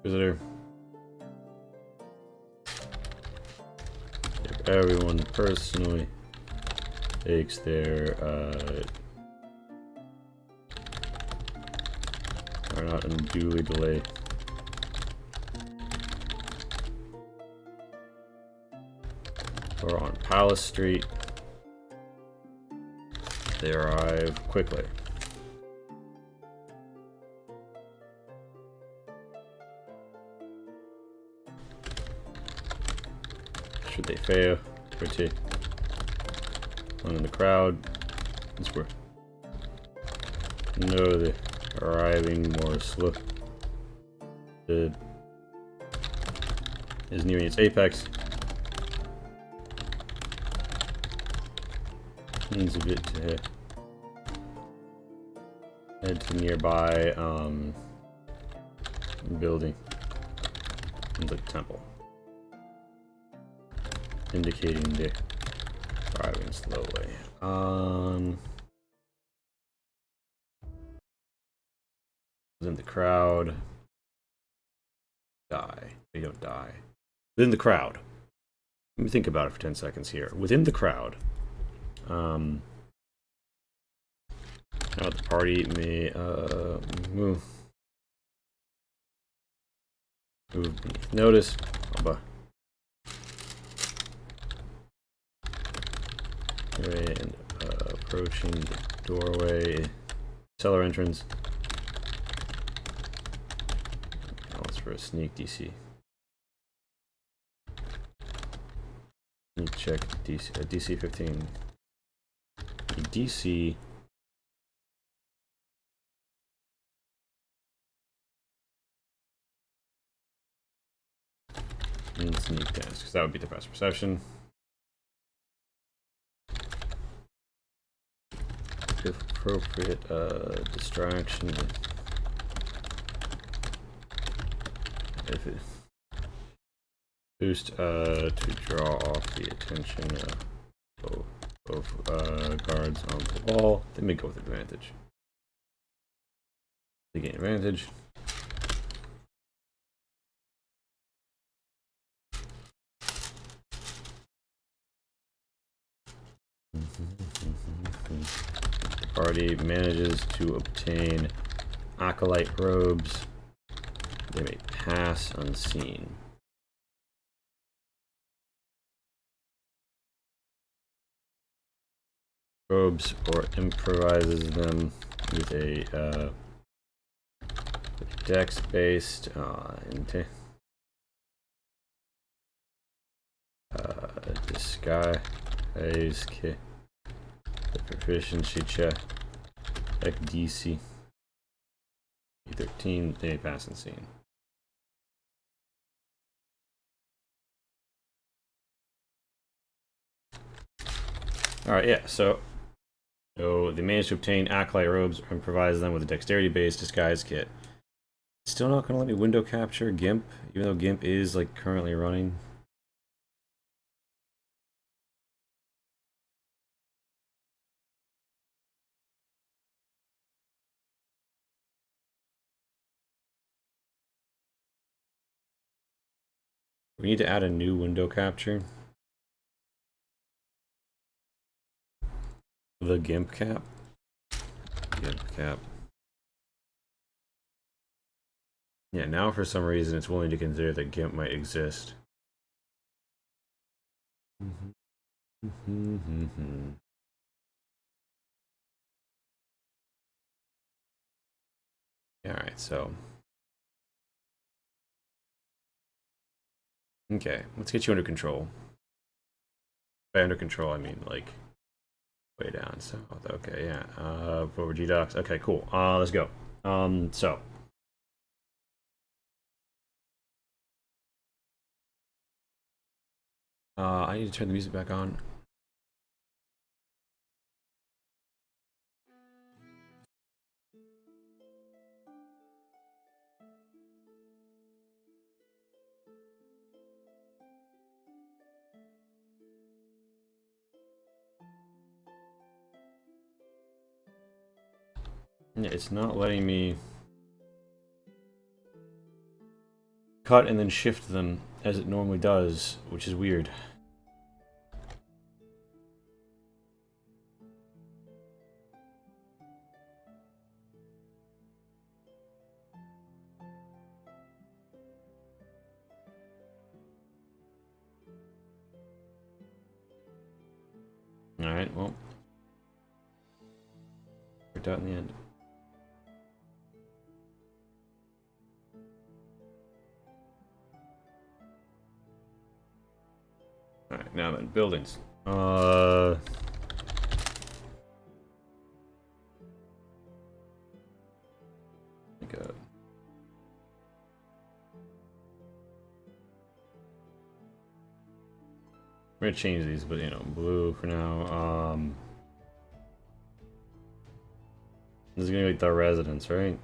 Visitor. Everyone personally takes their are not unduly delayed. We're on Palace Street. They arrive quickly. Should they fail? Pretty. One in the crowd. This were. No, they're arriving more slow. It is nearing its apex. Needs a bit to head to nearby building. The temple. Indicating they're arriving slowly. Within the crowd. Die. They don't die. Within the crowd. Let me think about it for 10 seconds here. Within the crowd. Now the party may move beneath notice. And approaching the doorway, cellar entrance. Calls for a sneak DC. Sneak check DC 15. DC. And sneak test, because that would be the best perception. If appropriate, distraction. If it boost to draw off the attention of guards on the wall. They may go with advantage. They gain advantage. The party manages to obtain acolyte robes. They may pass unseen. Robes or improvises them with a dex based disguise kit. The proficiency check DC 13. They pass unseen. All right, yeah. So they managed to obtain acolyte robes and provides them with a dexterity-based disguise kit. Still not going to let me window capture GIMP, even though GIMP is like currently running. We need to add a new window capture. The GIMP cap. GIMP cap. Yeah, now for some reason it's willing to consider that GIMP might exist. Alright, so. Okay, let's get you under control. By under control, I mean like way down south. Okay, yeah. Forward G docks. Okay, cool. Let's go. So. I need to turn the music back on. Yeah, it's not letting me cut and then shift them as it normally does, which is weird. Alright, well. Worked out in the end. Alright, now then, buildings. Like a... We're gonna change these, but you know, blue for now. This is gonna be like the residence, right?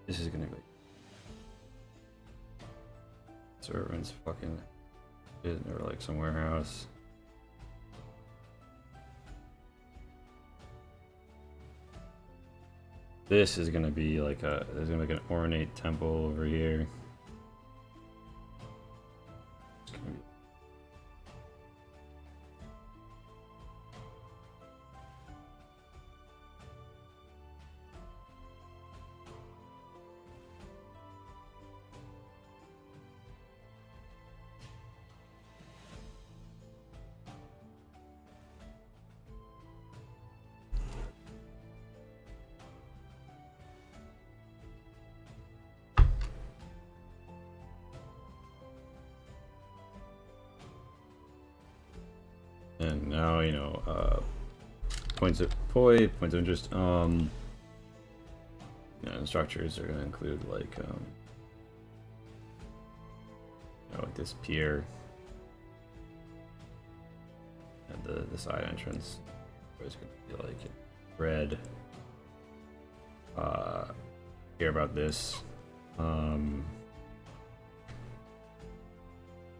This is gonna be servants fucking or like some warehouse. This is gonna be like a there's gonna be like an ornate temple over here. It's gonna be and now, you know, points of interest. Yeah, structures are gonna include like, you know, like this pier and the side entrance. It's gonna be like red. Care about this.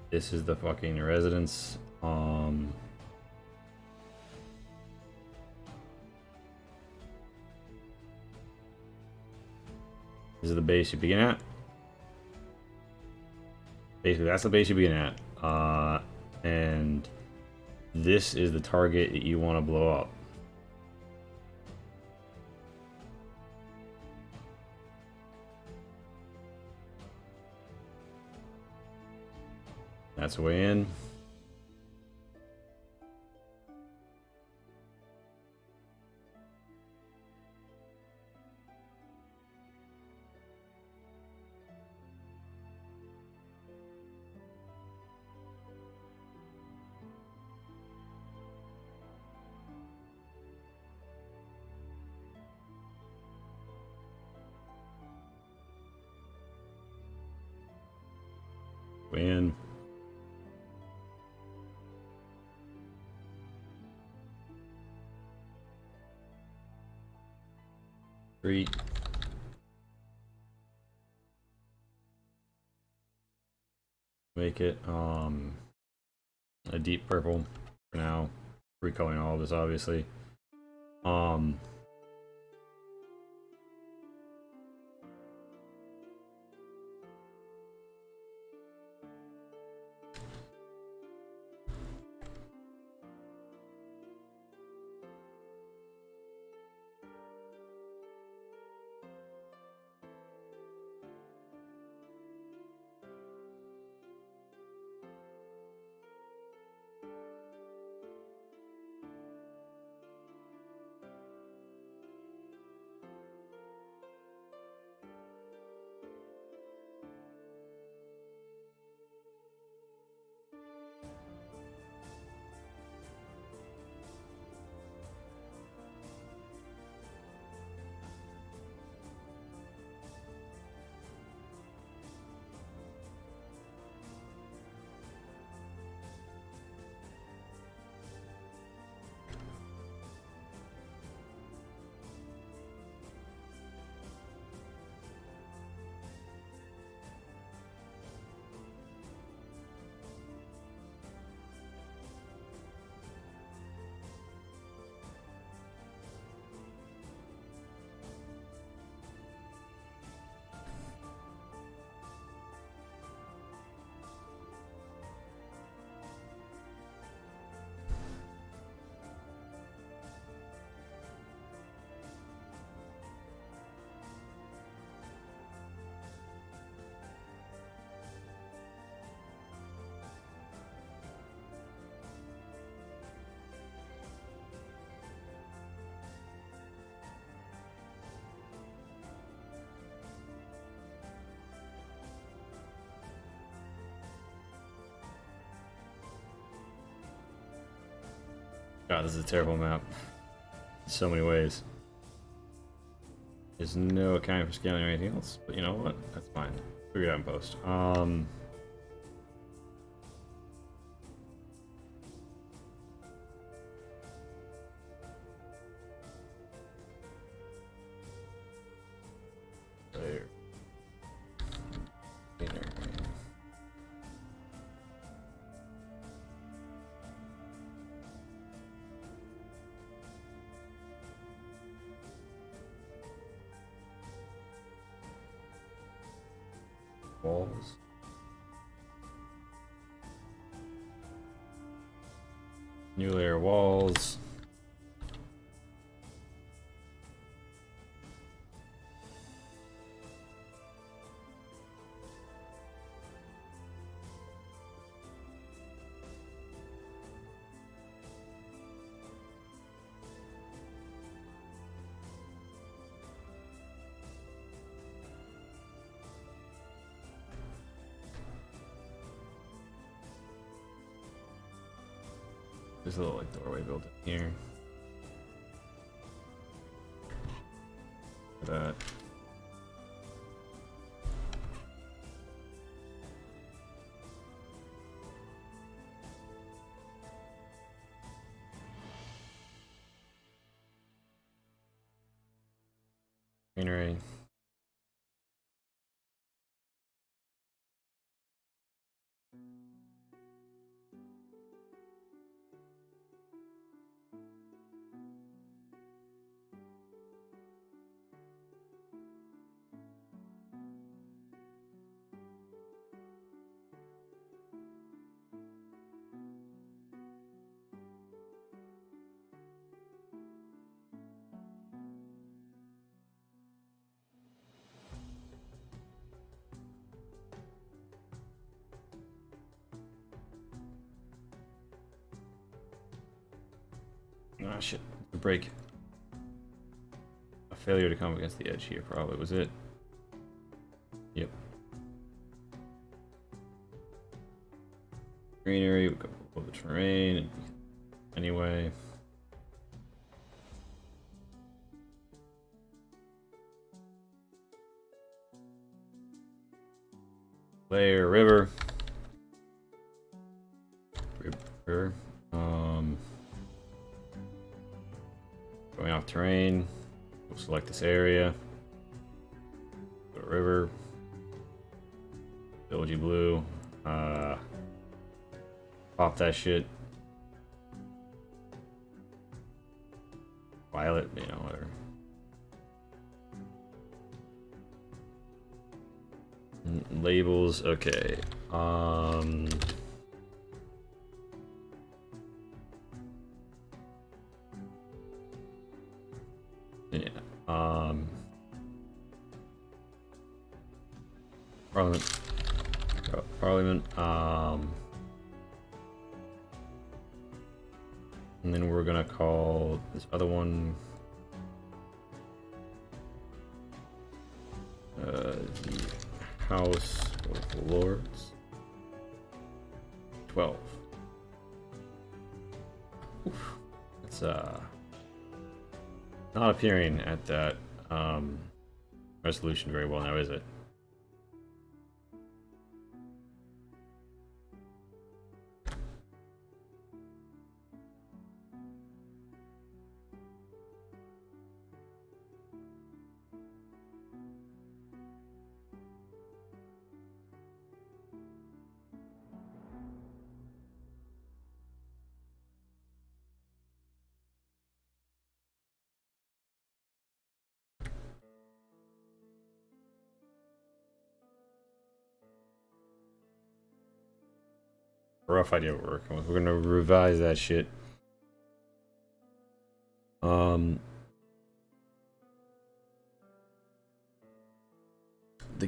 This is the fucking residence. This is the base you begin at. Basically, that's the base you begin at. And this is the target that you want to blow up. That's the way in. Way in. Street. Make it a deep purple for now. Recoloring all of this, obviously. God, this is a terrible map. In so many ways. There's no accounting for scaling or anything else, but you know what? That's fine. Figure it out in post. There. Walls. New layer walls. There's a little like doorway built in here. That. Greenery. Ah, shit. A break. A failure to come against the edge here probably was it. Yep. Greenery, we've got a little bit of terrain. Anyway. Layer, river. River. Going off terrain, we'll select this area. Go to river. Villagey blue. Pop that shit. Violet, you know, whatever. Labels, okay. Yeah. Parliament. And then we're gonna call this other one the House of Lords. 12. Oof. That's not appearing at that resolution very well now, is it? Rough idea what we're working with. We're gonna revise that shit. The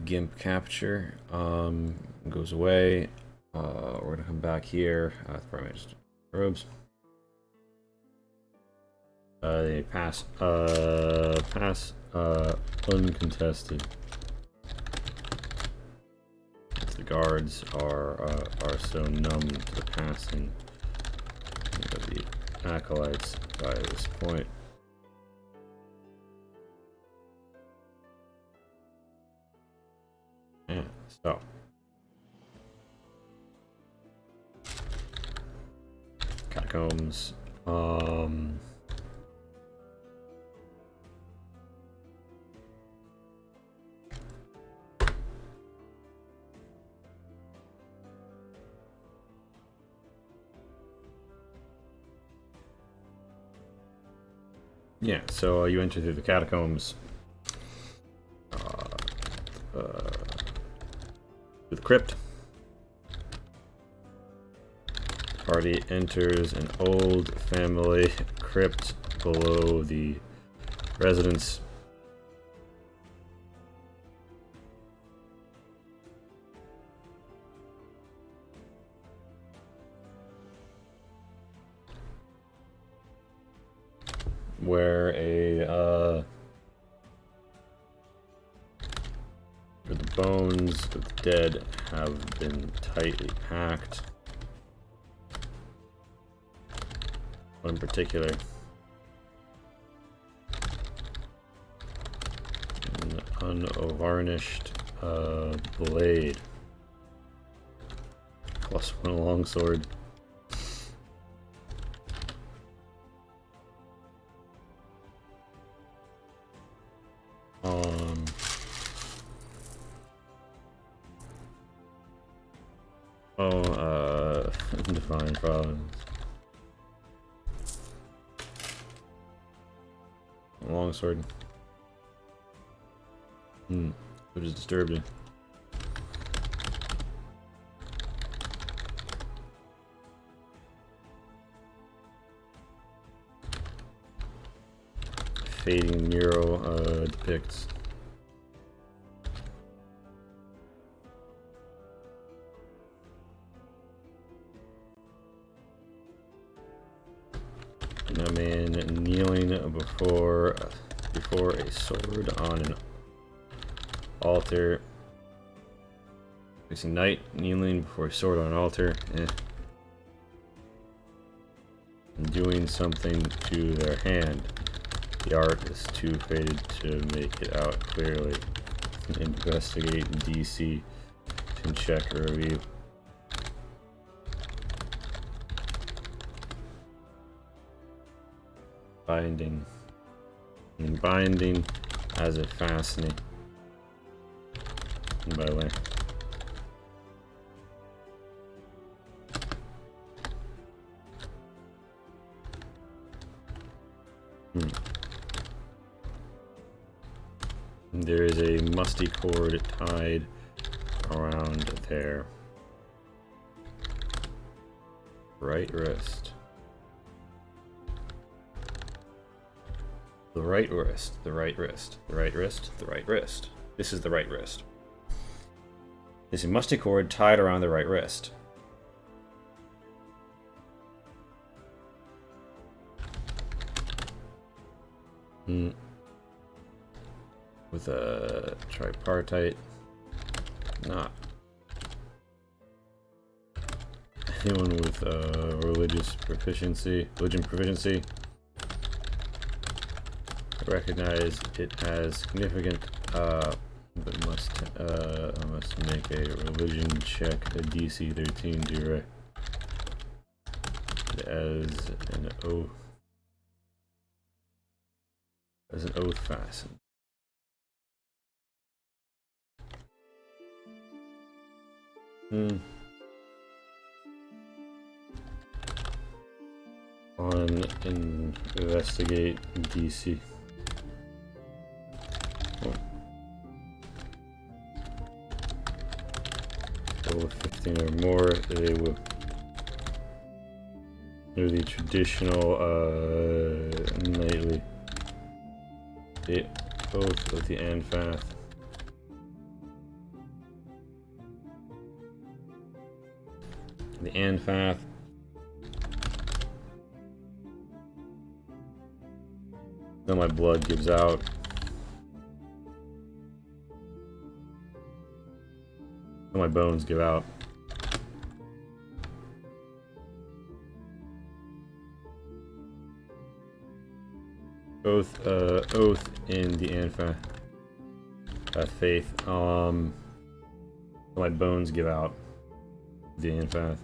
GIMP capture goes away. We're gonna come back here. Probably just robes. They pass uncontested. The guards are so numb to the passing. acolytes by this point. Yeah, so. Catacombs. Yeah, so you enter through the catacombs. To the crypt. Party enters an old family crypt below the residence. Where the bones of the dead have been tightly packed. One in particular, an unvarnished blade, +1 longsword. Divine Providence. Longsword. Which is disturbing. Fading mural depicts a man kneeling before a sword on an altar. It's a knight kneeling before a sword on an altar, and doing something to their hand. The art is too faded to make it out clearly. Investigate DC and check or review. Binding. And binding as a fastening. And by the way. There is a musty cord tied around their right wrist. The right wrist, the right wrist, the right wrist, the right wrist. This is the right wrist. There's a musty cord tied around the right wrist. With a tripartite knot. Anyone with religion proficiency recognize it as significant, but must make a religion check, a DC 13 direct as an oath fastened. On investigate DC. So 15 or more, they will do the traditional nightly oath of the Anfath. The Anfath then my blood gives out. Then my bones give out. Oath in the Anfa faith. My bones give out. The Anfath.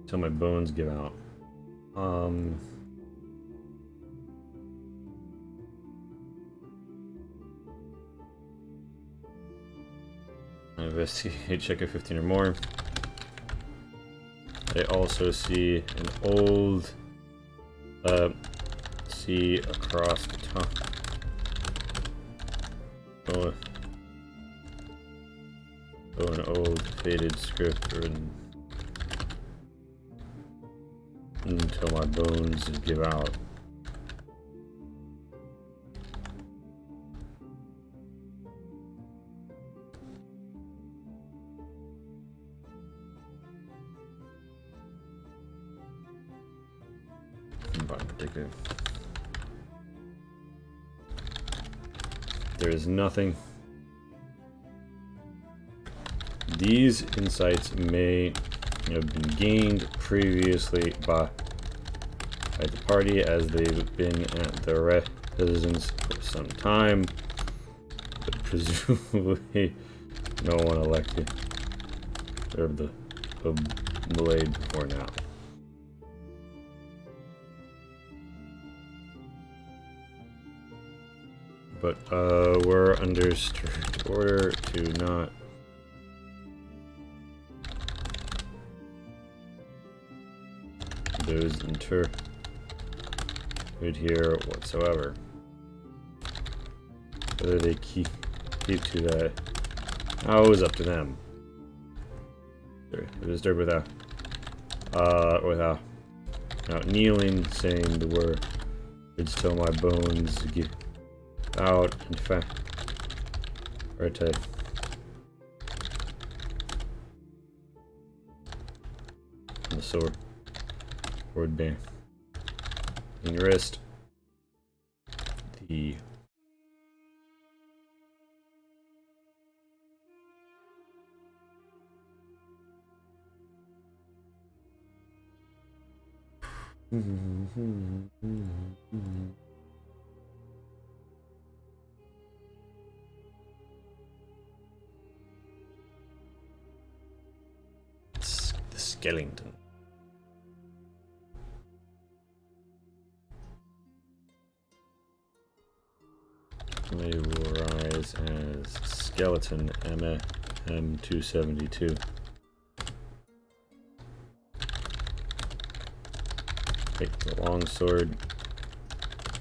Till my bones give out. Investigate, check a 15 or more. I also see an old see across the top. Oh, an old faded script written until my bones give out. There is nothing. These insights may have been gained previously by the party as they've been at the residence for some time, but presumably no one elected served the blade before now. But we're under strict order to not those interred here whatsoever. Whether they keep to that, oh, it was up to them. It was disturbed without kneeling, saying the words till my bones give out. In fact, right to the sword band in your wrist. The skeleton. May will rise as skeleton M272. Take the longsword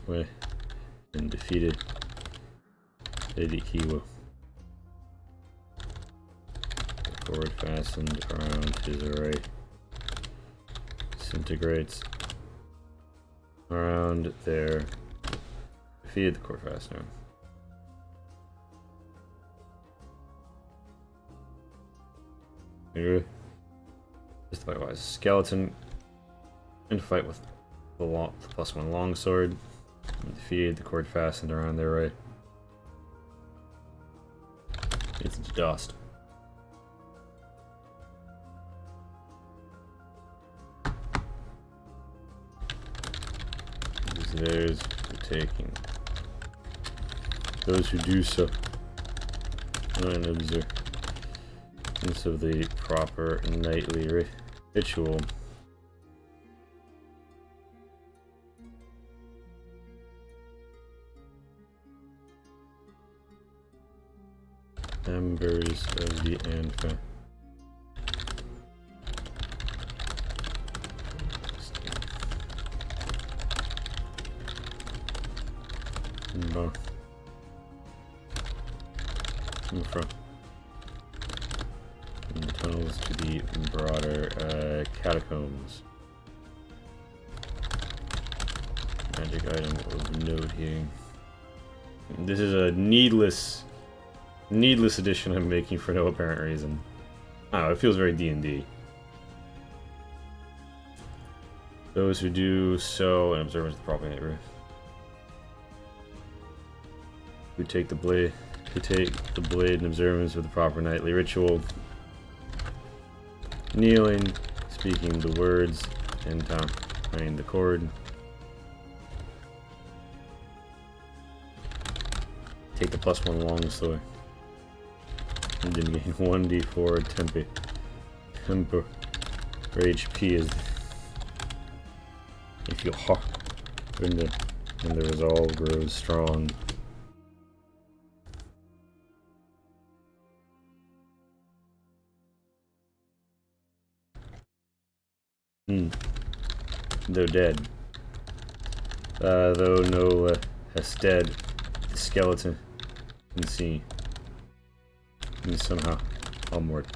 and defeated Kiwa. Cord fastened around his array disintegrates around there. Defeated the cord fastener. Just fight wise. Skeleton in fight with the +1 longsword. Defeated the cord fastened around their right. It's dust. Theirs for taking. Those who do so and observance of the proper nightly ritual members of the Anfa from the tunnels to the broader catacombs. Magic item of note here. This is a needless addition I'm making for no apparent reason. I don't know, it feels very D&D. Those who do so in observance of the proper neighbor. Who take the blade in observance of the proper nightly ritual. Kneeling, speaking the words in time. Find the cord. Take the +1 long sword. And then gain 1d4 temper. For HP is if you hard when the resolve grows strong. Though dead. Though no less dead, the skeleton can see. And somehow I'm more at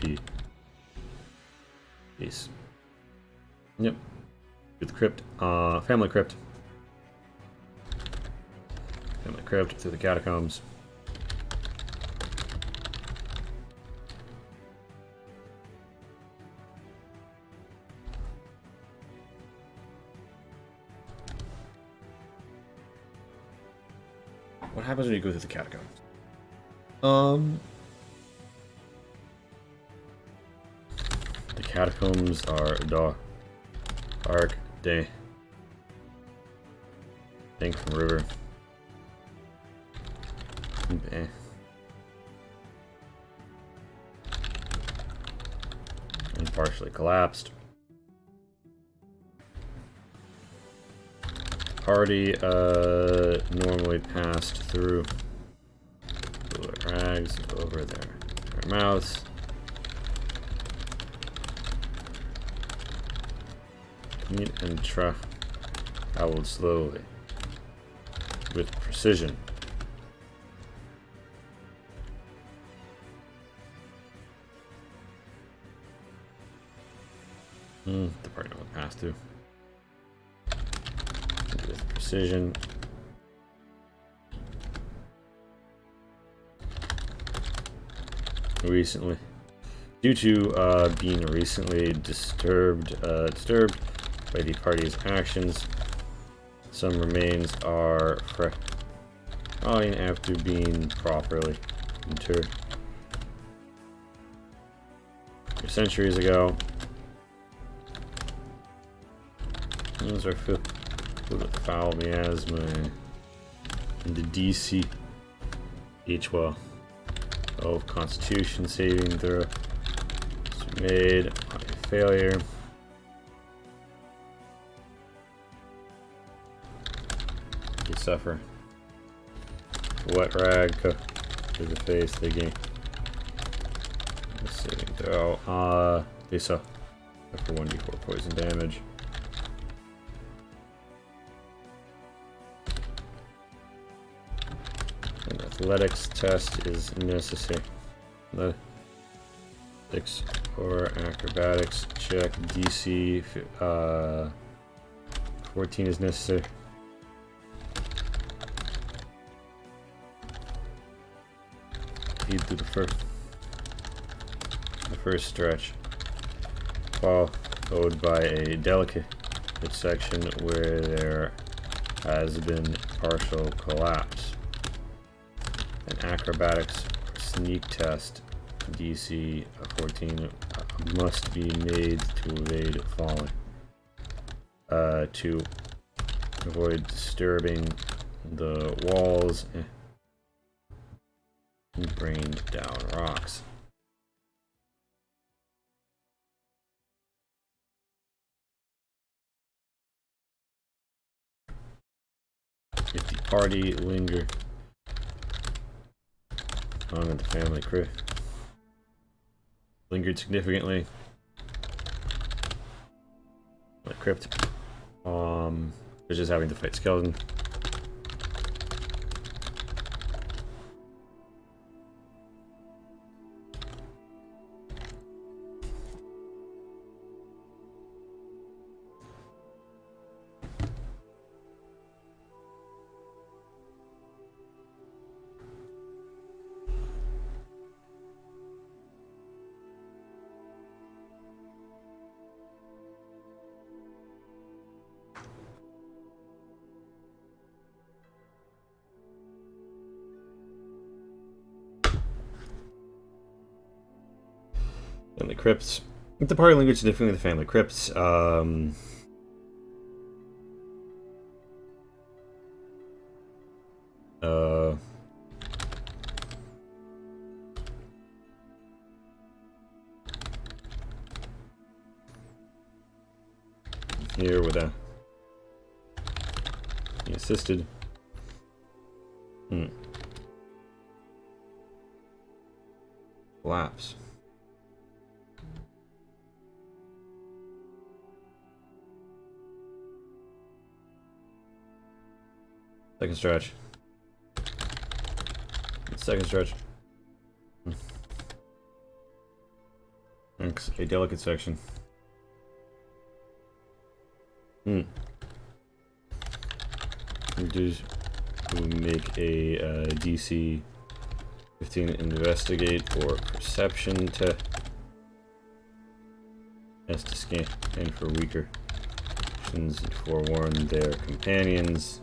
peace. Yep. Through the crypt. Family crypt. Family crypt through the catacombs. What happens when you go through the catacombs? The catacombs are dark day. Think from river. Okay. And partially collapsed. Party normally passed through rags over their mouths. Meat and traveled slowly with precision. The party normally passed through. With precision. Recently, due to being recently disturbed by the party's actions, some remains are falling after being properly interred. Centuries ago, those are filled with foul miasma and the DC H12 Constitution saving throw was made on a failure. You suffer. Wet rag to the face. They gain saving throw. They suffer 1d4 poison damage. An athletics test is necessary. Athletics or acrobatics check. DC 14 is necessary. Lead through the first stretch, followed by a delicate section where there has been partial collapse. An acrobatics sneak test, DC 14, must be made to evade falling. To avoid disturbing the walls and bring down rocks. If the party lingered in the family crypt, lingered significantly, the crypt, they're just having to fight skeleton. Family crypts. The party language significantly the family crypts. here without being assisted. Collapse. Second stretch. Second stretch. Thanks. A delicate section. Just make a DC 15 investigate or perception test to scan for weaker actions and forewarn their companions.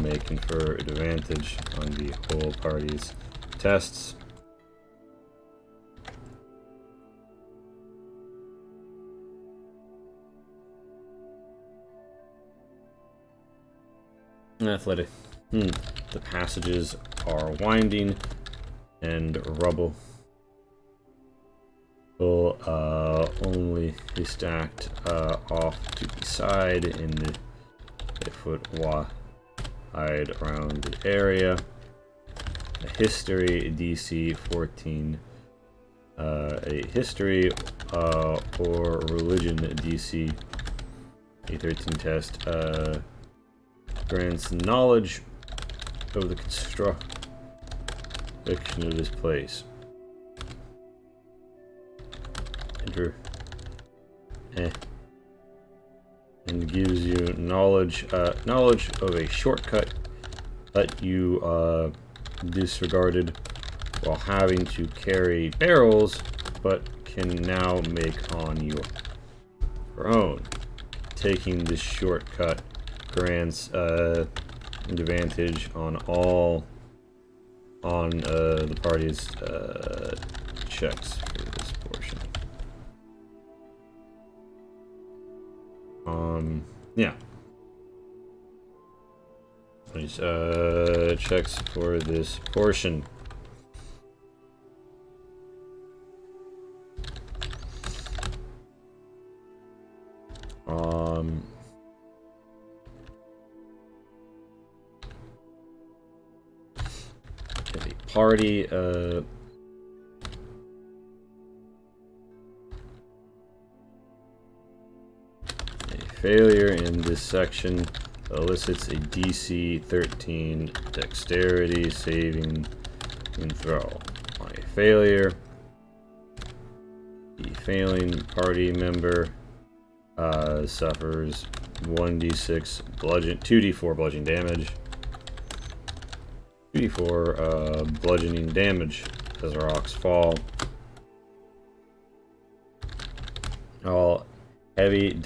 May confer advantage on the whole party's tests. Athletic. The passages are winding and rubble will only be stacked off to the side in the foot wide around the area. A history DC 14. A history or religion DC a 13 test grants knowledge of the construction of this place. Enter. And gives you knowledge of a shortcut that you disregarded while having to carry barrels, but can now make on your own. Taking this shortcut grants advantage on all the party's checks for this portion. Yeah. These checks for this portion. The party a failure in this section elicits a DC 13 dexterity saving throw. On a failure, the failing party member suffers 2d4 bludgeoning damage. 2d4 bludgeoning damage as rocks fall. All heavy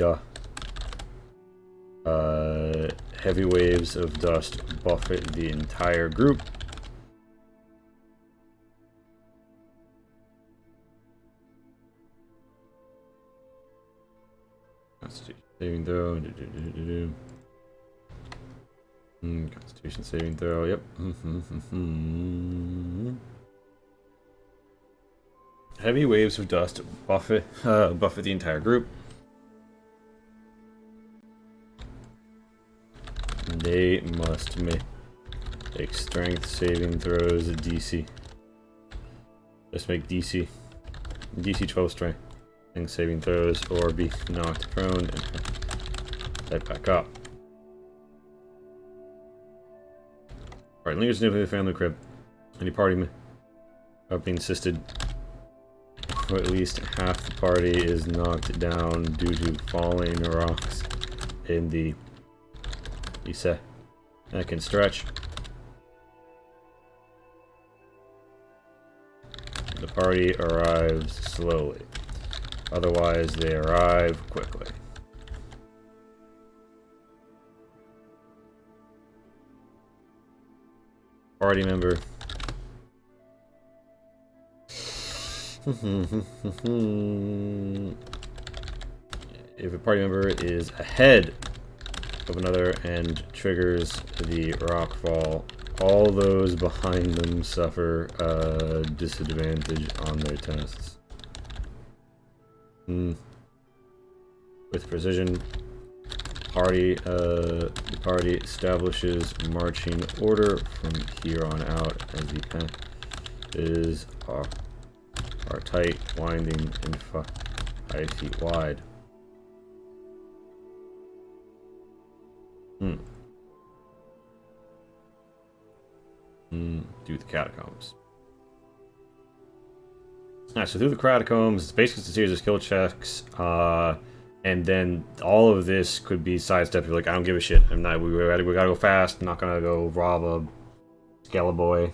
waves of dust buffet the entire group. Constitution saving throw. Constitution saving throw. Yep. Heavy waves of dust buffet the entire group. They must make strength saving throws at DC. Just make DC 12 strength saving throws or be knocked prone and head back up. Alright, lingers near the family crib. Any party being assisted. Or at least half the party is knocked down due to falling rocks in the second stretch. The party arrives slowly. Otherwise, they arrive quickly. Party member. If a party member is ahead of another and triggers the rock fall, all those behind them suffer a disadvantage on their tests. With precision, The party establishes marching order from here on out as the path is are tight, winding, and 5 feet wide. Do the catacombs. Alright, so through the catacombs, it's basically a series of skill checks, and then all of this could be sidestepped. You're like, I don't give a shit. We gotta go fast. I'm not gonna go rob a Skeleboy.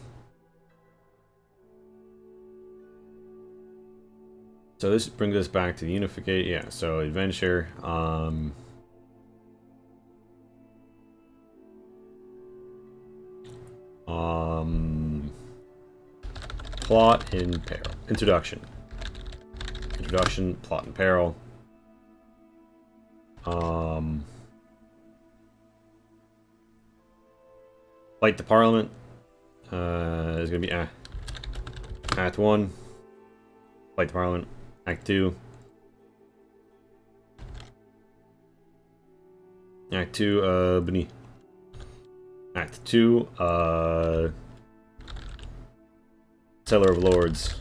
So this brings us back to the unificate. Yeah, so adventure. Plot in peril. Introduction, plot in peril. Fight the Parliament. Is gonna be Act 1. Fight the Parliament. Act 2. Act 2, Beni. Act 2, Settler of Lords.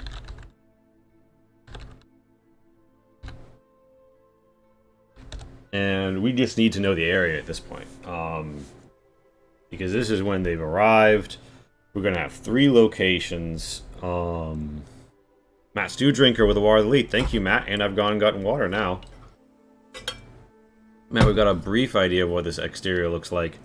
And we just need to know the area at this point. Because this is when they've arrived. We're going to have 3 locations. Matt Stew Drinker with a Water of the Lead. Thank you, Matt. And I've gone and gotten water now. Matt, we've got a brief idea of what this exterior looks like.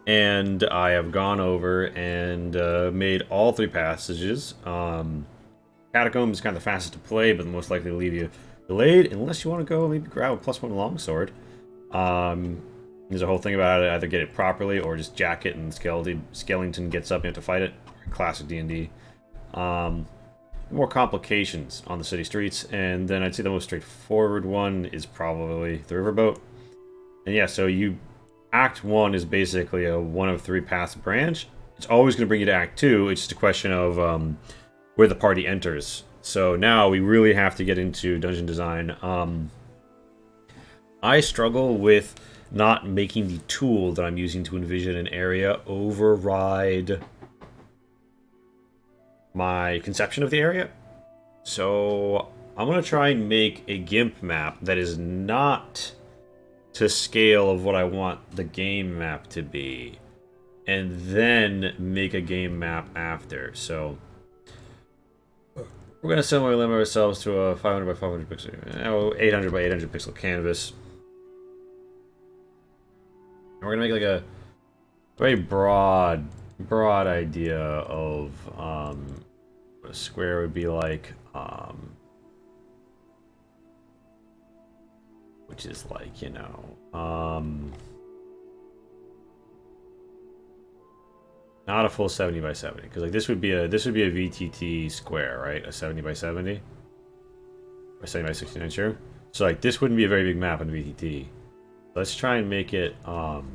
And I have gone over and made all 3 passages. Catacomb is kind of the fastest to play, but most likely to leave you delayed, unless you want to go maybe grab a +1 longsword. There's a whole thing about it, either get it properly or just jack it and Skellington gets up and you have to fight it. Classic D&D. More complications on the city streets, and then I'd say the most straightforward one is probably the riverboat. And yeah, so Act 1 is basically a 1 of 3 paths branch. It's always going to bring you to Act 2. It's just a question of where the party enters. So now we really have to get into dungeon design. I struggle with not making the tool that I'm using to envision an area override my conception of the area. So I'm going to try and make a GIMP map that is not to scale of what I want the game map to be, and then make a game map after. So we're going to similarly limit ourselves to a 500 by 500 pixel, 800 by 800 pixel canvas. And we're going to make like a very broad idea of what a square would be like, which is like, you know, not a full 70 by 70, because like this would be a VTT square, right? A 70 by 70 or 70 by 69, sure. So like this wouldn't be a very big map on VTT. Let's try and make it honestly,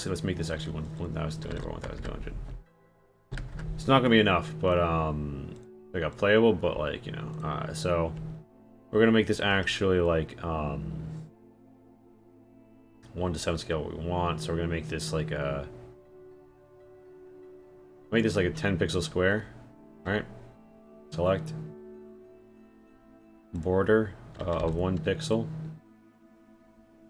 let's make this actually 1,200 or 1,200. It's not gonna be enough, but like a playable, but like, you know, so we're gonna make this actually like 1 to 7 scale what we want. So we're gonna make this like a 10 pixel square. All right, select border of 1 pixel,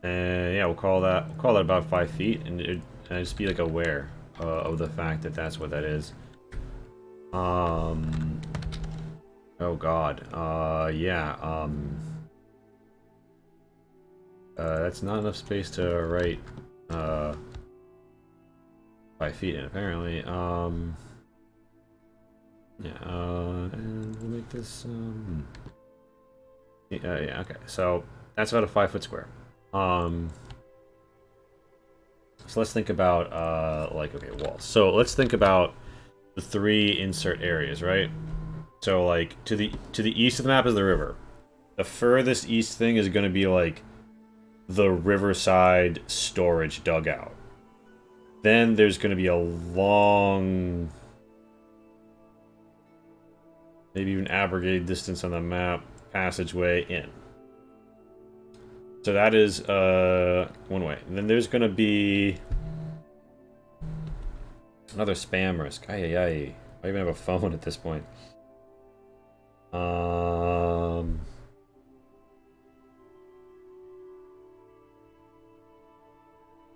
and yeah, we'll call that about 5 feet, and it just be like aware of the fact that that's what that is. Oh god, yeah, that's not enough space to write 5 feet in, apparently. Yeah, and we'll make this, yeah, okay, so that's about a 5 foot square. So let's think about, like, okay, walls. So let's think about the 3 insert areas, right? So, like, to the east of the map is the river. The furthest east thing is going to be, like, the riverside storage dugout. Then there's going to be a long, maybe even abrogated distance on the map, passageway in. So that is one way. And then there's gonna be another spam risk. Ay ay ay. I even have a phone at this point.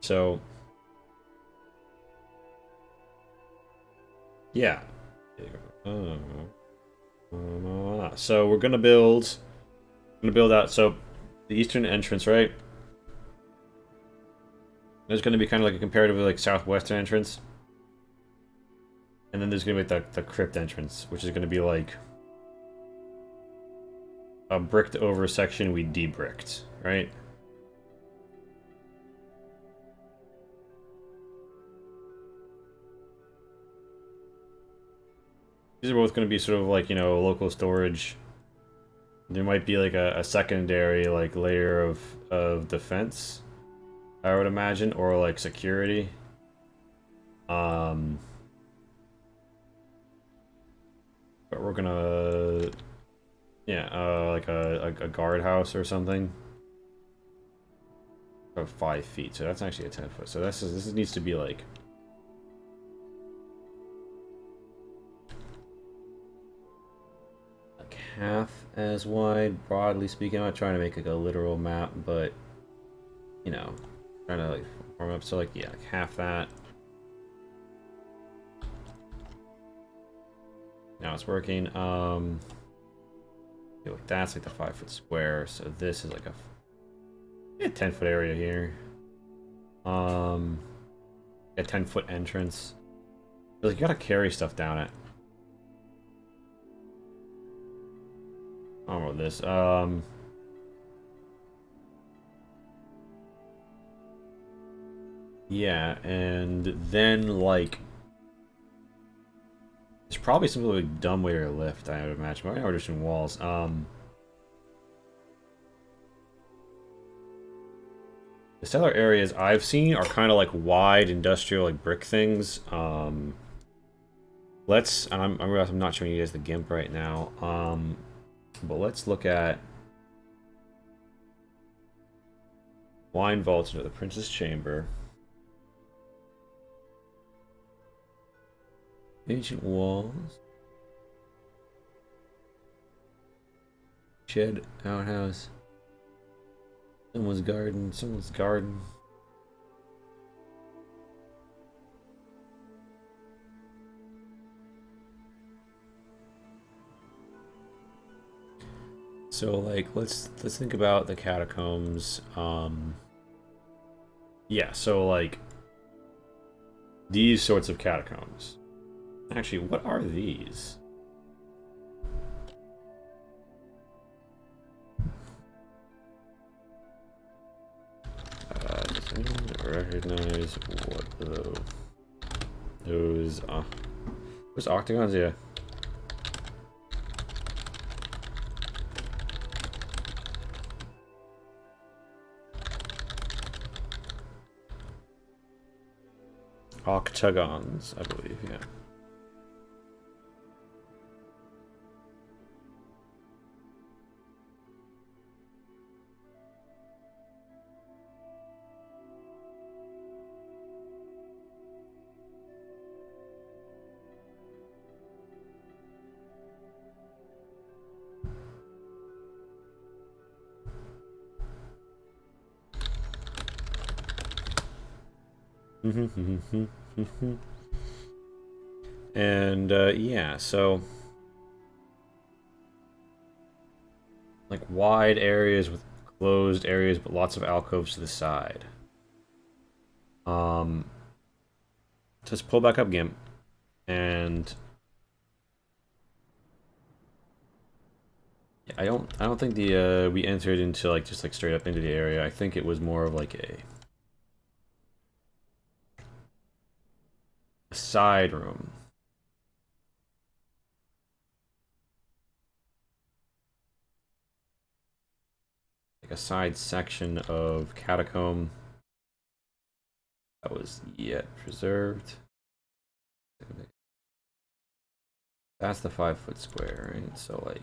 So yeah. So we're gonna build out. So the eastern entrance, right? There's gonna be kind of like a comparatively like southwestern entrance, and then there's gonna be the crypt entrance, which is gonna be like a bricked over section we de-bricked, right? These are both going to be sort of like, you know, local storage. There might be like a secondary like layer of defense, I would imagine, or like security. Um, but we're gonna, yeah, like a guardhouse or something. Of 5 feet, so that's actually a 10-foot. So this needs to be like half as wide, broadly speaking. I'm not trying to make like a literal map, but you know, trying to like form up. So like yeah, like half that. Now it's working. Okay, like that's like the 5-foot square. So this is like a 10-foot area here. A 10-foot entrance. Like you gotta carry stuff down it. I don't know this. Yeah, and then like there's probably some like dumb way to lift, I would imagine. But right now we're just in walls. The cellar areas I've seen are kind of like wide industrial like brick things. Let's and I'm not showing you guys the GIMP right now. But let's look at wine vaults into the Prince's Chamber. Ancient walls. Shed outhouse. Someone's garden. Someone's garden. So like let's think about the catacombs. Yeah, so like these sorts of catacombs. Actually, what are these? Does anyone recognize what those where's octagons? Yeah. Octagons, I believe, yeah. And yeah, so like wide areas with closed areas, but lots of alcoves to the side. Um, just pull back up, GIMP, and yeah, I don't think the we entered into like just like straight up into the area. I think it was more of like a side room. Like a side section of catacomb that was yet preserved. That's the 5-foot square, right? So like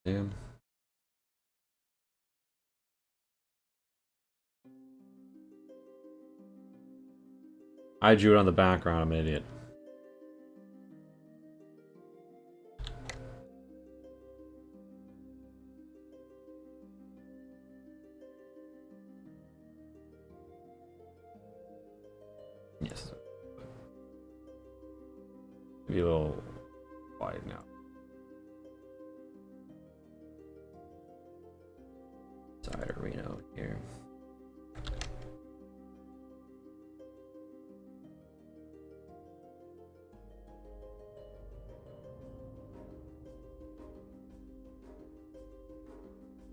Damn. I drew it on the background, I'm an idiot. Yes. Be a little wide now. Side Reno here.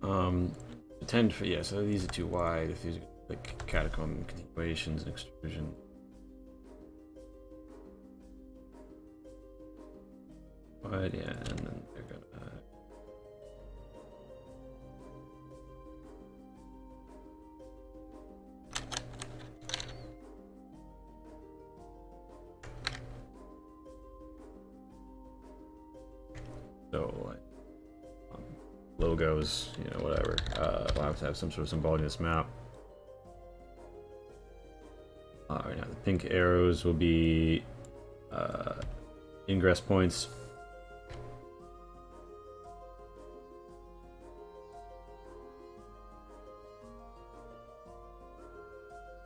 Um, 10 for, yeah, so these are too wide if these are like catacomb continuations and extrusion. But yeah, and then they're gonna. So, like, logos, you know, whatever. We'll have to have some sort of symbology in this map. Right now, the pink arrows will be ingress points.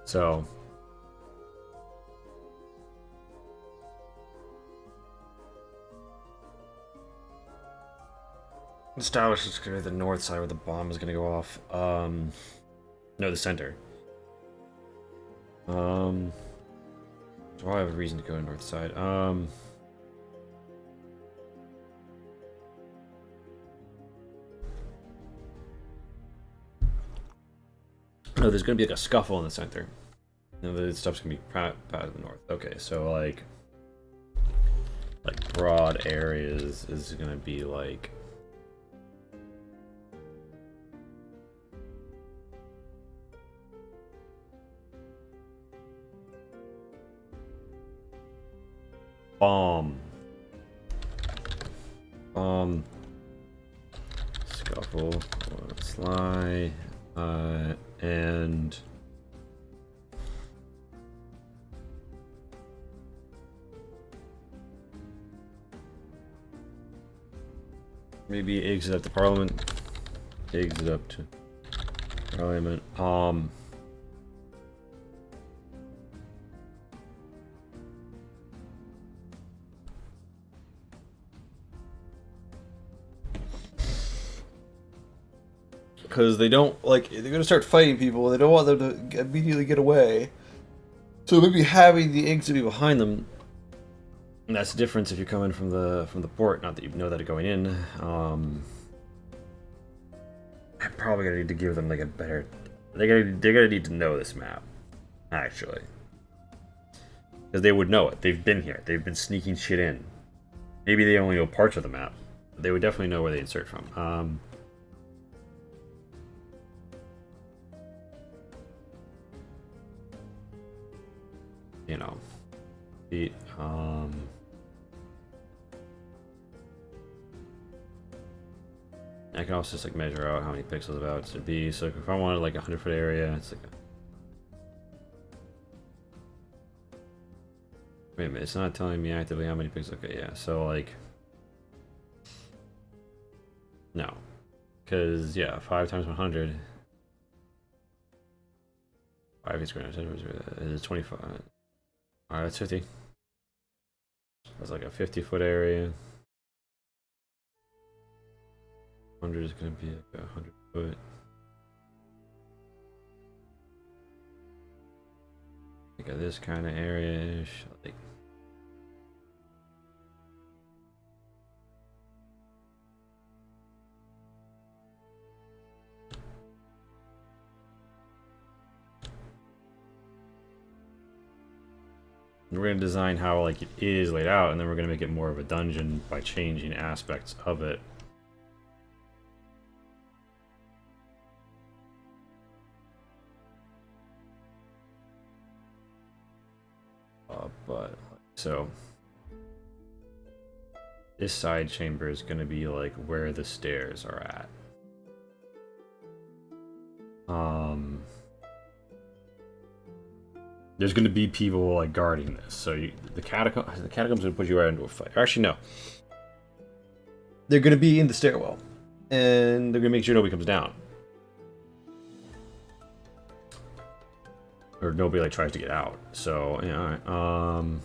So, establish it's gonna be the north side where the bomb is gonna go off. No, the center. So I have a reason to go to north side. No, there's gonna be like a scuffle in the center. You know, the stuff's gonna be out of the north. Okay, so like broad areas is gonna be like. Bomb. Scuffle, sly, and maybe exit up to Parliament. Exit up to Parliament. Because they don't, like, they're gonna start fighting people, they don't want them to immediately get away. So maybe having the exit be behind them. And that's the difference if you're coming from the port, not that you know that going in. I'm probably gonna need to give them like a better. They're gonna need to know this map, actually, because they would know it. They've been here. They've been sneaking shit in. Maybe they only know parts of the map. But they would definitely know where they insert from. You know, the I can also just like measure out how many pixels about it should be. So if I wanted like a 100-foot area, it's like. Wait a minute, it's not telling me actively how many pixels. Okay, yeah. So like, no, because yeah, 5 times 100. 5 is 25. All right, that's 50. That's like a 50-foot area. 100 is gonna be like a 100-foot. Like this kind of area-ish. Like. We're going to design how like it is laid out, and then we're going to make it more of a dungeon by changing aspects of it. But so This side chamber is going to be like where the stairs are at. There's going to be people like guarding this, so the catacombs going to put you right into a fight. Or actually, no. They're going to be in the stairwell, and they're going to make sure nobody comes down, or nobody like tries to get out. So yeah, all right.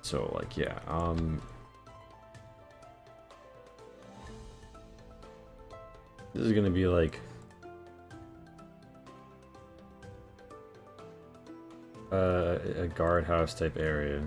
So like yeah, this is gonna be like a guardhouse type area.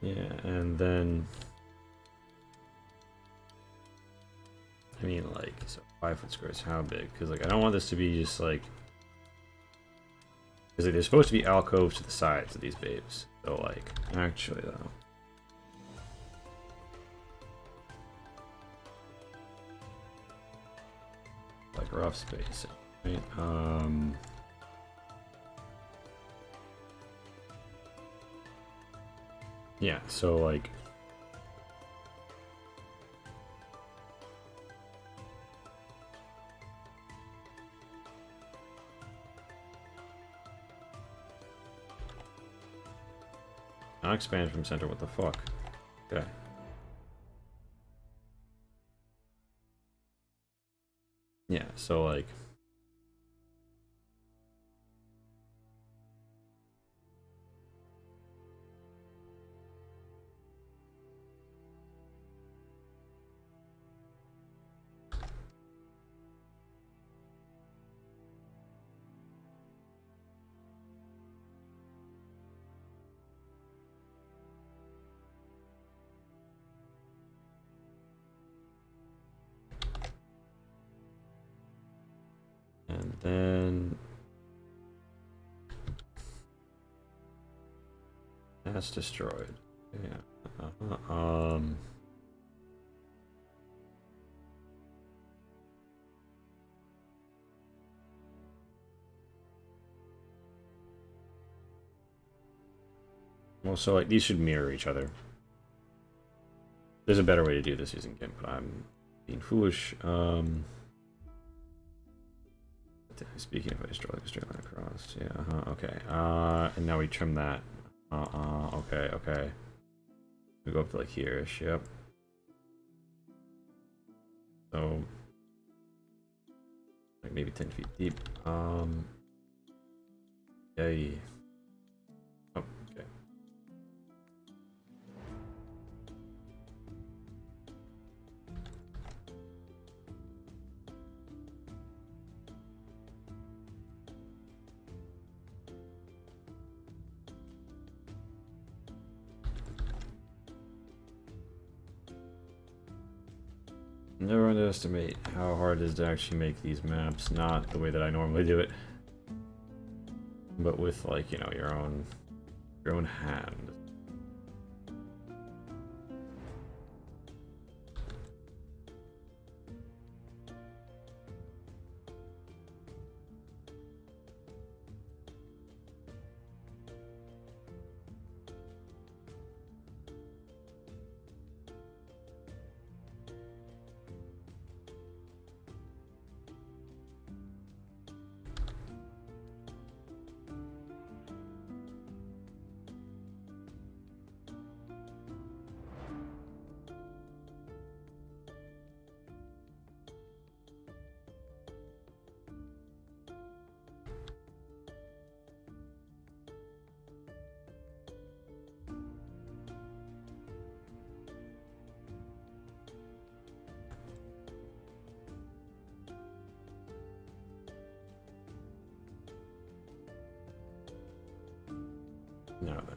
Yeah, and then I mean like so 5-foot squares, how big? Because like I don't want this to be just like because like, there's supposed to be alcoves to the sides of these babes. So like actually though. Like rough space, right? Yeah, so like not expand from center, what the fuck? Okay. Yeah, so like and then that's destroyed. Yeah. Well, so like these should mirror each other. There's a better way to do this using GIMP, but I'm being foolish. Speaking of, I just draw like a straight line across. Yeah. Okay. And now we trim that. Okay. Okay. We go up to like here-ish. Yep. So like maybe 10 feet deep. Yay. Oh, okay. Never underestimate how hard it is to actually make these maps, not the way that I normally do it, but with like, you know, your own hand. Now then.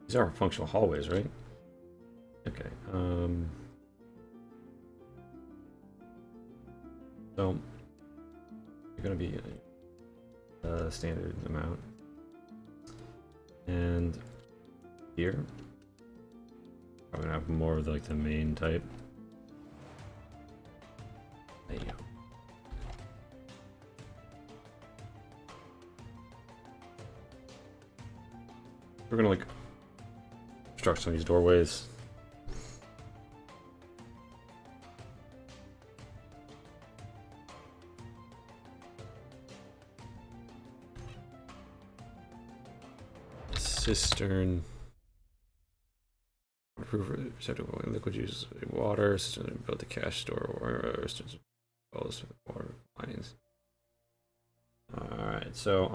These are functional hallways, right? Okay. So you're gonna be a standard amount, and here probably gonna have more of like the main type. There you go. We're gonna like construct some of these doorways. Cistern. Receptacle liquid use water. Cistern built the cash store or water lines. Alright, so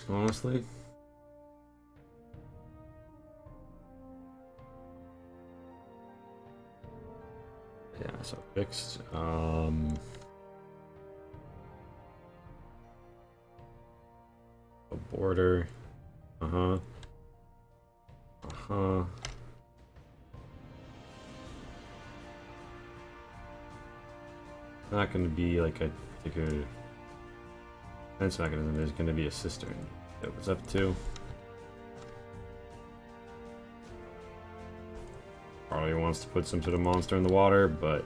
honestly, yeah, so fixed. A border. Not going to be like a particular defense mechanism. There's going to be a cistern that was up to. Probably wants to put some sort of monster in the water, but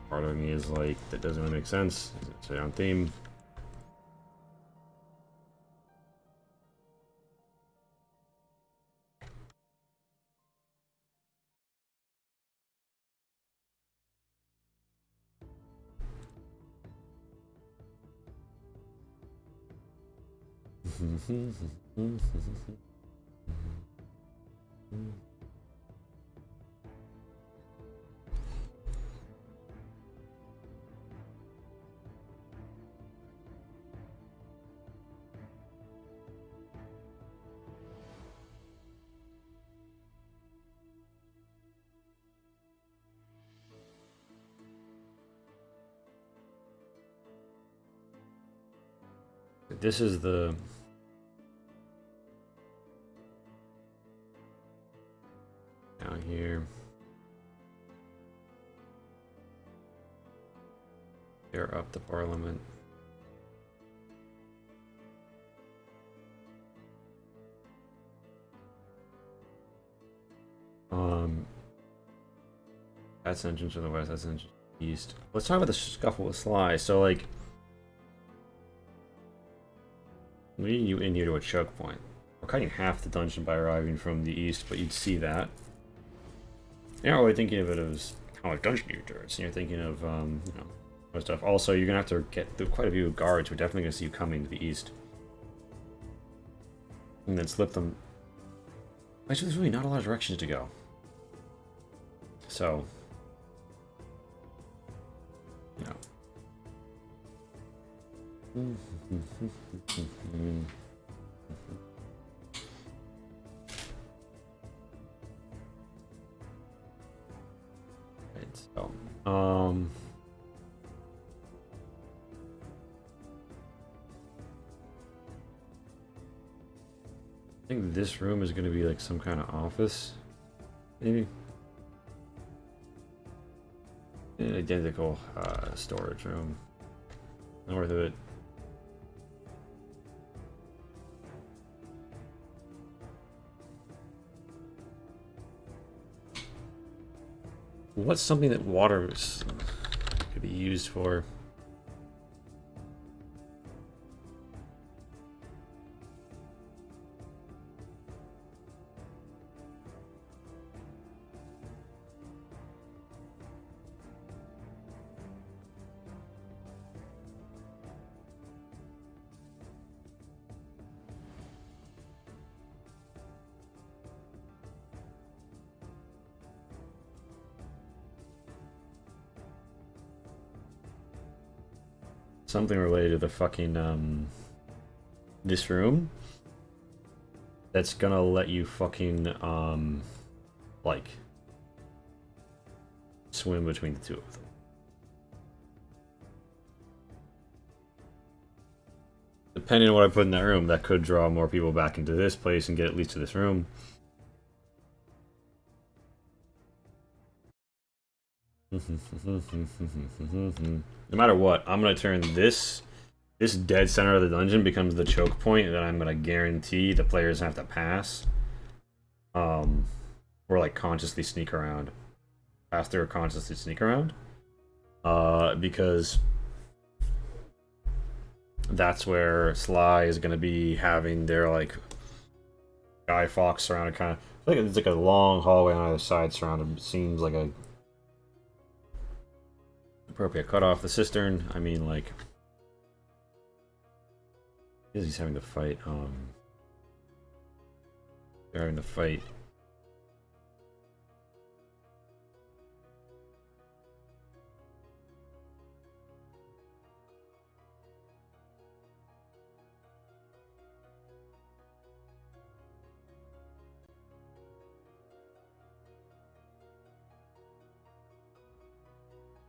part of me is like, that doesn't really make sense. Stay on theme. This is the down here. They're up the parliament. That's entrance to the west, that's entrance to the east. Let's talk about the scuffle with Sly. So like, leading you in here to a choke point. We're cutting half the dungeon by arriving from the east, but you'd see that. You're not really thinking of it as kind of like dungeon turrets. You're thinking of, you know, other stuff. Also, you're gonna have to get through quite a few guards who are definitely gonna see you coming to the east. And then slip them. Actually, there's really not a lot of directions to go. So, you know. Right, so, I think this room is going to be like some kind of office, maybe. An identical storage room north of it. What's something that water could be used for? something related to the fucking this room that's gonna let you fucking like swim between the two of them. Depending on what I put in that room, that could draw more people back into this place and get at least to this room. No matter what, I'm gonna turn this dead center of the dungeon becomes the choke point that I'm gonna guarantee the players have to pass. Or like consciously sneak around. Pass through or consciously sneak around. Because that's where Sly is gonna be having their like Guy Fawkes surrounded kind of. I feel like it's like a long hallway on either side surrounded. Seems like a appropriate cut off the cistern. I mean, like, he's having to fight. They're having to fight.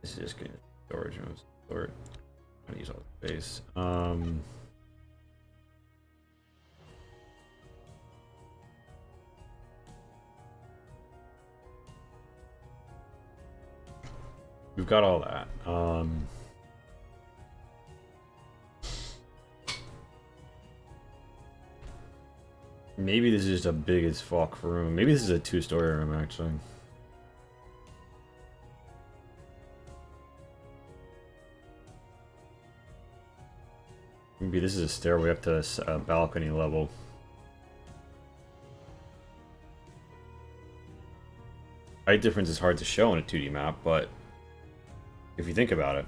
This is just getting storage rooms. Store it. I'm gonna use all the space. We've got all that. Maybe this is just a big as fuck room. Maybe this is a two-story room, actually. Maybe this is a stairway up to this balcony level. Height difference is hard to show on a 2D map, but if you think about it,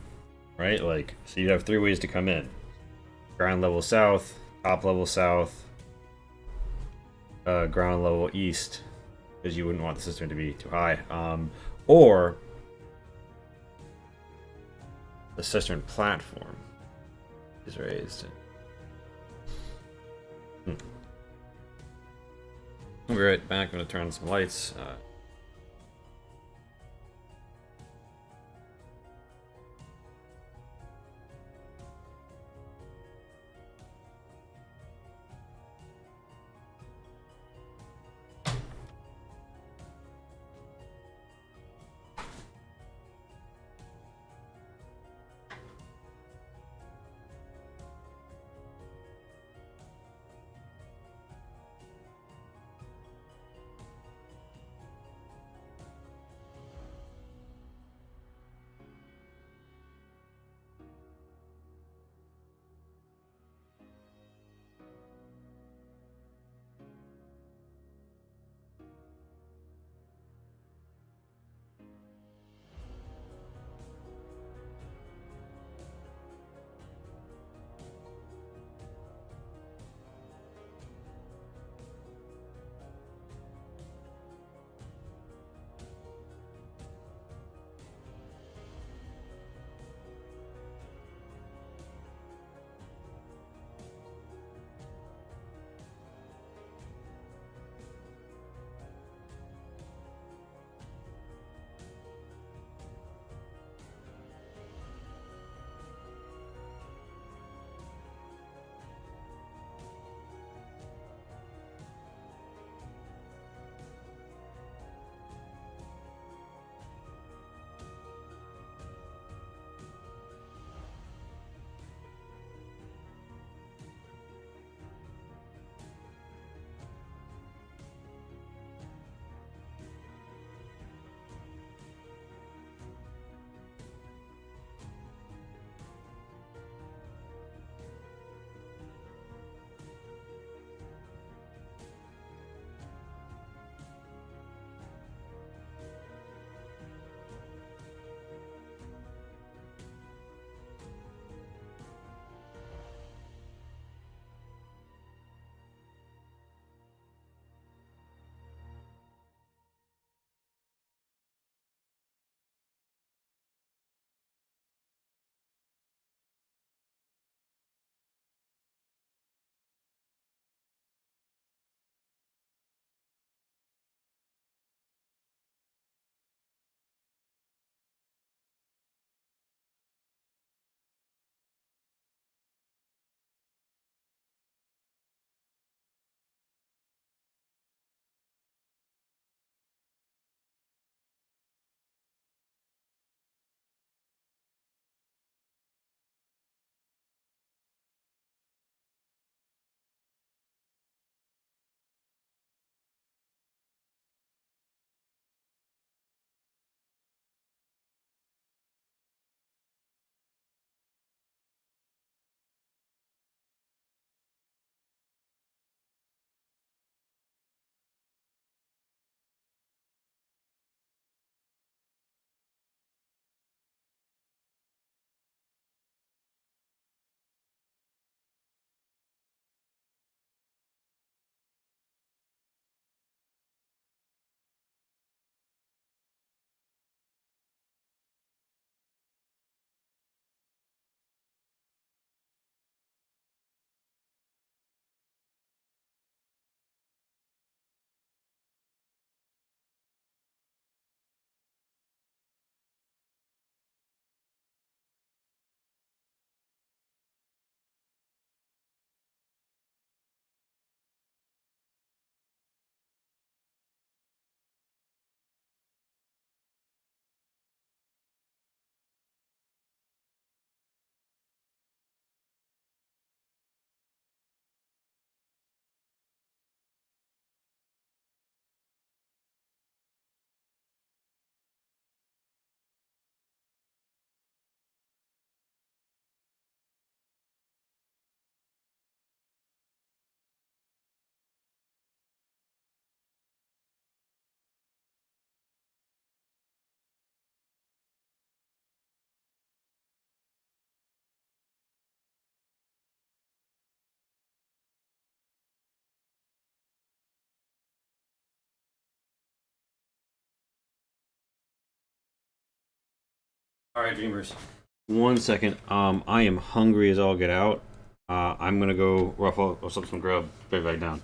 right? Like, so you'd have 3 ways to come in. Ground level south, top level south, ground level east, because you wouldn't want the cistern to be too high. Or the cistern platform is raised. We'll be right back. I'm going to turn on some lights. All right, Dreamers. 1 second. I am hungry as all get out. I'm gonna go ruffle up some grub. Be right back down.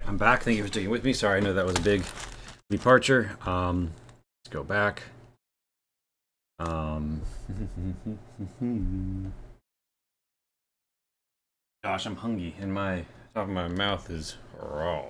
I'm back. Thank you for sticking with me. Sorry, I know that was a big departure. Let's go back. Gosh, I'm hungry, and my top of my mouth is raw.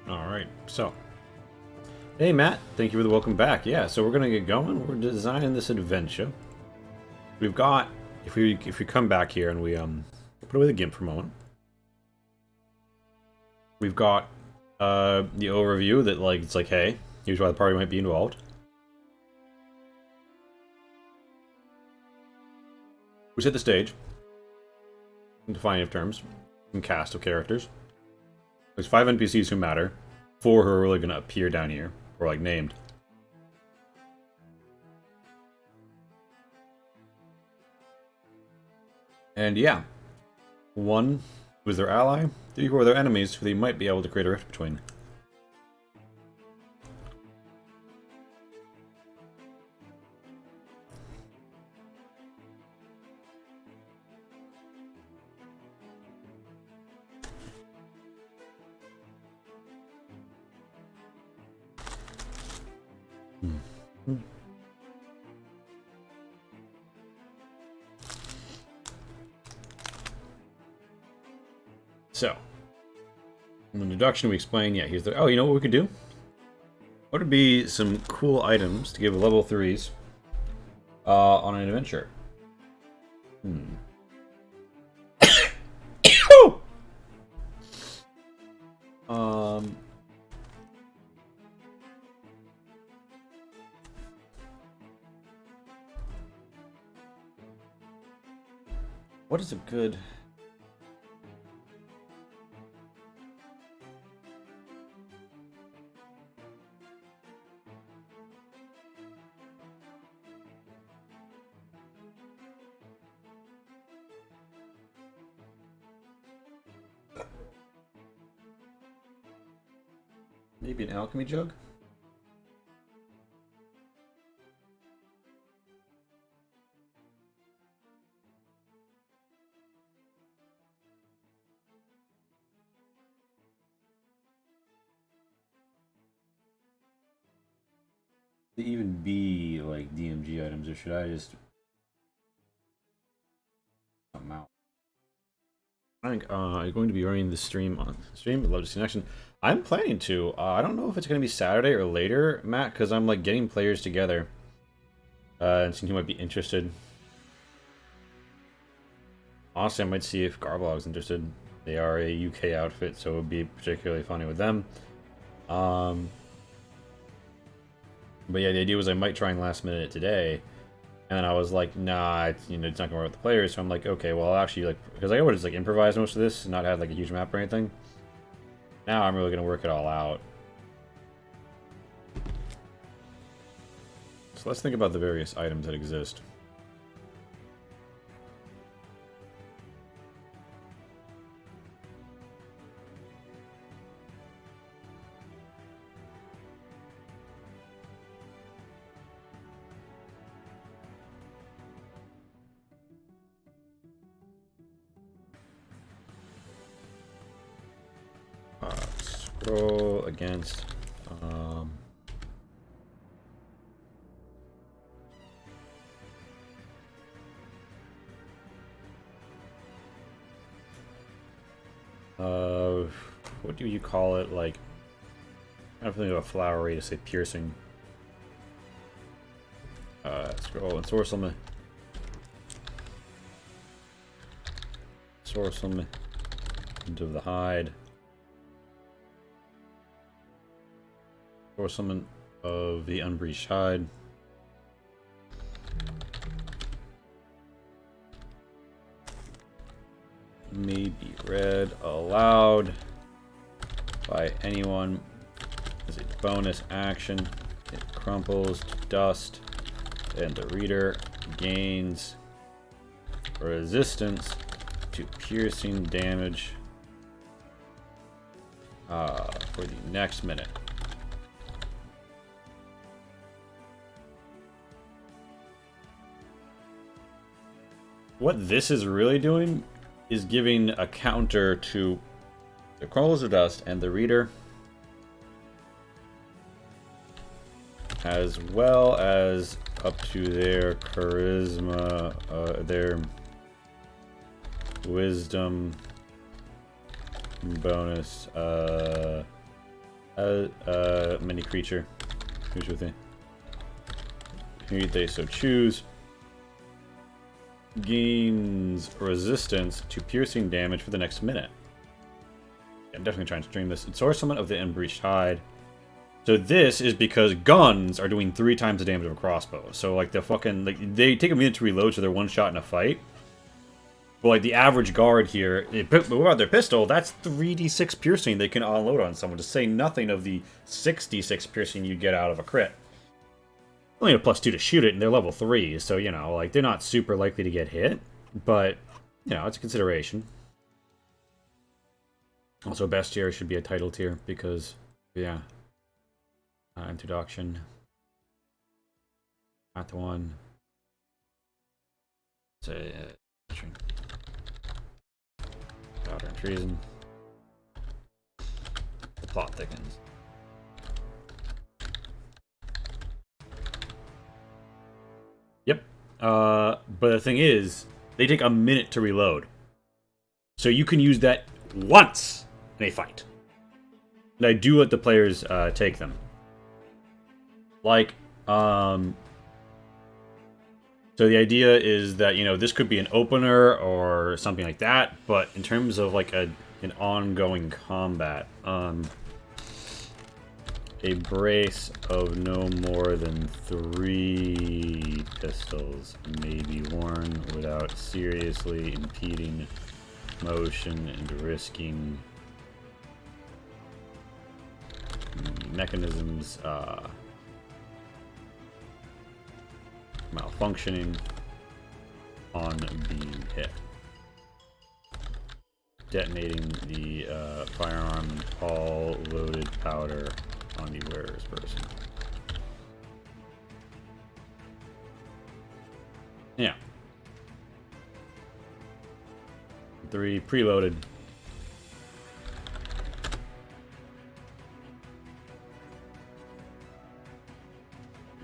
Alright, so. Hey Matt, thank you for the welcome back. Yeah, so we're gonna get going. We're designing this adventure. We've got, if we come back here and we put away the GIMP for a moment. We've got the overview that it's like, hey, here's why the party might be involved. We set the stage. Defining of terms. And cast of characters. There's 5 NPCs who matter. 4 who are really gonna appear down here. Or named. And yeah. 1 who is their ally. 3 who are their enemies who they might be able to create a rift between. So, in the introduction we explain, yeah, here's the... Oh, you know what we could do? What would be some cool items to give level 3s on an adventure? What is a good... Maybe an alchemy jug? To even be DMG items, or should I just... I think I'm going to be running the stream on stream. Love disconnection. I'm planning to. I don't know if it's going to be Saturday or later, Matt, because I'm like getting players together. And seeing who might be interested. Honestly, I might see if Garbog's interested. They are a UK outfit, so it would be particularly funny with them. But yeah, the idea was I might try and last minute it today. And I was like, nah, it's not gonna work with the players. So I'm like, okay, well, I'll actually, like, because I would just like improvise most of this and not have like a huge map or anything. Now I'm really gonna work it all out. So let's think about the various items that exist. Scroll against what do you call it? Like, I don't think of a flowery to say piercing. Scroll and sorcerer. Sorcerer into the hide. Sorcerer of the unbreached hide. May be read aloud by anyone as a bonus action. It crumples to dust, and the reader gains resistance to piercing damage for the next minute. What this is really doing is giving a counter to the crumbles of dust and the reader, as well as up to their charisma, their wisdom bonus, mini creature, who's with it? Who they so choose. Gains resistance to piercing damage for the next minute. I'm definitely trying to stream this. It's Sorcerer of the Unbreached Hide. So this is because guns are doing 3 times the damage of a crossbow. So like the fucking, like, they take a minute to reload, so they're one shot in a fight. But like the average guard here, what about their pistol? That's 3d6 piercing they can unload on someone, to say nothing of the 6d6 piercing you get out of a crit. Only a +2 to shoot it, and they're level 3, so, you know, like, they're not super likely to get hit, but, you know, it's a consideration. Also, Bestiary should be a title tier, because, yeah. Introduction. Not the one. Say, Powder and Treason. The plot thickens. Yep. But the thing is, they take a minute to reload. So you can use that once in a fight. And I do let the players take them. Like, so the idea is that, you know, this could be an opener or something like that, but in terms of like an ongoing combat, a brace of no more than 3 pistols may be worn without seriously impeding motion and risking mechanisms malfunctioning on being hit. Detonating the firearm and all loaded powder on the wearer's person. Yeah. 3 preloaded.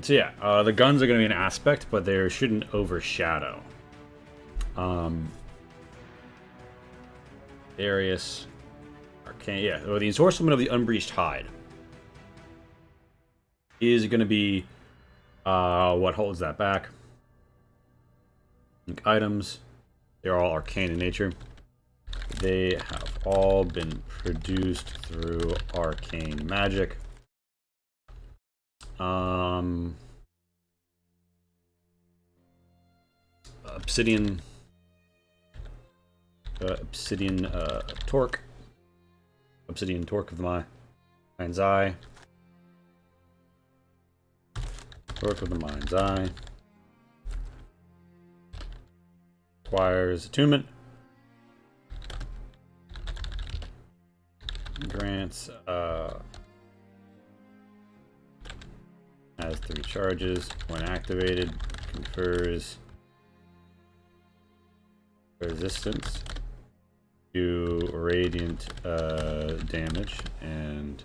So yeah, the guns are going to be an aspect, but they shouldn't overshadow. Darius. Arcane. Yeah, or the ensorcelment of the unbreached hide is going to be what holds that back. Items. They're all arcane in nature. They have all been produced through arcane magic. Obsidian torque. Obsidian torque of the mind's eye. Torque of the mind's eye. Acquires attunement. Grants has 3 charges. When activated, confers resistance to radiant damage and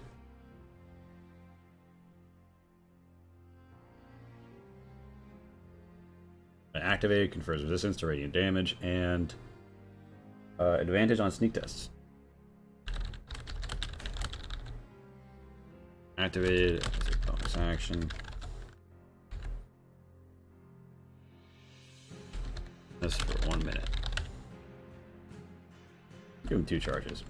when activated, confers resistance to radiant damage and advantage on sneak tests. Activated as a bonus action. This for 1 minute. Give him 2 charges.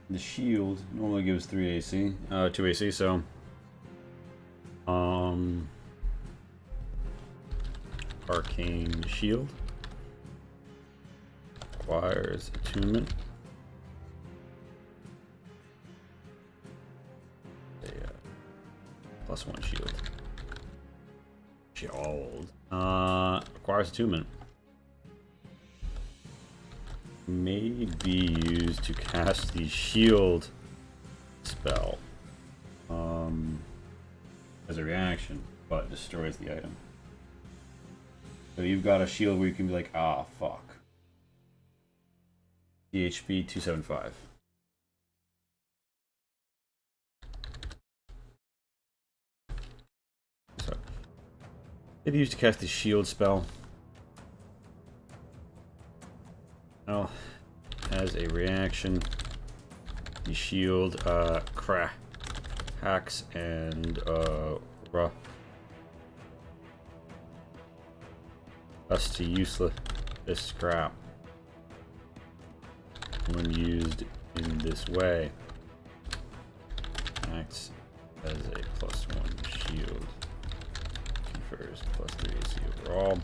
The shield normally gives 3 AC, 2 AC, so arcane shield acquires attunement. +1 shield. Shield acquires attunement. May be used to cast the shield spell as a reaction, but destroys the item. So you've got a shield where you can be like, ah, fuck. DHP 275. So it used to cast the shield spell. Now, as a reaction, the shield cracks and rust to useless scrap when used in this way. Acts as a +1 shield. Confers +3 AC overall.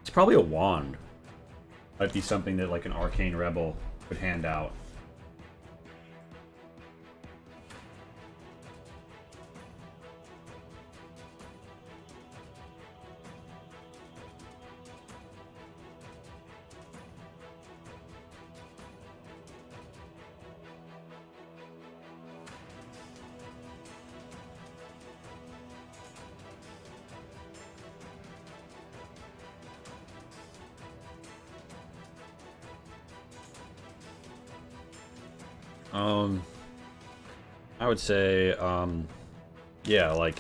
It's probably a wand. Might be something that like an arcane rebel could hand out. I would say, yeah, like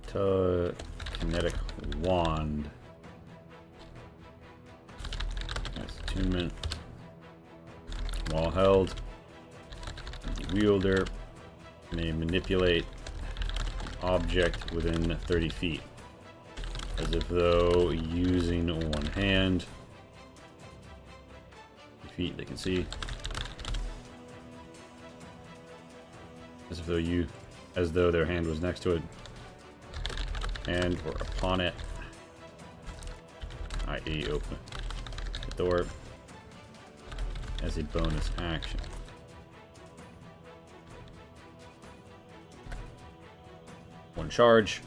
telekinetic wand. That's attunement. While held, the wielder may manipulate an object within 30 feet, as if though using one hand. Feet they can see. As though their hand was next to it, and or upon it, i.e. open the door as a bonus action. One charge.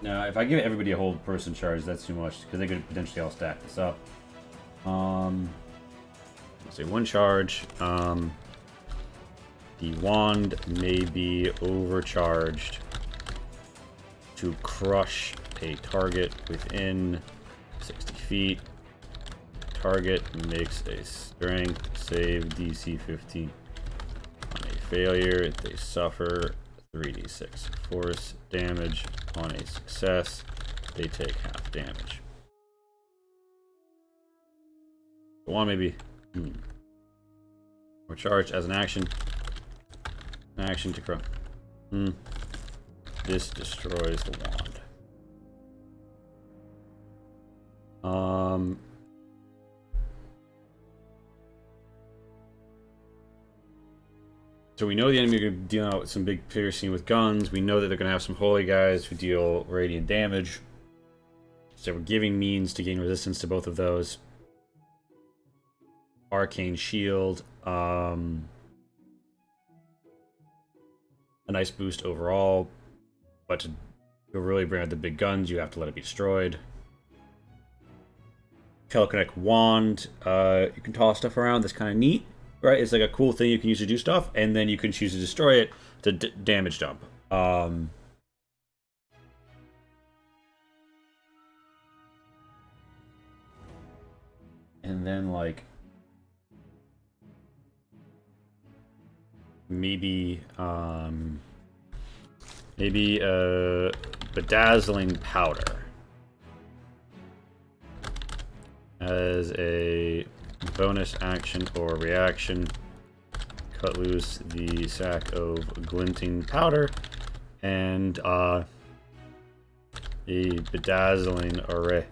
Now, if I give everybody a whole person charge, that's too much, because they could potentially all stack this up. say 1 charge. The wand may be overcharged to crush a target within 60 feet. Target makes a strength save DC 15. On a failure, they suffer 3d6 force damage. On a success, they take half damage. The wand may be or charged as an action. An action to crush. This destroys the wand. So we know the enemy are going to be dealing out with some big piercing with guns. We know that they're going to have some holy guys who deal radiant damage. So we're giving means to gain resistance to both of those. Arcane shield. A nice boost overall. But to really bring out the big guns, you have to let it be destroyed. Telekinetic wand. You can toss stuff around. That's kind of neat. Right, it's like a cool thing you can use to do stuff, and then you can choose to destroy it to damage dump. And then like maybe bedazzling powder as a bonus action or reaction. Cut loose the sack of glinting powder and a bedazzling array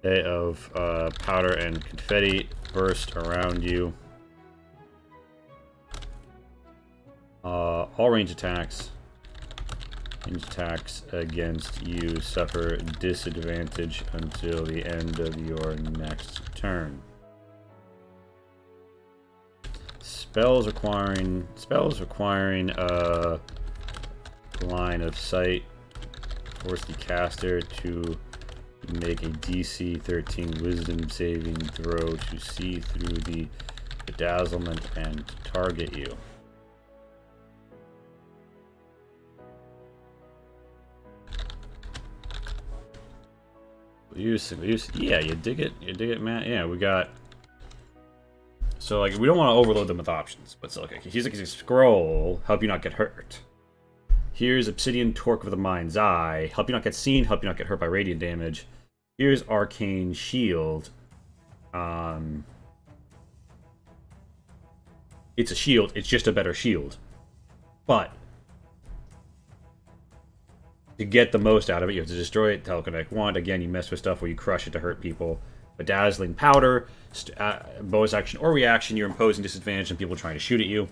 of powder and confetti burst around you. All range attacks against you suffer disadvantage until the end of your next turn. Spells requiring line of sight force the caster to make a DC 13 wisdom saving throw to see through the bedazzlement and target you. Use. Yeah, you dig it, Matt. Yeah, we got. So like, we don't want to overload them with options, but so like, here's like a scroll, help you not get hurt. Here's Obsidian Torque of the Mind's Eye, help you not get seen, help you not get hurt by radiant damage. Here's Arcane Shield. It's a shield. It's just a better shield, but to get the most out of it, you have to destroy it. Telekinetic wand. Again, you mess with stuff where you crush it to hurt people. Bedazzling powder, bonus action or reaction. You're imposing disadvantage on people trying to shoot at you,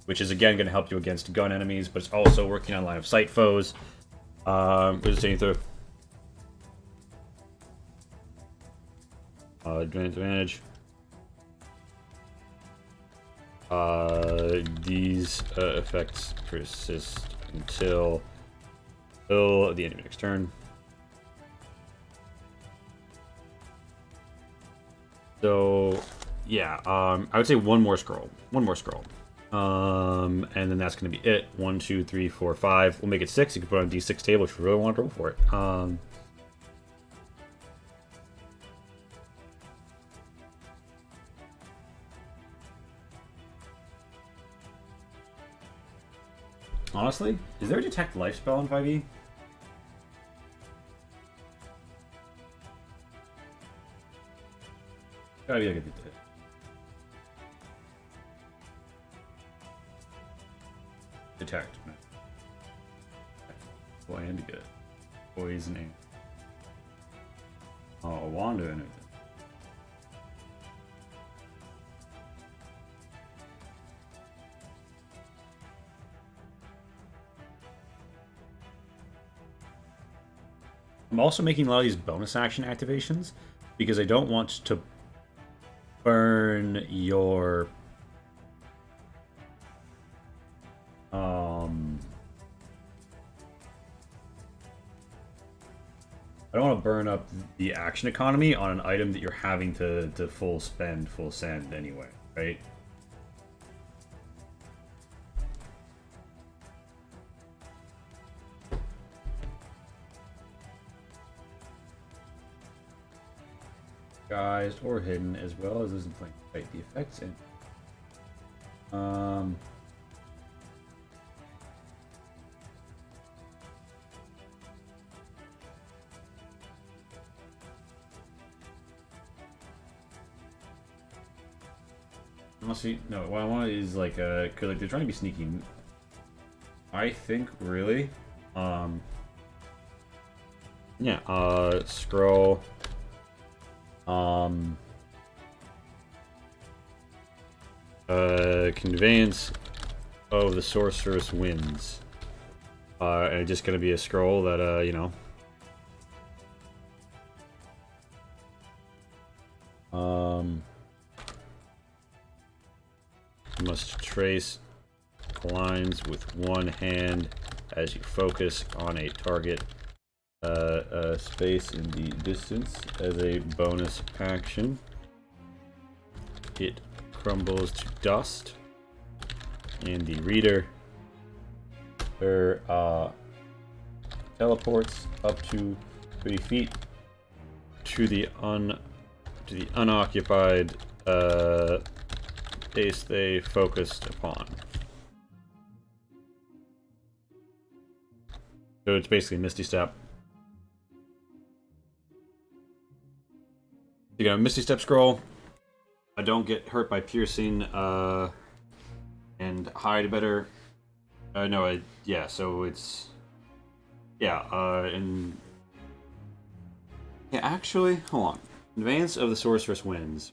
which is again going to help you against gun enemies, but it's also working on line of sight foes. What is it saying through? Advantage. These effects persist until the end of next turn. So, yeah, I would say one more scroll. And then that's going to be it. 1, 2, 3, 4, 5. We'll make it 6. You can put it on a D6 table if you really want to roll for it. Honestly, is there a detect life spell in 5e? Gotta be like a detect. Boy, and good. Poisoning. Oh, Wanda and everything. I'm also making a lot of these bonus action activations because I don't want to burn your I don't want to burn up the action economy on an item that you're having to full send anyway, right? Disguised or hidden, as well as in plain sight. The effects and honestly, no. What I want is like cause like they're trying to be sneaky. I think really, yeah. Scroll. Conveyance of the sorceress wins. And it's just gonna be a scroll that you know. You must trace lines with one hand as you focus on a target space in the distance as a bonus action. It crumbles to dust, and the reader teleports up to 3 feet to the unoccupied space they focused upon. So it's basically Misty Step. You got a Misty Step scroll. I don't get hurt by piercing, and hide better. No, yeah, so it's... Yeah, and... Yeah, actually, hold on. Advance of the Sorceress wins.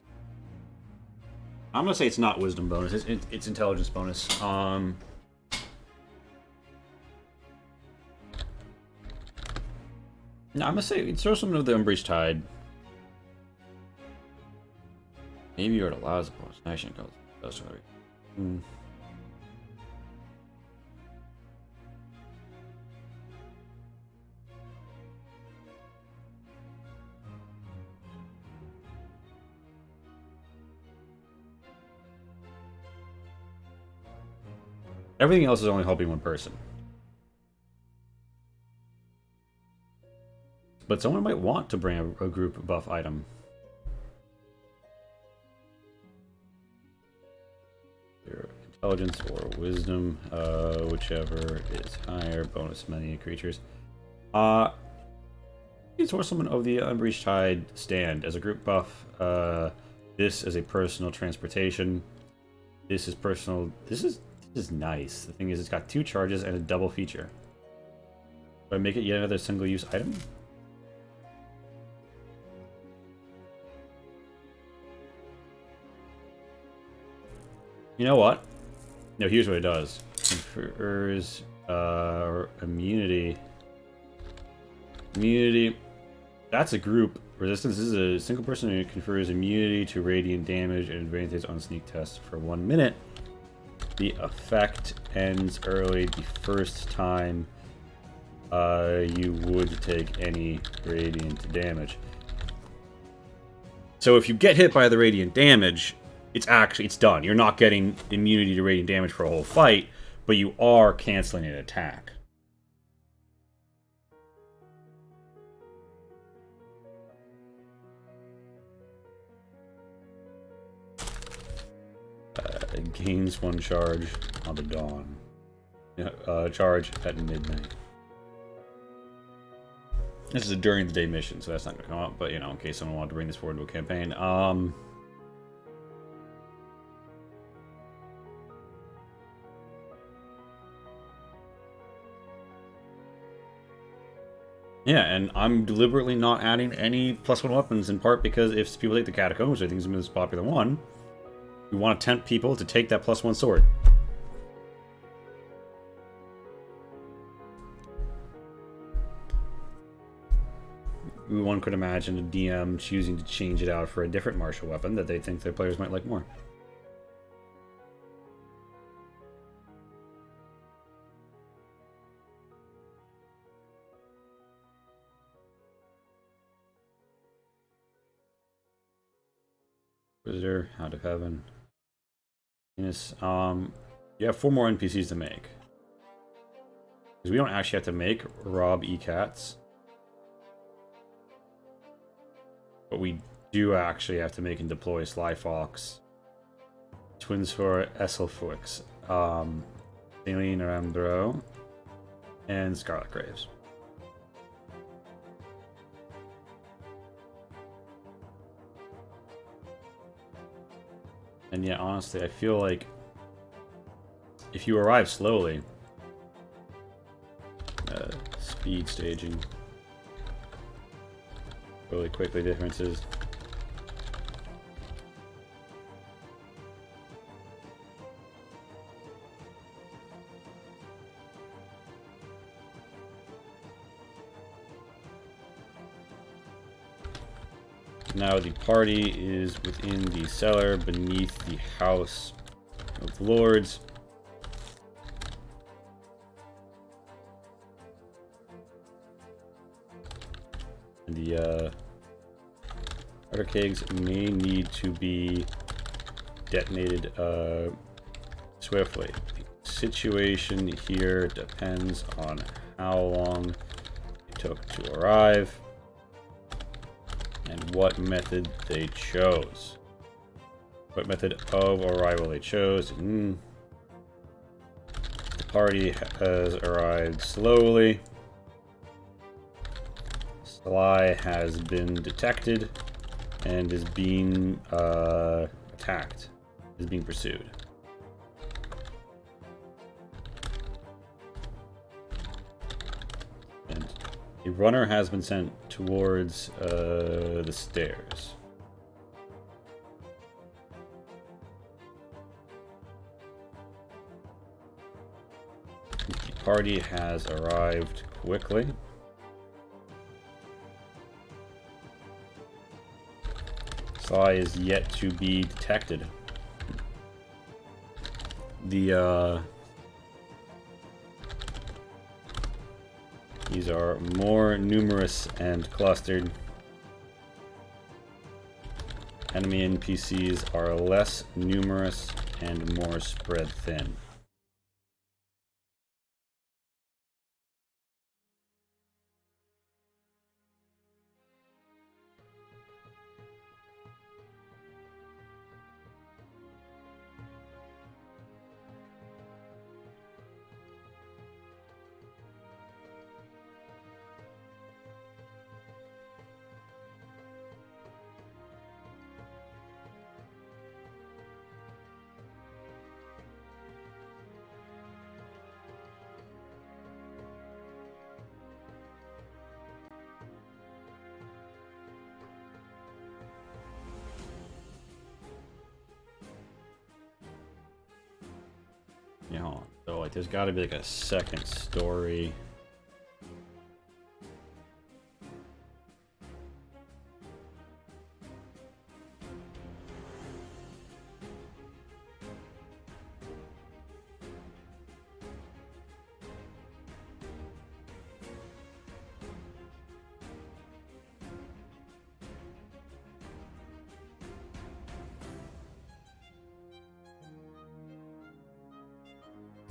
I'm gonna say it's not Wisdom bonus, it's Intelligence bonus. No, I'm gonna say, throw something of the Unbreached Tide. Maybe you're at allows the bonus action goes. That's right. Everything else is only helping one person. But someone might want to bring a group buff item. Your intelligence or wisdom, whichever is higher. Bonus many creatures. It's for someone of the Unbreached Tide stand as a group buff. This is a personal transportation. This is personal. This is nice. The thing is, it's got 2 charges and a double feature. Do I make it yet another single-use item? You know what? No, here's what it does. Confers immunity. Immunity. That's a group. Resistance is a single person who confers immunity to radiant damage and advantage on sneak tests for 1 minute. The effect ends early the first time you would take any radiant damage. So if you get hit by the radiant damage, it's done. You're not getting immunity to radiant damage for a whole fight, but you are canceling an attack. It gains 1 charge on the dawn. Charge at midnight. This is a during the day mission, so that's not going to come up, but you know, in case someone wanted to bring this forward to a campaign. Yeah, and I'm deliberately not adding any +1 weapons, in part because if people take the Catacombs, I think it's the most popular one. We want to tempt people to take that +1 sword. One could imagine a DM choosing to change it out for a different martial weapon that they think their players might like more. Visitor, Hound of Heaven. Yes, you have 4 more NPCs to make. Because we don't actually have to make Rob E-Cats. But we do actually have to make and deploy Sly Fox, Twins for Esselfwix, Aileen Ramdro, and Scarlet Graves. And yeah, honestly, I feel like if you arrive slowly, speed staging, really quickly differences. Now the party is within the cellar beneath the House of Lords. And the powder kegs may need to be detonated swiftly. The situation here depends on how long it took to arrive and what method they chose. What method of arrival they chose. The party has arrived slowly. Sly has been detected and is being attacked. Is being pursued. And a runner has been sent towards the stairs. The party has arrived quickly. Sly is yet to be detected. These are more numerous and clustered. Enemy NPCs are less numerous and more spread thin. Yeah, hold on. So like there's gotta be like a second story.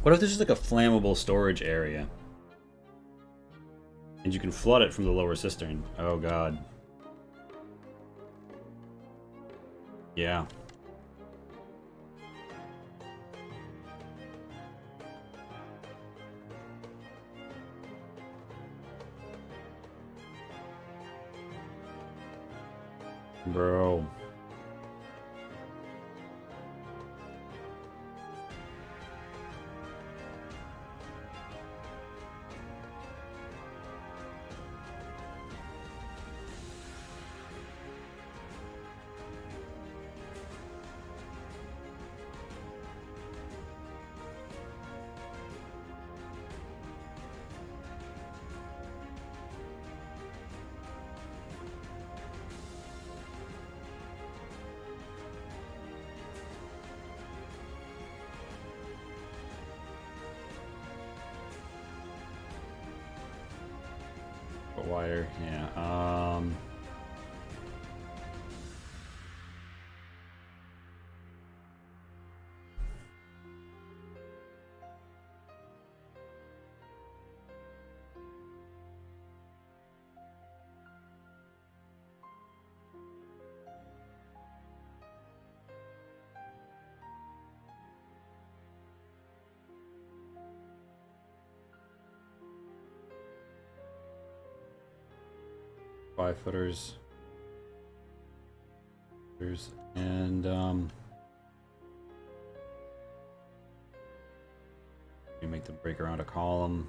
What if there's just like a flammable storage area? And you can flood it from the lower cistern. Oh god. Yeah. Bro. Wire, yeah. 5-footers. And you make the break around a column.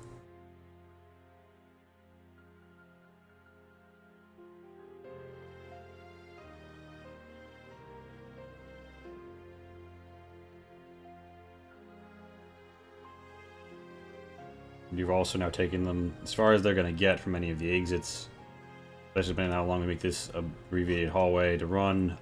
You've also now taken them as far as they're going to get from any of the exits, especially depending on how long we make this abbreviated hallway to run.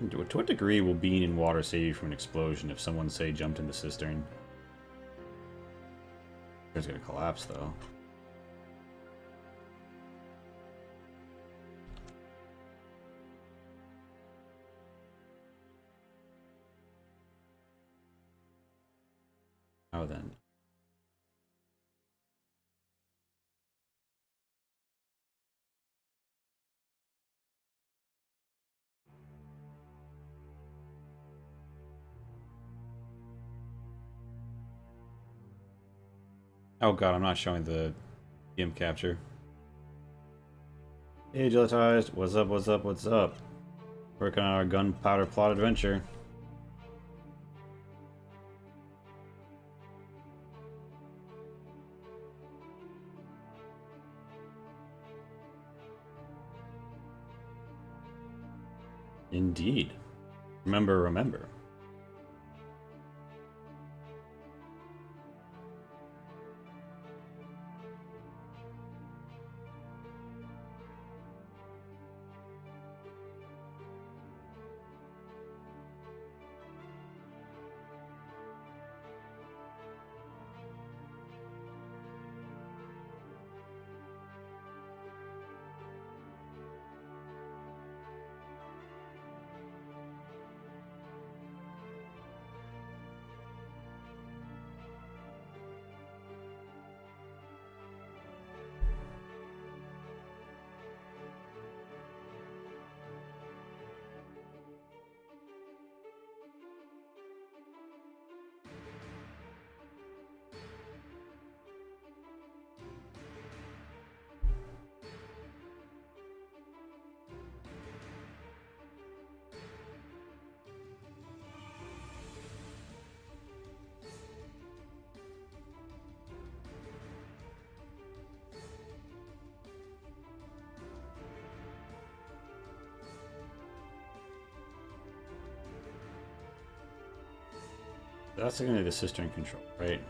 To what degree will being in water save you from an explosion if someone, say, jumped in the cistern? It's going to collapse, though. How then? Oh god, I'm not showing the GIMP capture. Hey, Gelitized. What's up, what's up, what's up? Working on our Gunpowder plot adventure. Indeed. Remember, remember. That's going to be the cistern control, right?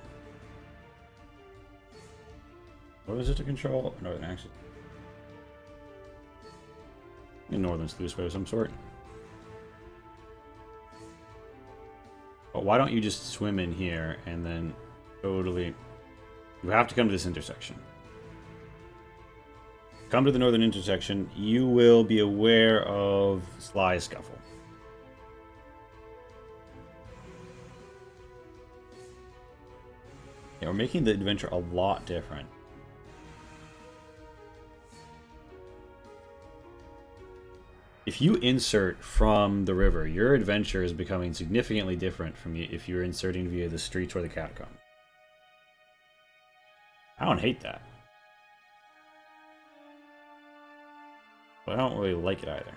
What was it to control? Northern axis. A northern sluiceway of some sort. But why don't you just swim in here and then totally... You have to come to this intersection. Come to the northern intersection, you will be aware of Sly's scuffle. Yeah, we're making the adventure a lot different. If you insert from the river, your adventure is becoming significantly different from if you're inserting via the streets or the catacomb. I don't hate that. But I don't really like it either.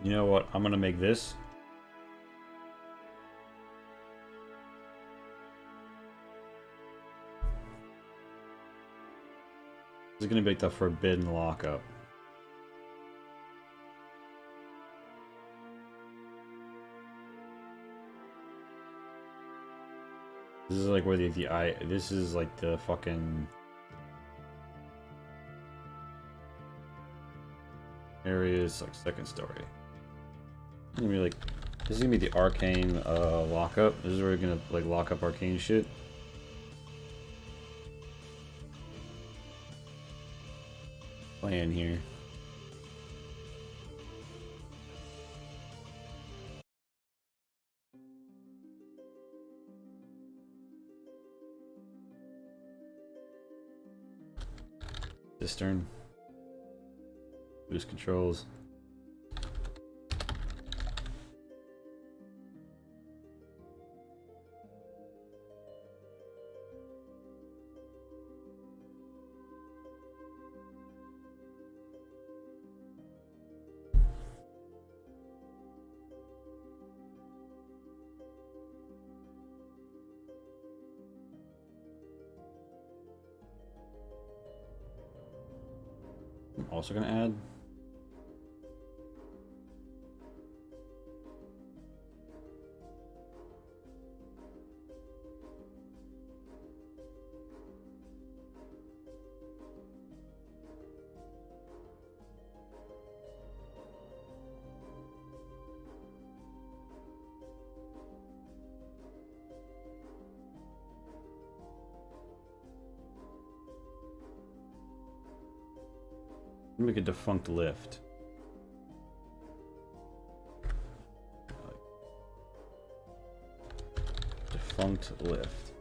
You know what? I'm gonna make this. This is gonna make the forbidden lockup. This is like where this is like the fucking areas like second story. It's gonna be like this is gonna be the arcane lockup. This is where we're gonna like lock up arcane shit. Plan here. Cistern. Boost controls. I'm also gonna add. Make a defunct lift. Defunct lift.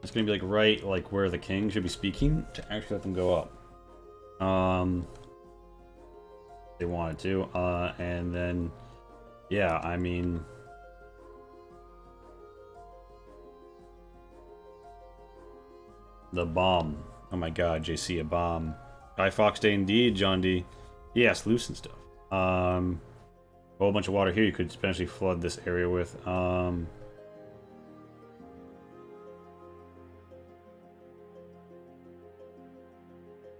It's gonna be like right like where the king should be speaking to actually let them go up. They wanted to, and then yeah, I mean the bomb. Oh my god, JC, a bomb. Guy Fox Day indeed, John D. Yes, loose and stuff. A whole bunch of water here you could potentially flood this area with.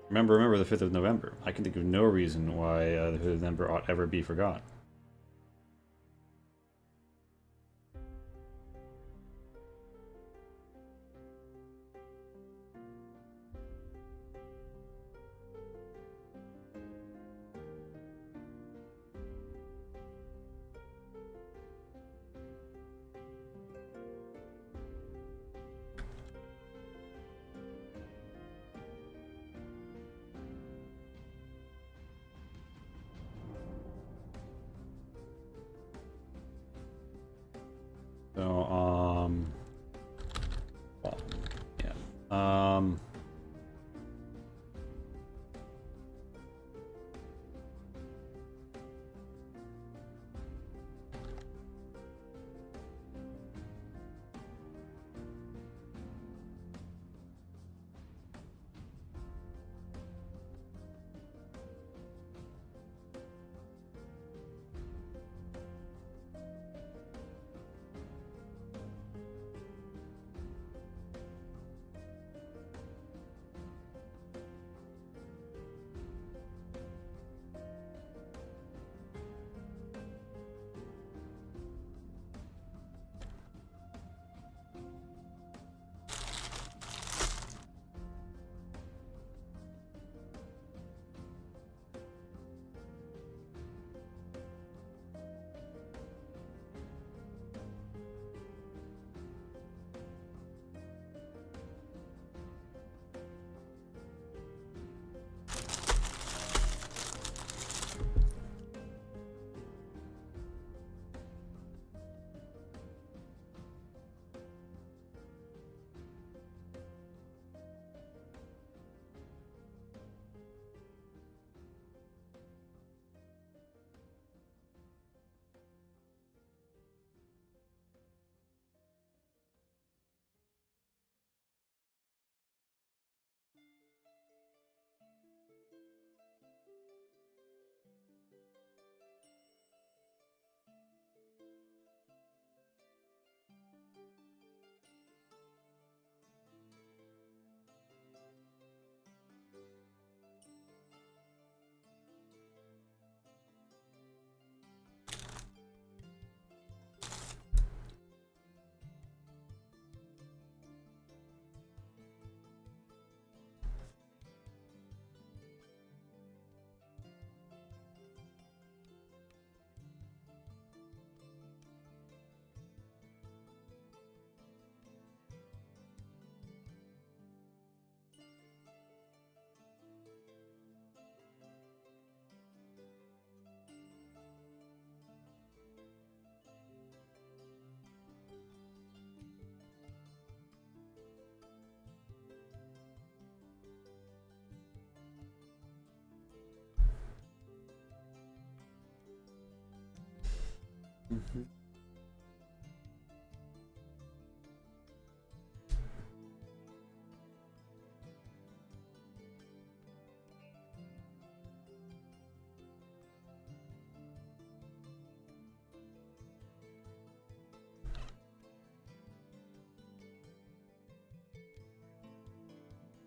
Remember the 5th of November. I can think of no reason why the 5th of November ought ever be forgot. So, well, yeah.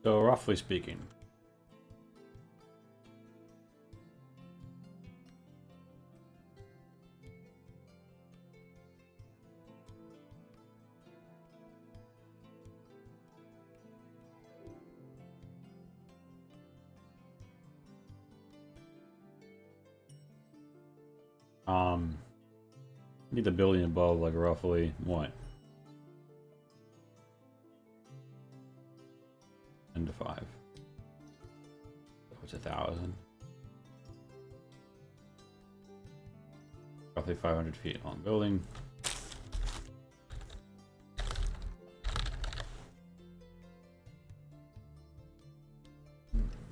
So roughly speaking. Need the building above like roughly what? 10 to 5. What's 1,000? Roughly 500 feet long building.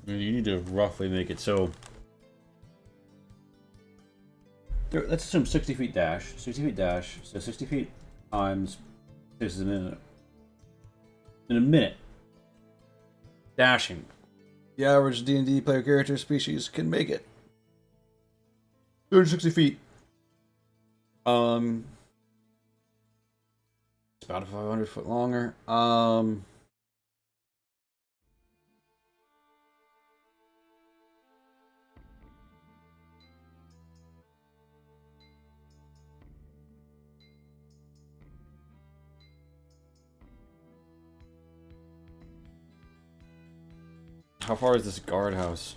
You need to roughly make it so. Let's assume 60 feet dash. 60 feet dash. So 60 feet times 6 is a minute. In a minute. Dashing. The average D&D player character species can make it. 260 feet. It's about 500 foot longer. How far is this guardhouse?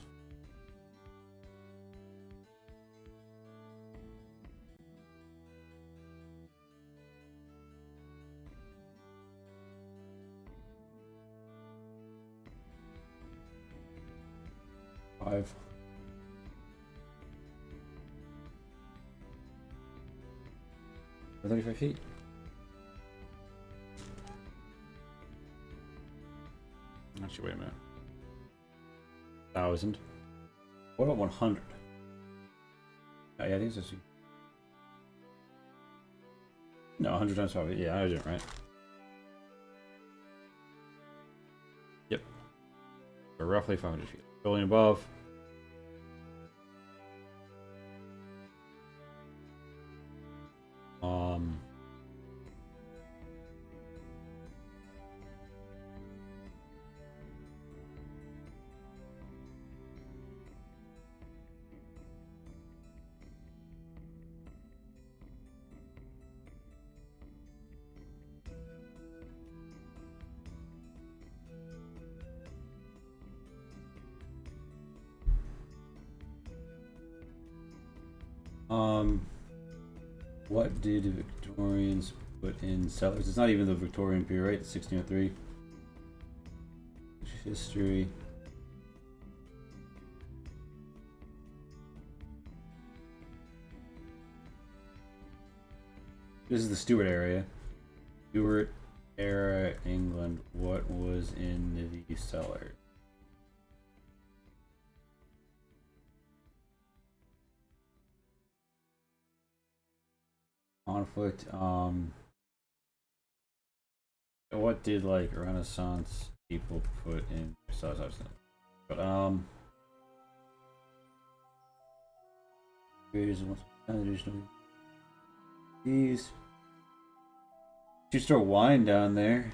Five. Or 35 feet. Actually, wait a minute. 1,000. What about 100? Oh, yeah, these are. No, 100 times 5. Yeah, I was doing it right. Yep. So roughly 500 feet. Building above. What did the Victorians put in cellars? It's not even the Victorian period, right? It's 1603. History. This is the Stuart area. Stuart era England. What was in the cellars? Conflict. What did like Renaissance people put in cells? But these. You store wine down there.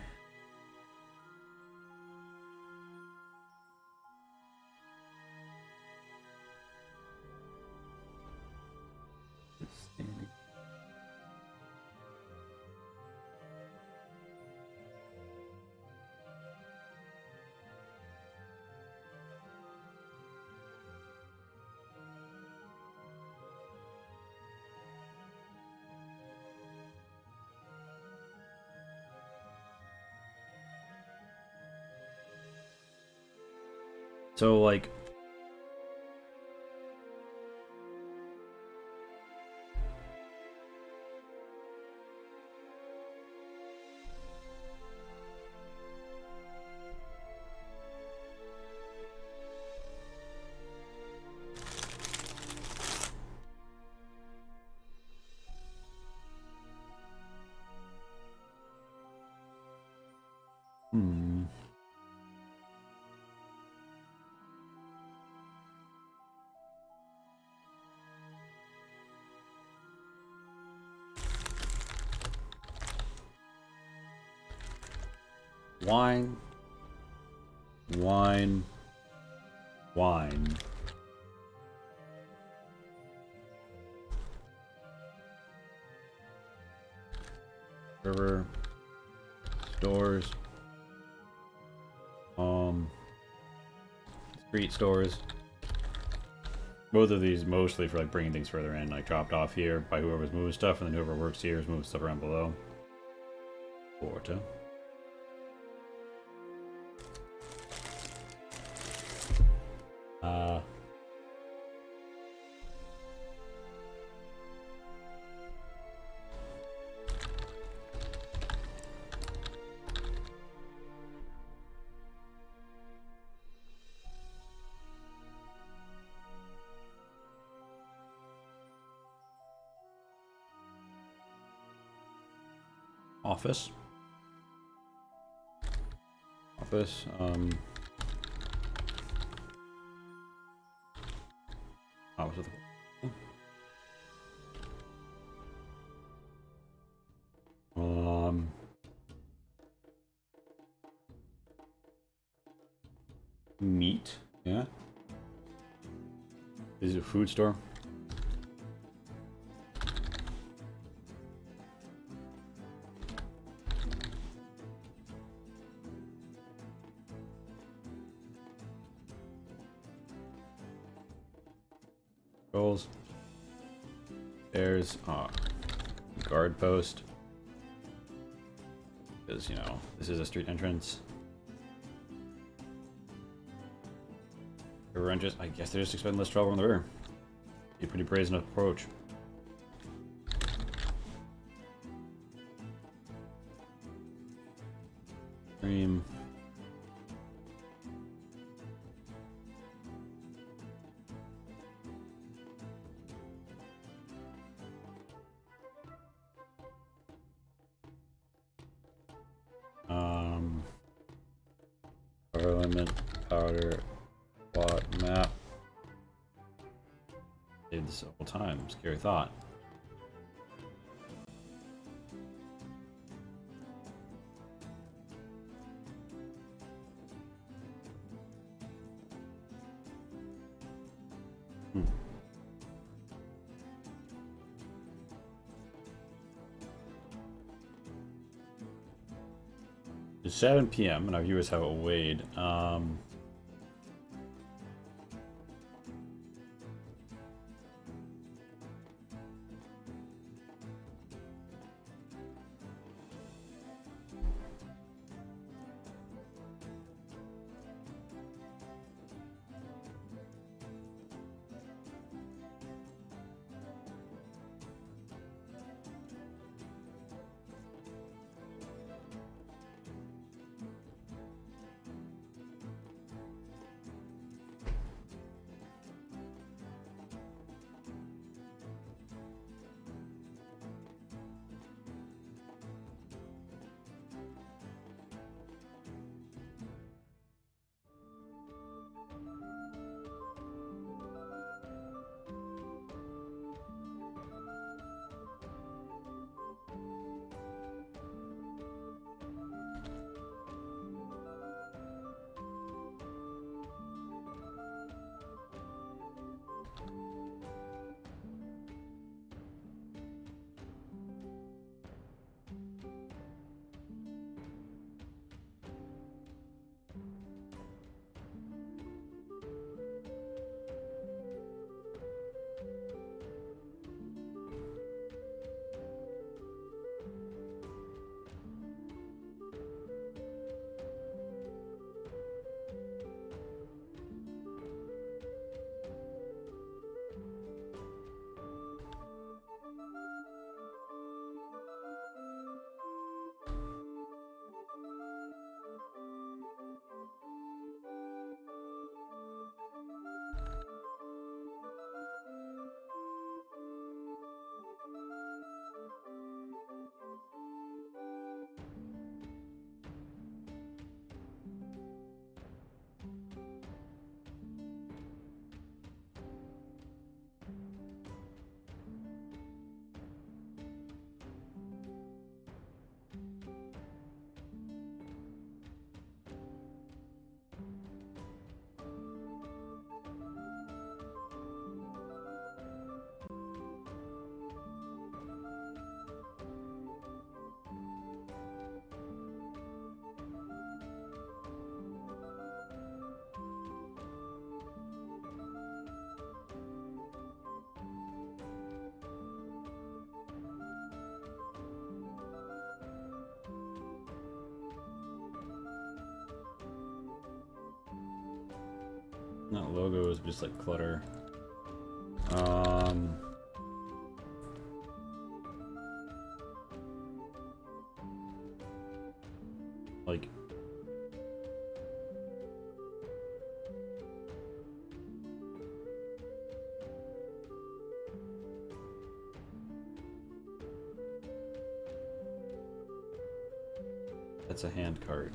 So like wine. Wine. Wine. Server. Stores. Street stores. Both of these mostly for like bringing things further in, like dropped off here by whoever's moving stuff, and then whoever works here is moving stuff around below. Porta. Office. Office. Office of the meat. Yeah. Is it a food store? Goals. There's guard post. Because, you know, this is a street entrance. River entrance. I guess they're just expecting less trouble on the river. Be a pretty brazen approach. Stream. Limit, powder, plot, map. Did this the whole time. Scary thought. It's 7 p.m. and our viewers have it weighed. That logo is just like clutter. Like that's a hand cart.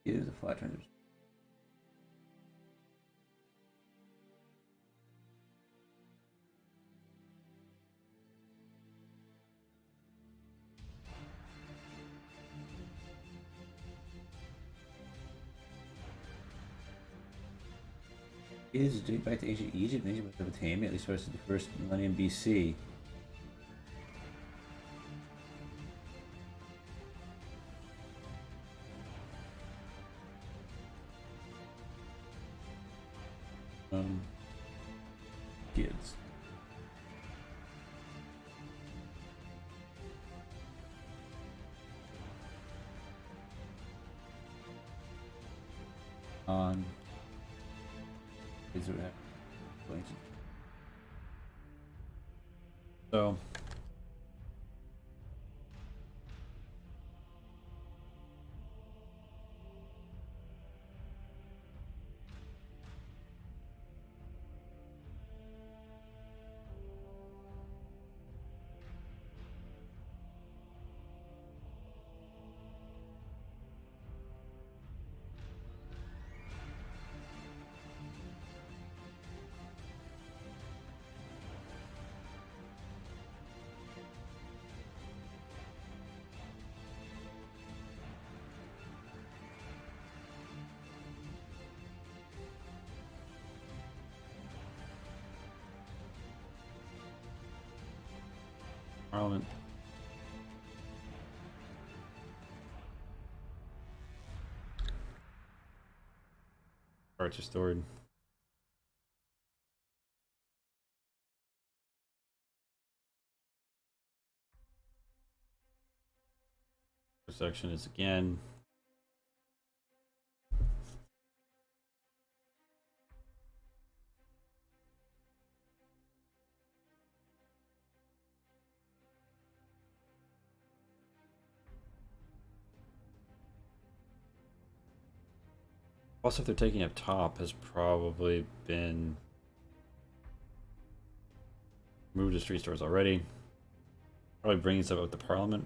It is a flat transition. It is dated back to ancient Egypt and ancient Mesopotamia, at least starts in the first millennium BC. Kids. On. Kids are so. Parliament. Parts are stored. This section is again. Also, if they're taking up top, has probably been moved to street stores already. Probably bringing stuff up to Parliament.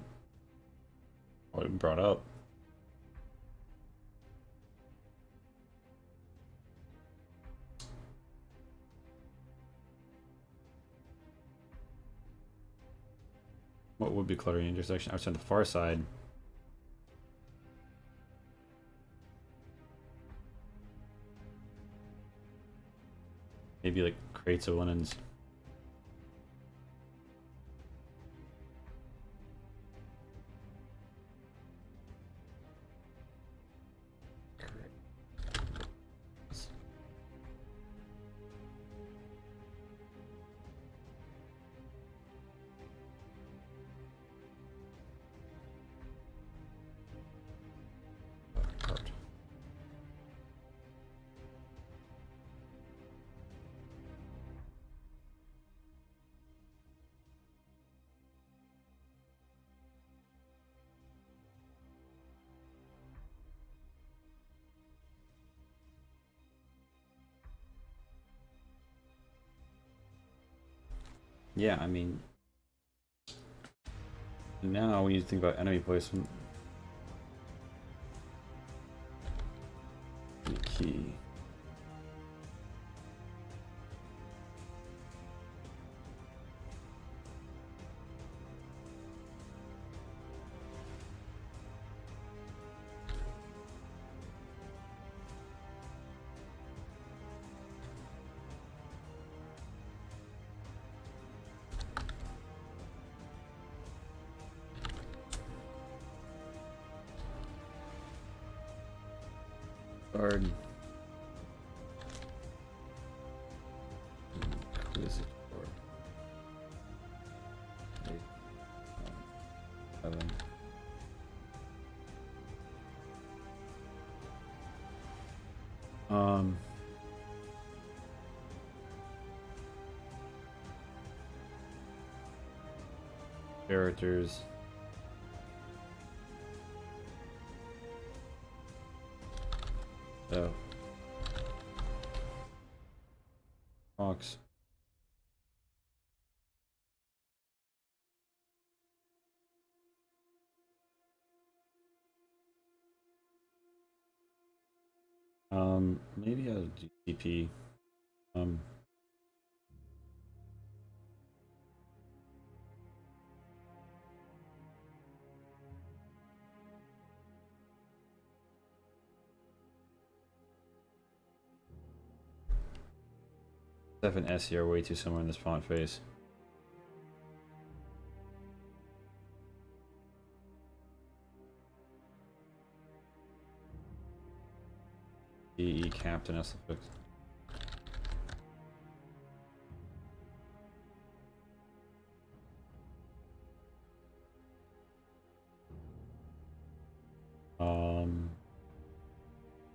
Probably been brought up. What would be cluttering intersection? I was on the far side. Maybe like crates of linens. Yeah, I mean, now we need to think about enemy placement. Key. Guard. Inquisitor. 7. Characters. So. Fox. Maybe a GCP. 7 SE are way too similar in this font face. DE Captain S.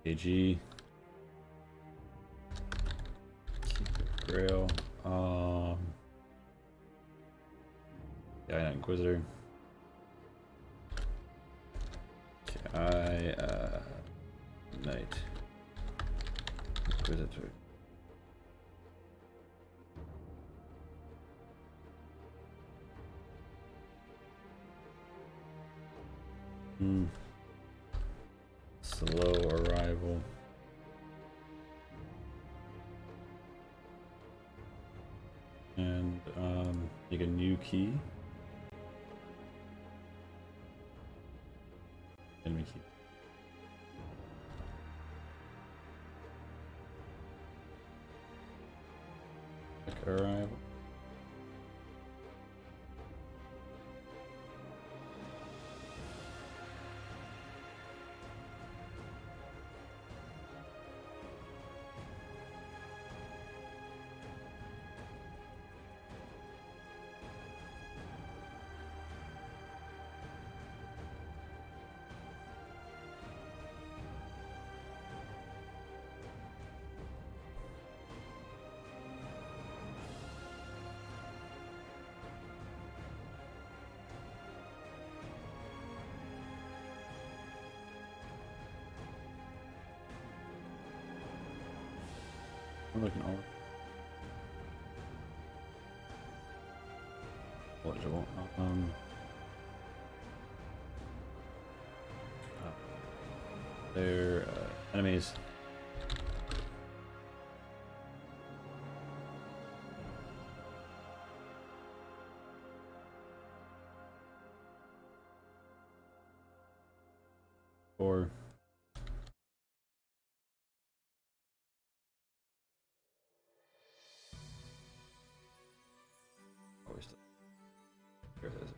AG. Grail. Yeah, Inquisitor. Okay, Knight. Inquisitor. Slow arrival. And make a new key. Enemy key. Quick arrival. I'm looking over. Eligible. They're enemies. Or always. Here it is.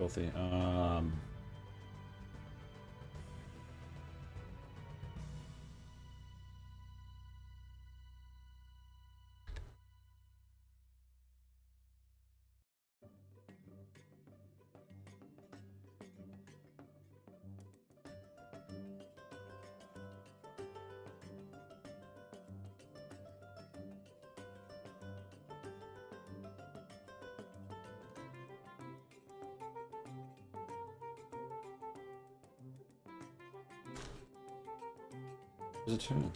Filthy. There's a tune.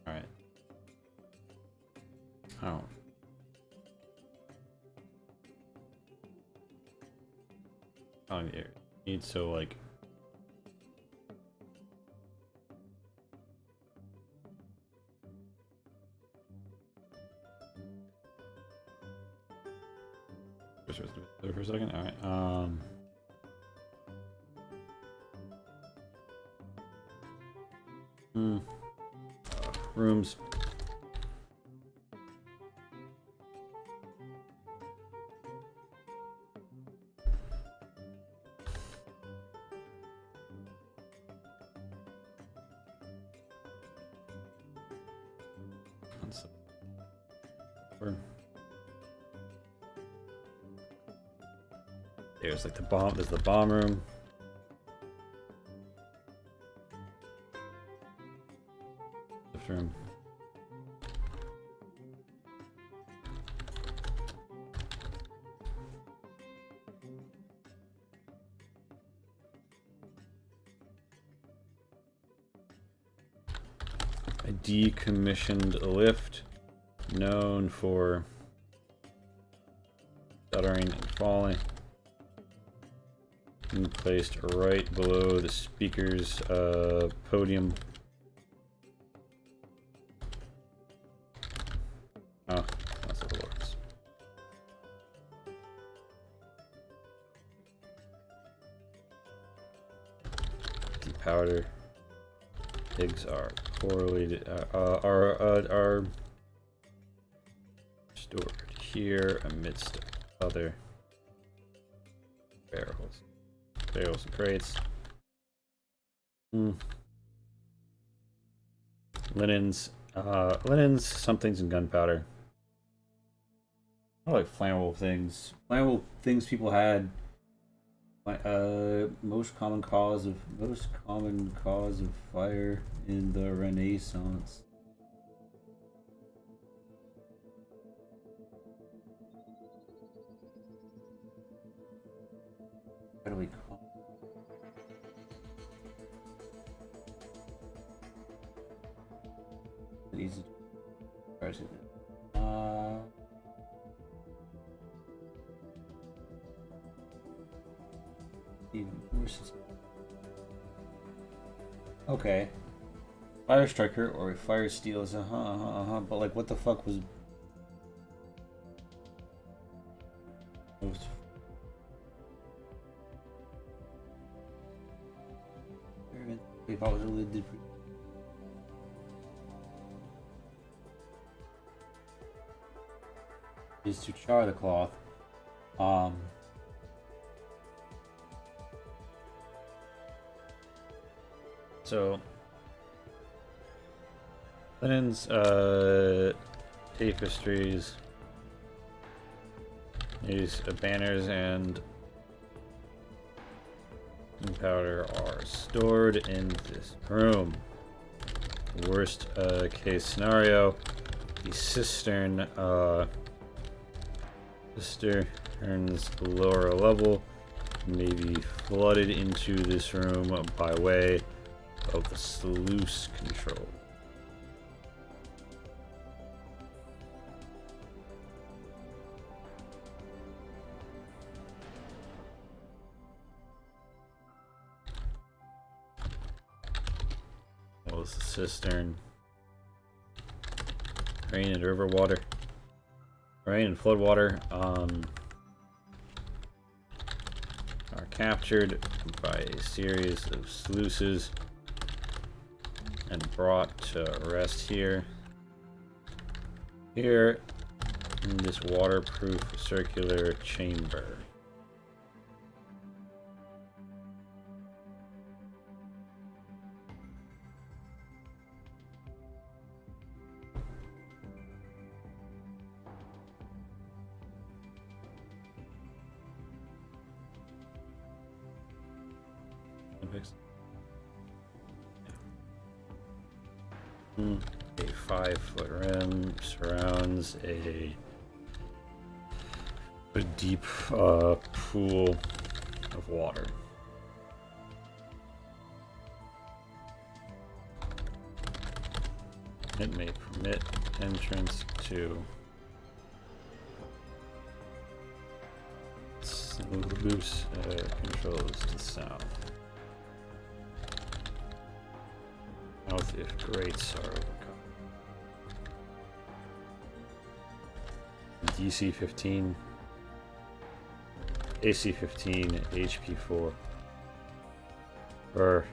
All right. Oh. Oh, yeah. Need so like. There for a second. All right. Rooms. There's like the bomb. There's the bomb room. Lift room. A decommissioned lift known for stuttering and falling. And placed right below the speaker's podium. Oh, that's how it works. Gunpowder. Pigs are correlated. Are stored here amidst other barrels. Barrels and crates. Linens. Linens, some things in gunpowder. I like flammable things. Flammable things people had. Most common cause of fire in the Renaissance. What do we call? Easy. Okay. Fire striker or a fire steel is but like what the fuck was most if I was really different. Is to char the cloth. So linens, tapestries, these banners and gunpowder are stored in this room. Worst case scenario, the cistern's lower level may be flooded into this room by way of the sluice control. What was the cistern? Rain and river water. Rain and flood water are captured by a series of sluices and brought to rest here in this waterproof circular chamber. A 5-foot rim surrounds a deep pool of water. It may permit entrance to sluice controls to south. South if grates are overcome. DC 15, AC 15, HP 4. Or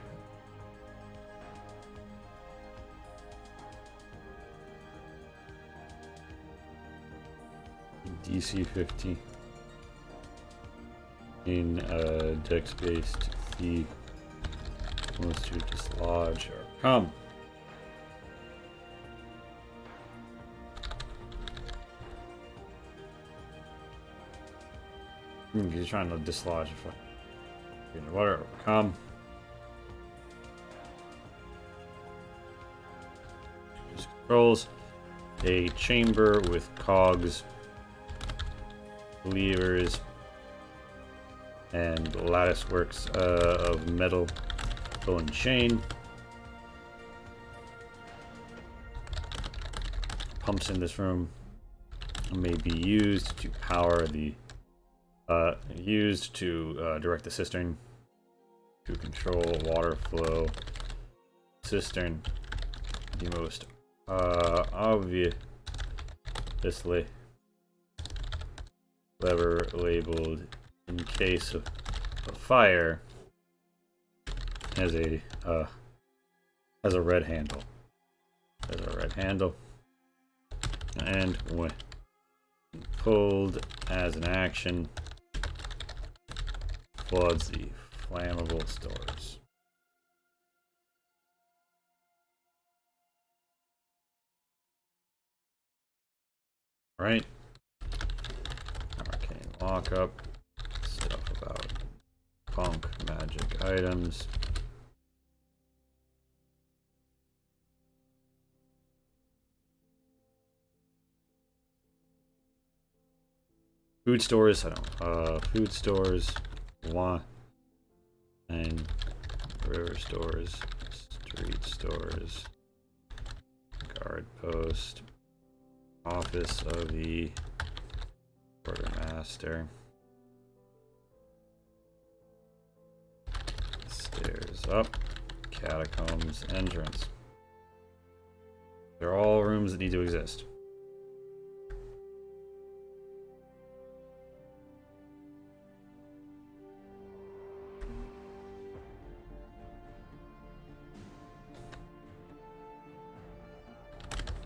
DC 15 in dex based thief wants to dislodge or come. He's trying to dislodge in the water. Come. Just controls a chamber with cogs, levers, and lattice works of metal and chain. Pumps in this room may be used to power the direct the cistern to control water flow. Cistern, the most obviously lever labeled in case of a fire, has a red handle. And when pulled as an action, floods the flammable stores. Right. Arcane lockup. Stuff about punk magic items. Food stores, I don't food stores, wine and river stores, street stores, guard post, office of the quartermaster, stairs up, catacombs, entrance. They're all rooms that need to exist.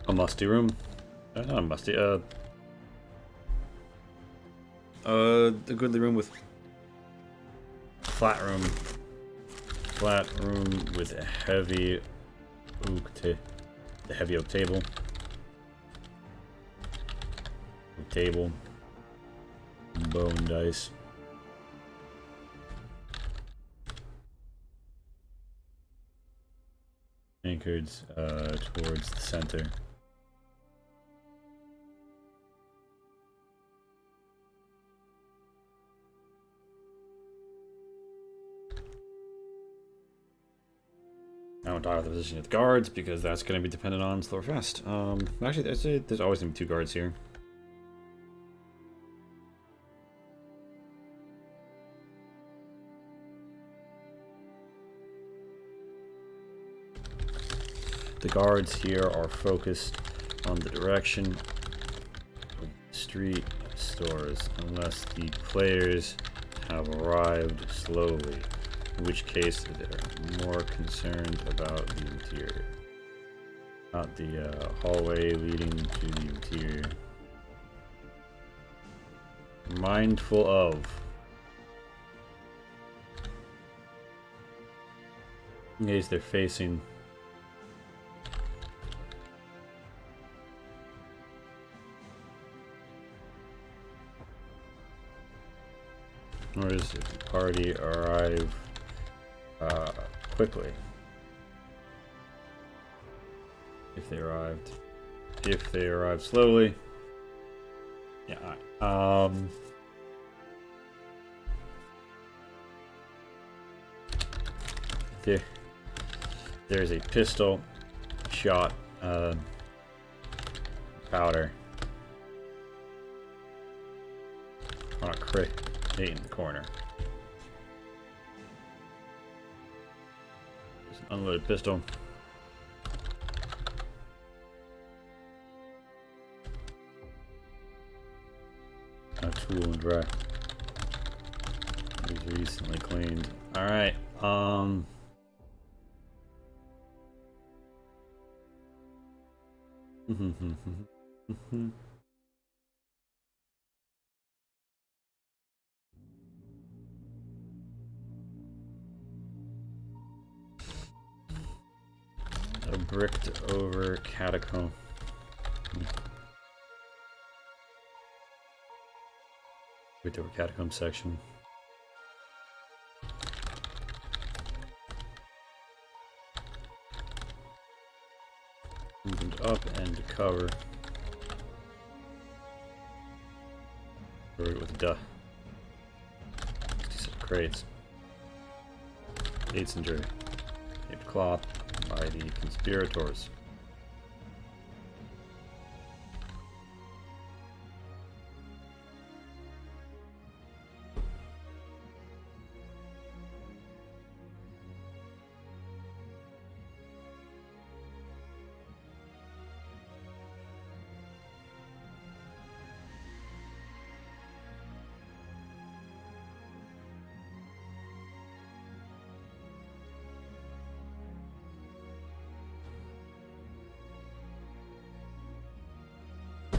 A musty room. Not a musty. The goodly room with flat room flat room with a heavy oak table. Table. Bow and dice. Anchored towards the center. I won't talk about the position of the guards because that's going to be dependent on slow or fast. Actually, there's always going to be 2 guards here. The guards here are focused on the direction of street stores unless the players have arrived slowly, in which case they're more concerned about the interior, not the hallway leading to the interior. Mindful of. In case they're facing or does the party arrive quickly? If they arrived. If they arrive slowly. Yeah, alright. There's a pistol shot powder on a crate in the corner. There's an unloaded pistol. A tool and dry. It was recently cleaned. Alright, a bricked over catacomb. Bricked over catacomb section. Moved up and to cover. Covered it with dust. 67 crates. Gates and jury. Taped cloth by the conspirators.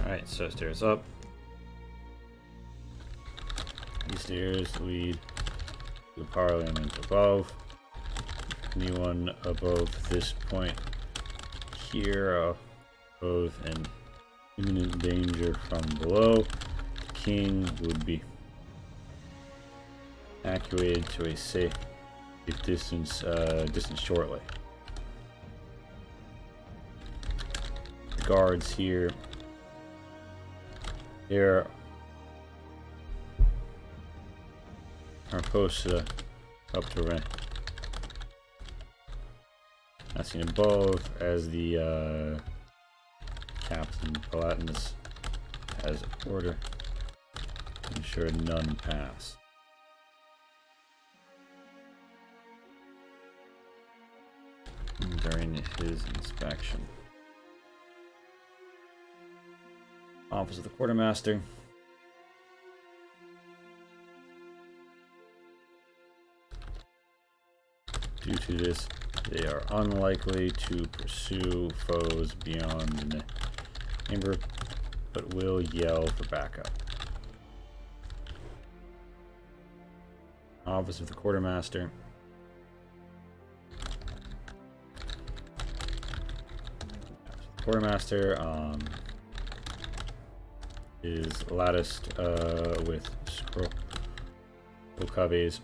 Alright, so stairs up. These stairs lead to the parliament above. Anyone above this point here both in imminent danger from below. The king would be evacuated to a safe distance shortly. The guards here. Here are posted up to rank. As seen above, as the Captain Palatinus has order to ensure none pass. During his inspection. Office of the Quartermaster. Due to this, they are unlikely to pursue foes beyond the chamber, but will yell for backup. Office of the Quartermaster. quartermaster is latticed with scroll cubbies.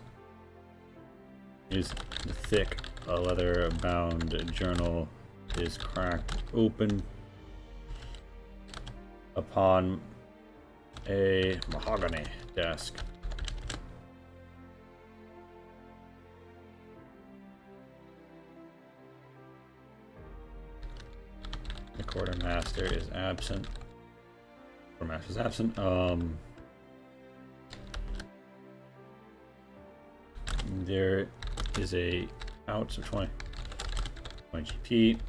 Is the thick leather-bound journal is cracked open upon a mahogany desk. The quartermaster is absent. Quartermaster is absent. There is a pouch of 20 GP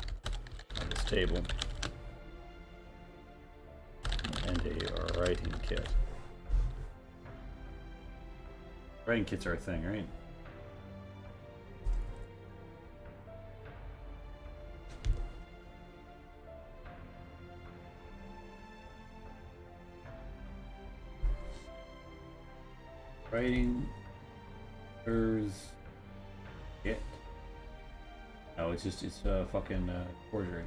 on this table, and a writing kit. Writing kits are a thing, right? Writing kit. No, it's fucking forgery.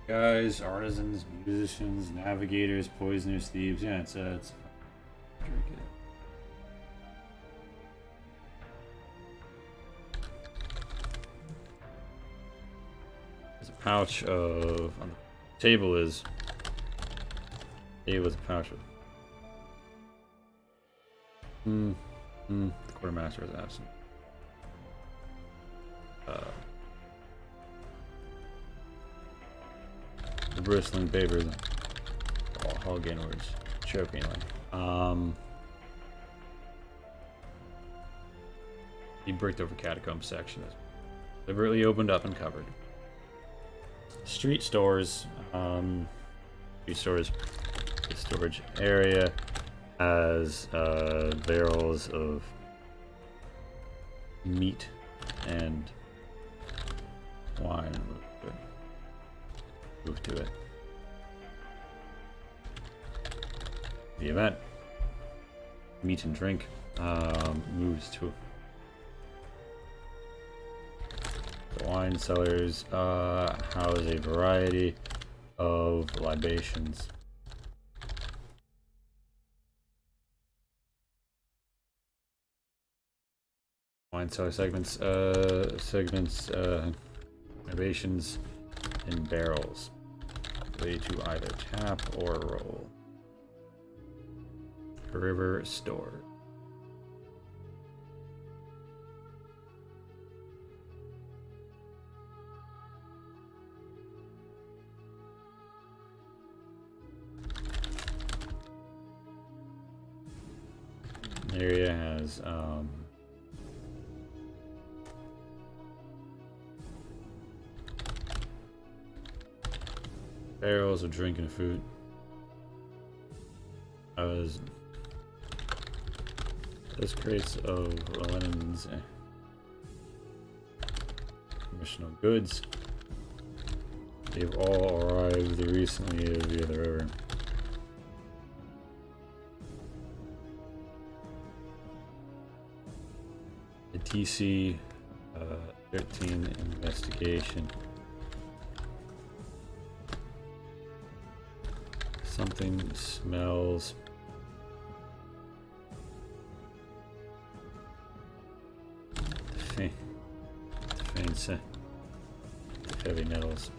Guys, artisans, musicians, navigators, poisoners, thieves. Yeah, it's a forgery kit. There's a pouch of on the table is a pouch of the quartermaster is absent. The bristling papers all hug inwards, chokingly. He bricked over catacomb section is deliberately opened up and covered. Street stores, the storage area has barrels of meat and wine. Move to it. The event, meat and drink, moves to the wine cellars. House a variety of libations. Wine cellar segments, libations in barrels, ready to either tap or roll. River store. The area has barrels of drink and food. There's crates of linens, promotional goods. They've all arrived recently via the river. The TC 13 investigation. Something smells. Faint scent of heavy metals.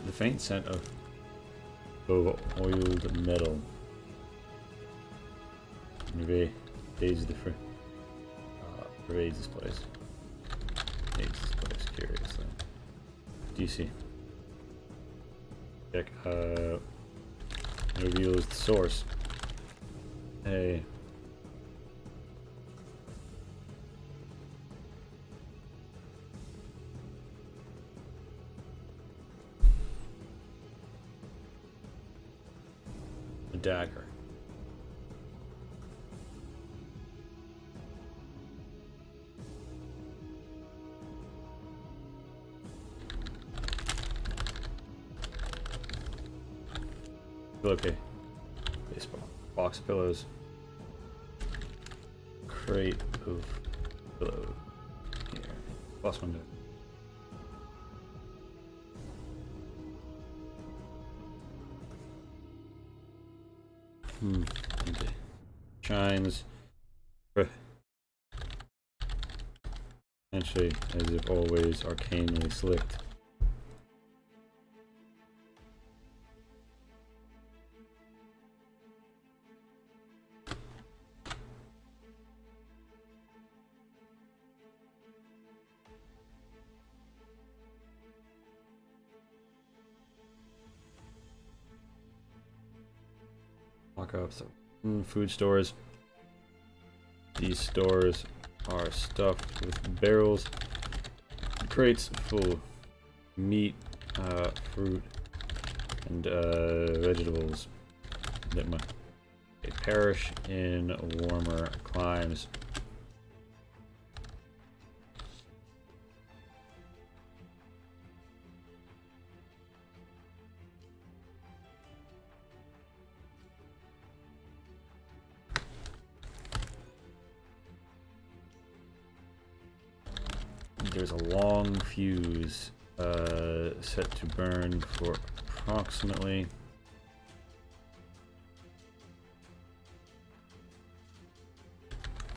The faint scent of oiled metal pervades this place. Curiously. DC. Check. Reveals the source. Hey. A dagger. Okay. Baseball. Box of pillows. Crate of pillow. Here. Plus one. Okay. Shines. Essentially, as if always, arcanely slicked. Lock up some food stores. These stores are stuffed with barrels, crates full of meat, fruit, and vegetables that might perish in warmer climes. There's a long fuse set to burn for approximately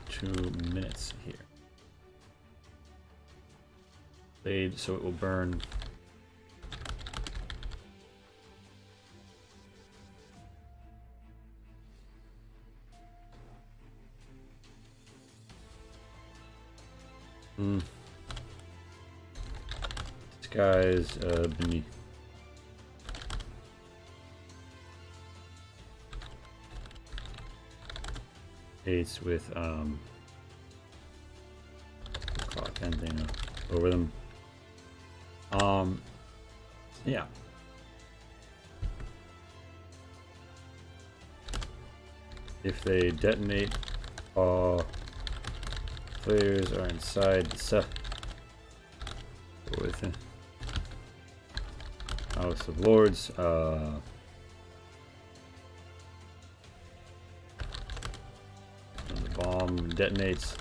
2 minutes here. Laid so it will burn. Disguise beneath. Aids with cloth and thing over them. Yeah. If they detonate, all players are inside the cell with House of Lords. When the bomb detonates,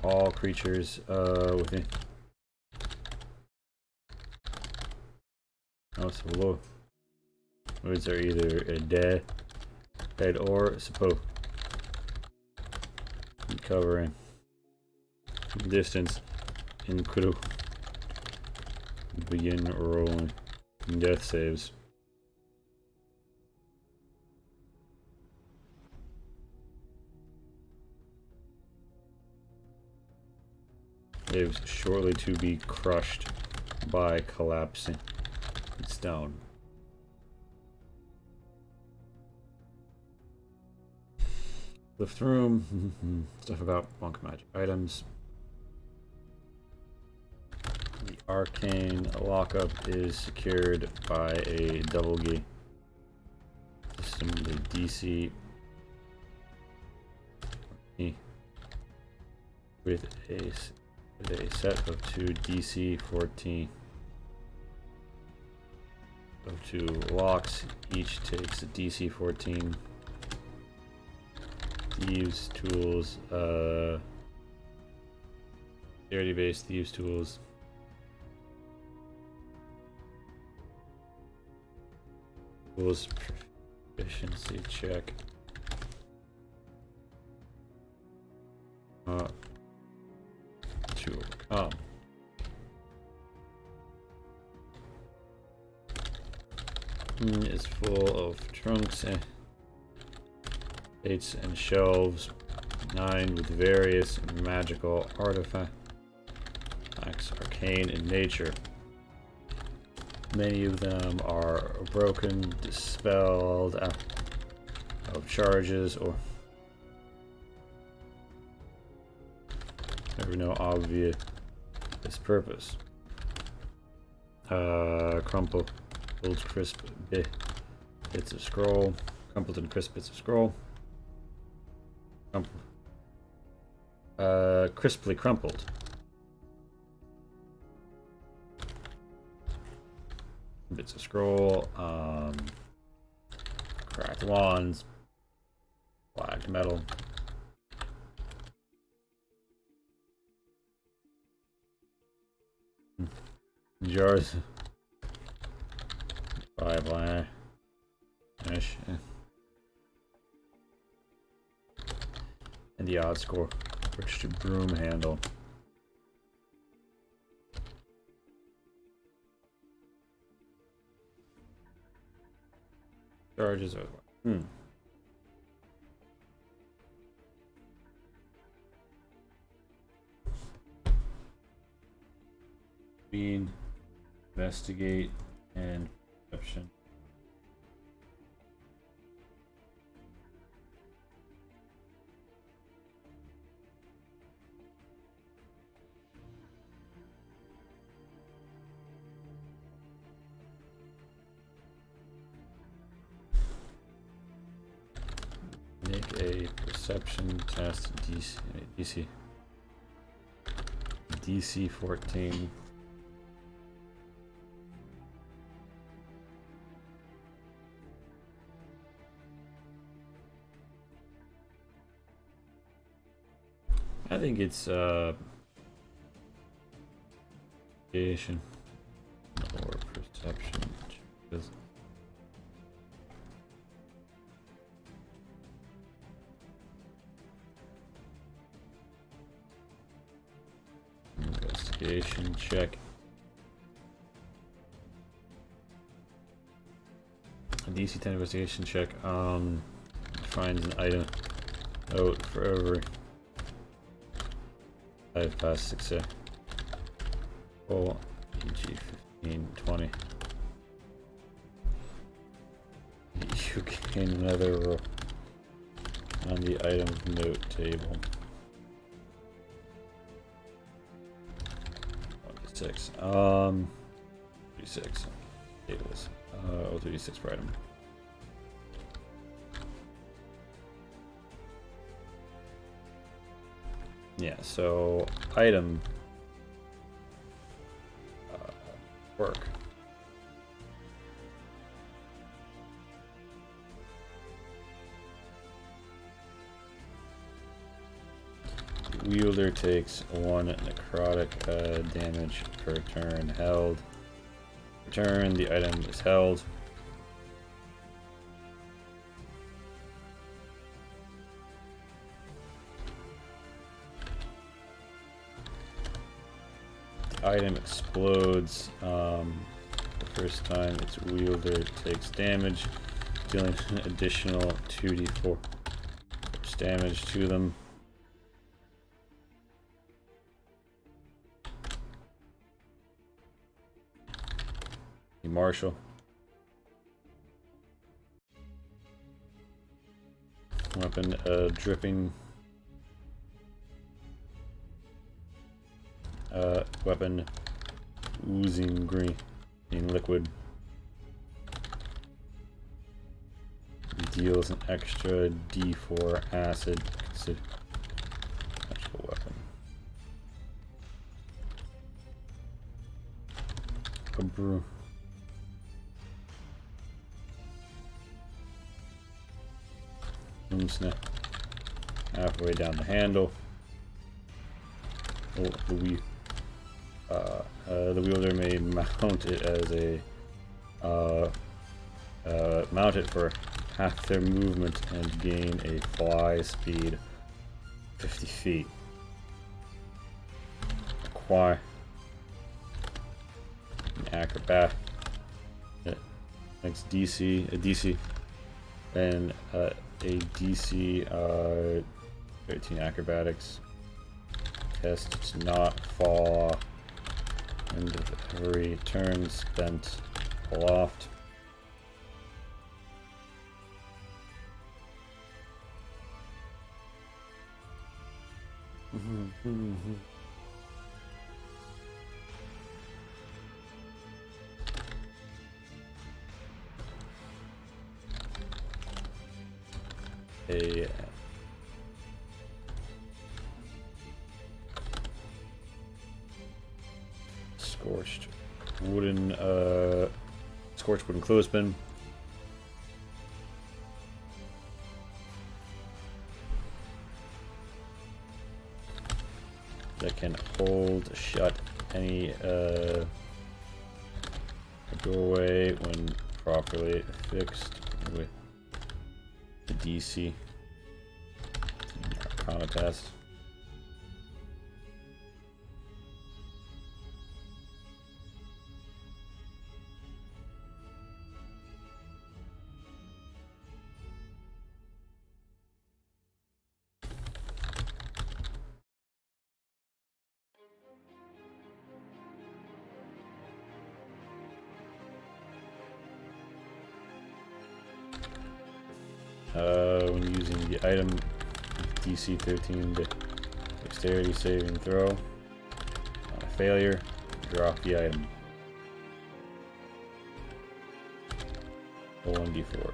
all creatures within House of Lords are either dead or supposed covering distance in critical. Begin rolling death saves. Saves shortly to be crushed by collapsing stone. Lift room. Stuff about monk magic items. The arcane lockup is secured by a double key system. The DC with a set of 2 DC 14 of 2 locks. Each takes a DC 14. Thieves tools, dexterity based thieves tools. Tools proficiency check. To overcome. Is full of trunks and crates and shelves lined with various magical artifacts, arcane in nature. Many of them are broken, dispelled out of charges, or have no obvious purpose. Crumpled crisp bits of scroll. Crumpled and crisp bits of scroll. Crisply crumpled. Bits of scroll. Cracked wands. Black metal. Jars. Five finish. And the odd score. Switch to broom handle. Charges are Bean, investigate, and perception. Make a perception test. DC 14. I think it's investigation or perception. Investigation check. A DC 10 investigation check. Finds an item out for every 5 past 6. Oh, EG 15, 20. You gain another row on the item note table. 36. 36. Tables. 36 per item. Yeah, so item work. Wielder takes 1 necrotic damage per turn held. Per turn, the item is held. The item explodes. The first time its wielder takes damage, dealing an additional 2d4 damage to them. Marshal. Weapon dripping. Weapon oozing green in liquid. Deals an extra D4 acid. Actual weapon. A brew. Snap. Halfway down the handle. Oh, the wielder may mount it as a mount it for half their movement and gain a fly speed 50 feet. Acquire an acrobat. Next DC, a DC, and a DC 13 acrobatics. Test to not fall and every turn spent aloft. A scorched wooden clothespin. that can hold shut any doorway when properly fixed with the DC. Arcana test. When using the item, DC 13 dexterity saving throw. On a failure, drop the item. 1d4.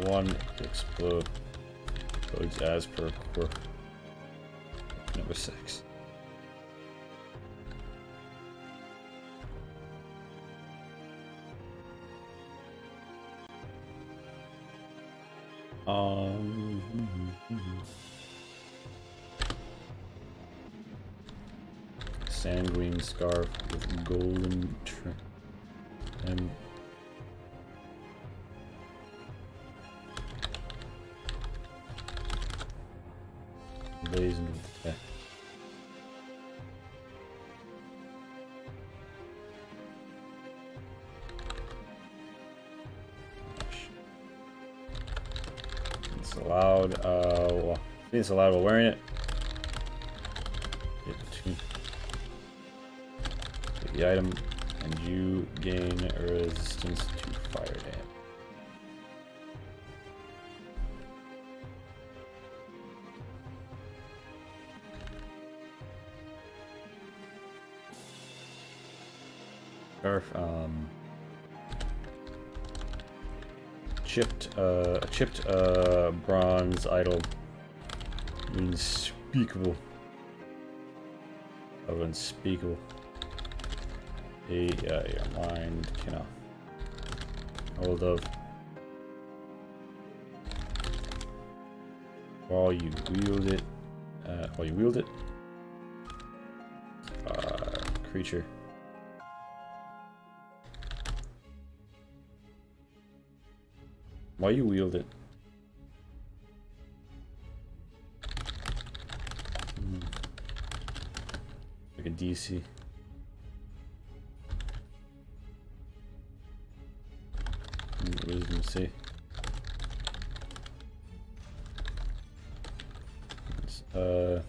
1 explodes as per quirk. Number 6. Sanguine scarf with golden trim and blazoned with text. It's allowed. It's allowed while wearing it. Take the item, and you gain a resistance to fire damage. Scarf, a chipped bronze idol, unspeakable, of unspeakable. Your mind cannot hold of while you wield it. Creature. While you wield it. Like a DC. Wisdom see. For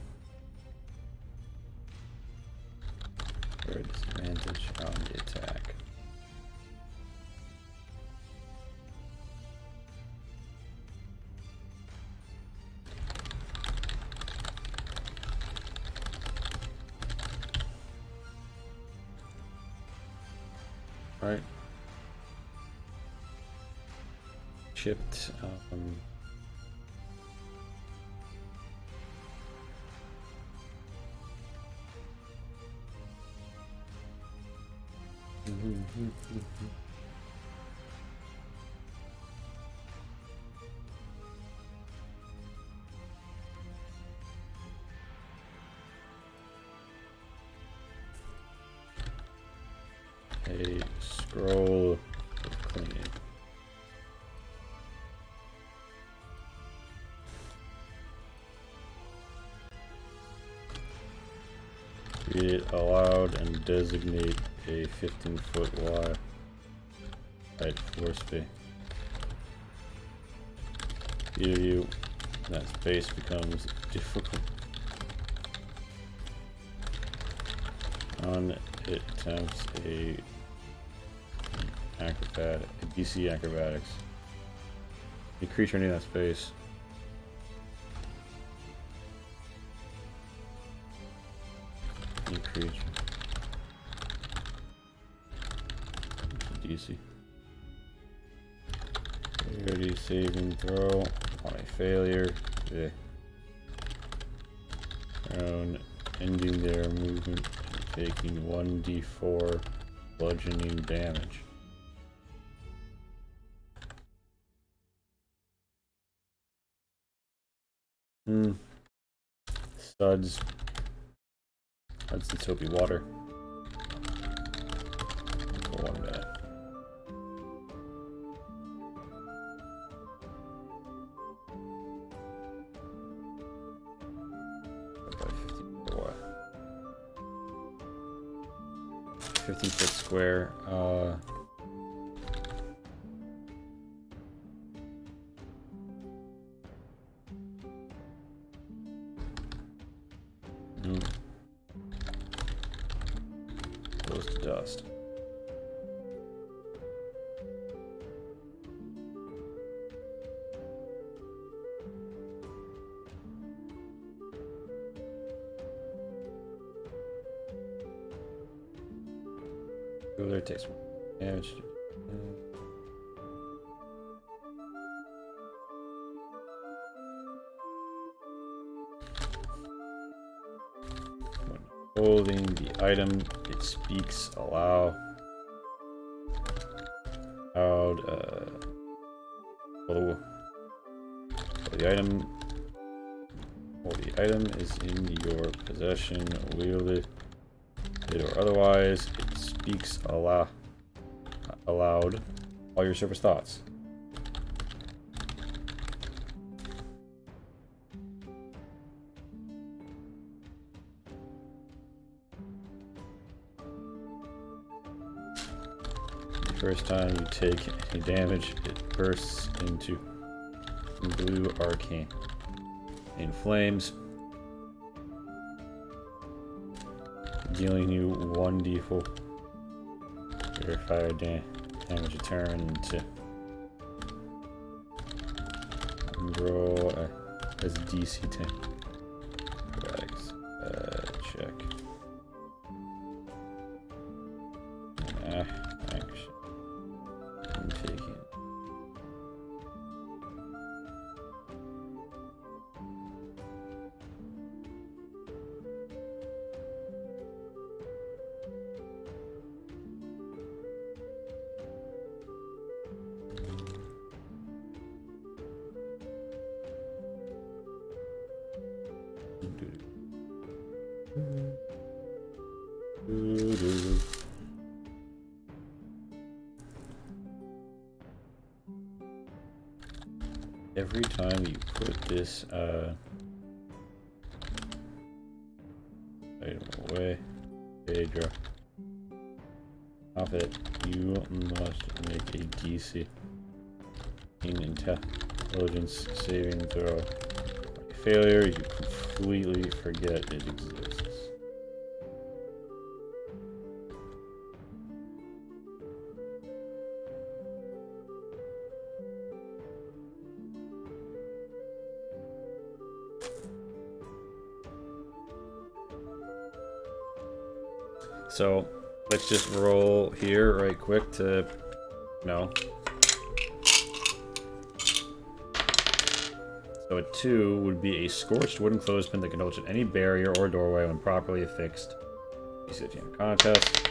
a disadvantage on the attack. Right. Chipped. A scroll of cleaning. Read it aloud and designate a 15-foot wide force field. Either you, that space becomes difficult. On it attempts a DC acrobatics. A creature in that space. Any creature. DC. Dexterity saving throw on a failure. Yeah. Round ending their movement and taking 1d4 bludgeoning damage. Studs Hudson soapy water. For 1 minute. By 15 foot square. Goes to dust. Go there, takes 1 damage. Holding the item, it speaks aloud. While the item is in your possession, wield it or otherwise, it speaks aloud all your surface thoughts. First time you take any damage, it bursts into blue arcane in flames, dealing you 1d4 fire damage a turn to roll as DC 10. Acrobatics check. Action. I'm taking. Every time you put this item away, draw off it, you must make a DC intelligence saving throw. By failure, you completely forget it exists. So let's just roll here right quick to, no. So a 2 would be a scorched wooden clothespin that can hold any barrier or doorway when properly affixed. DC contest.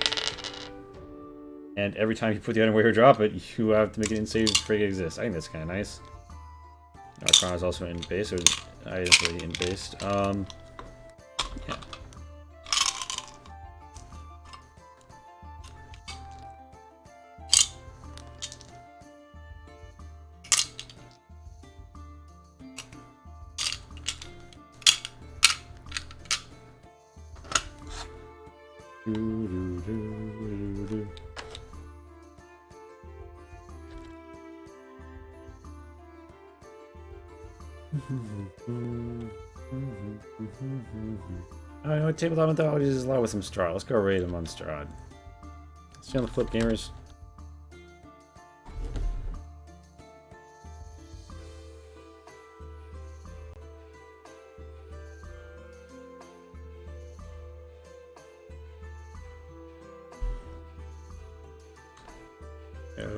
And every time you put the item away or drop it, you have to make an in-save for it to exist. I think that's kind of nice. Arcana is also in base, so items in based. Yeah. I know tabletop mythology is a lot with some Strahd. Let's go raid him on Strahd. See on the flip, gamers.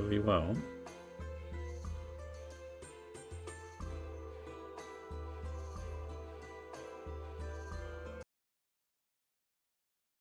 We won't.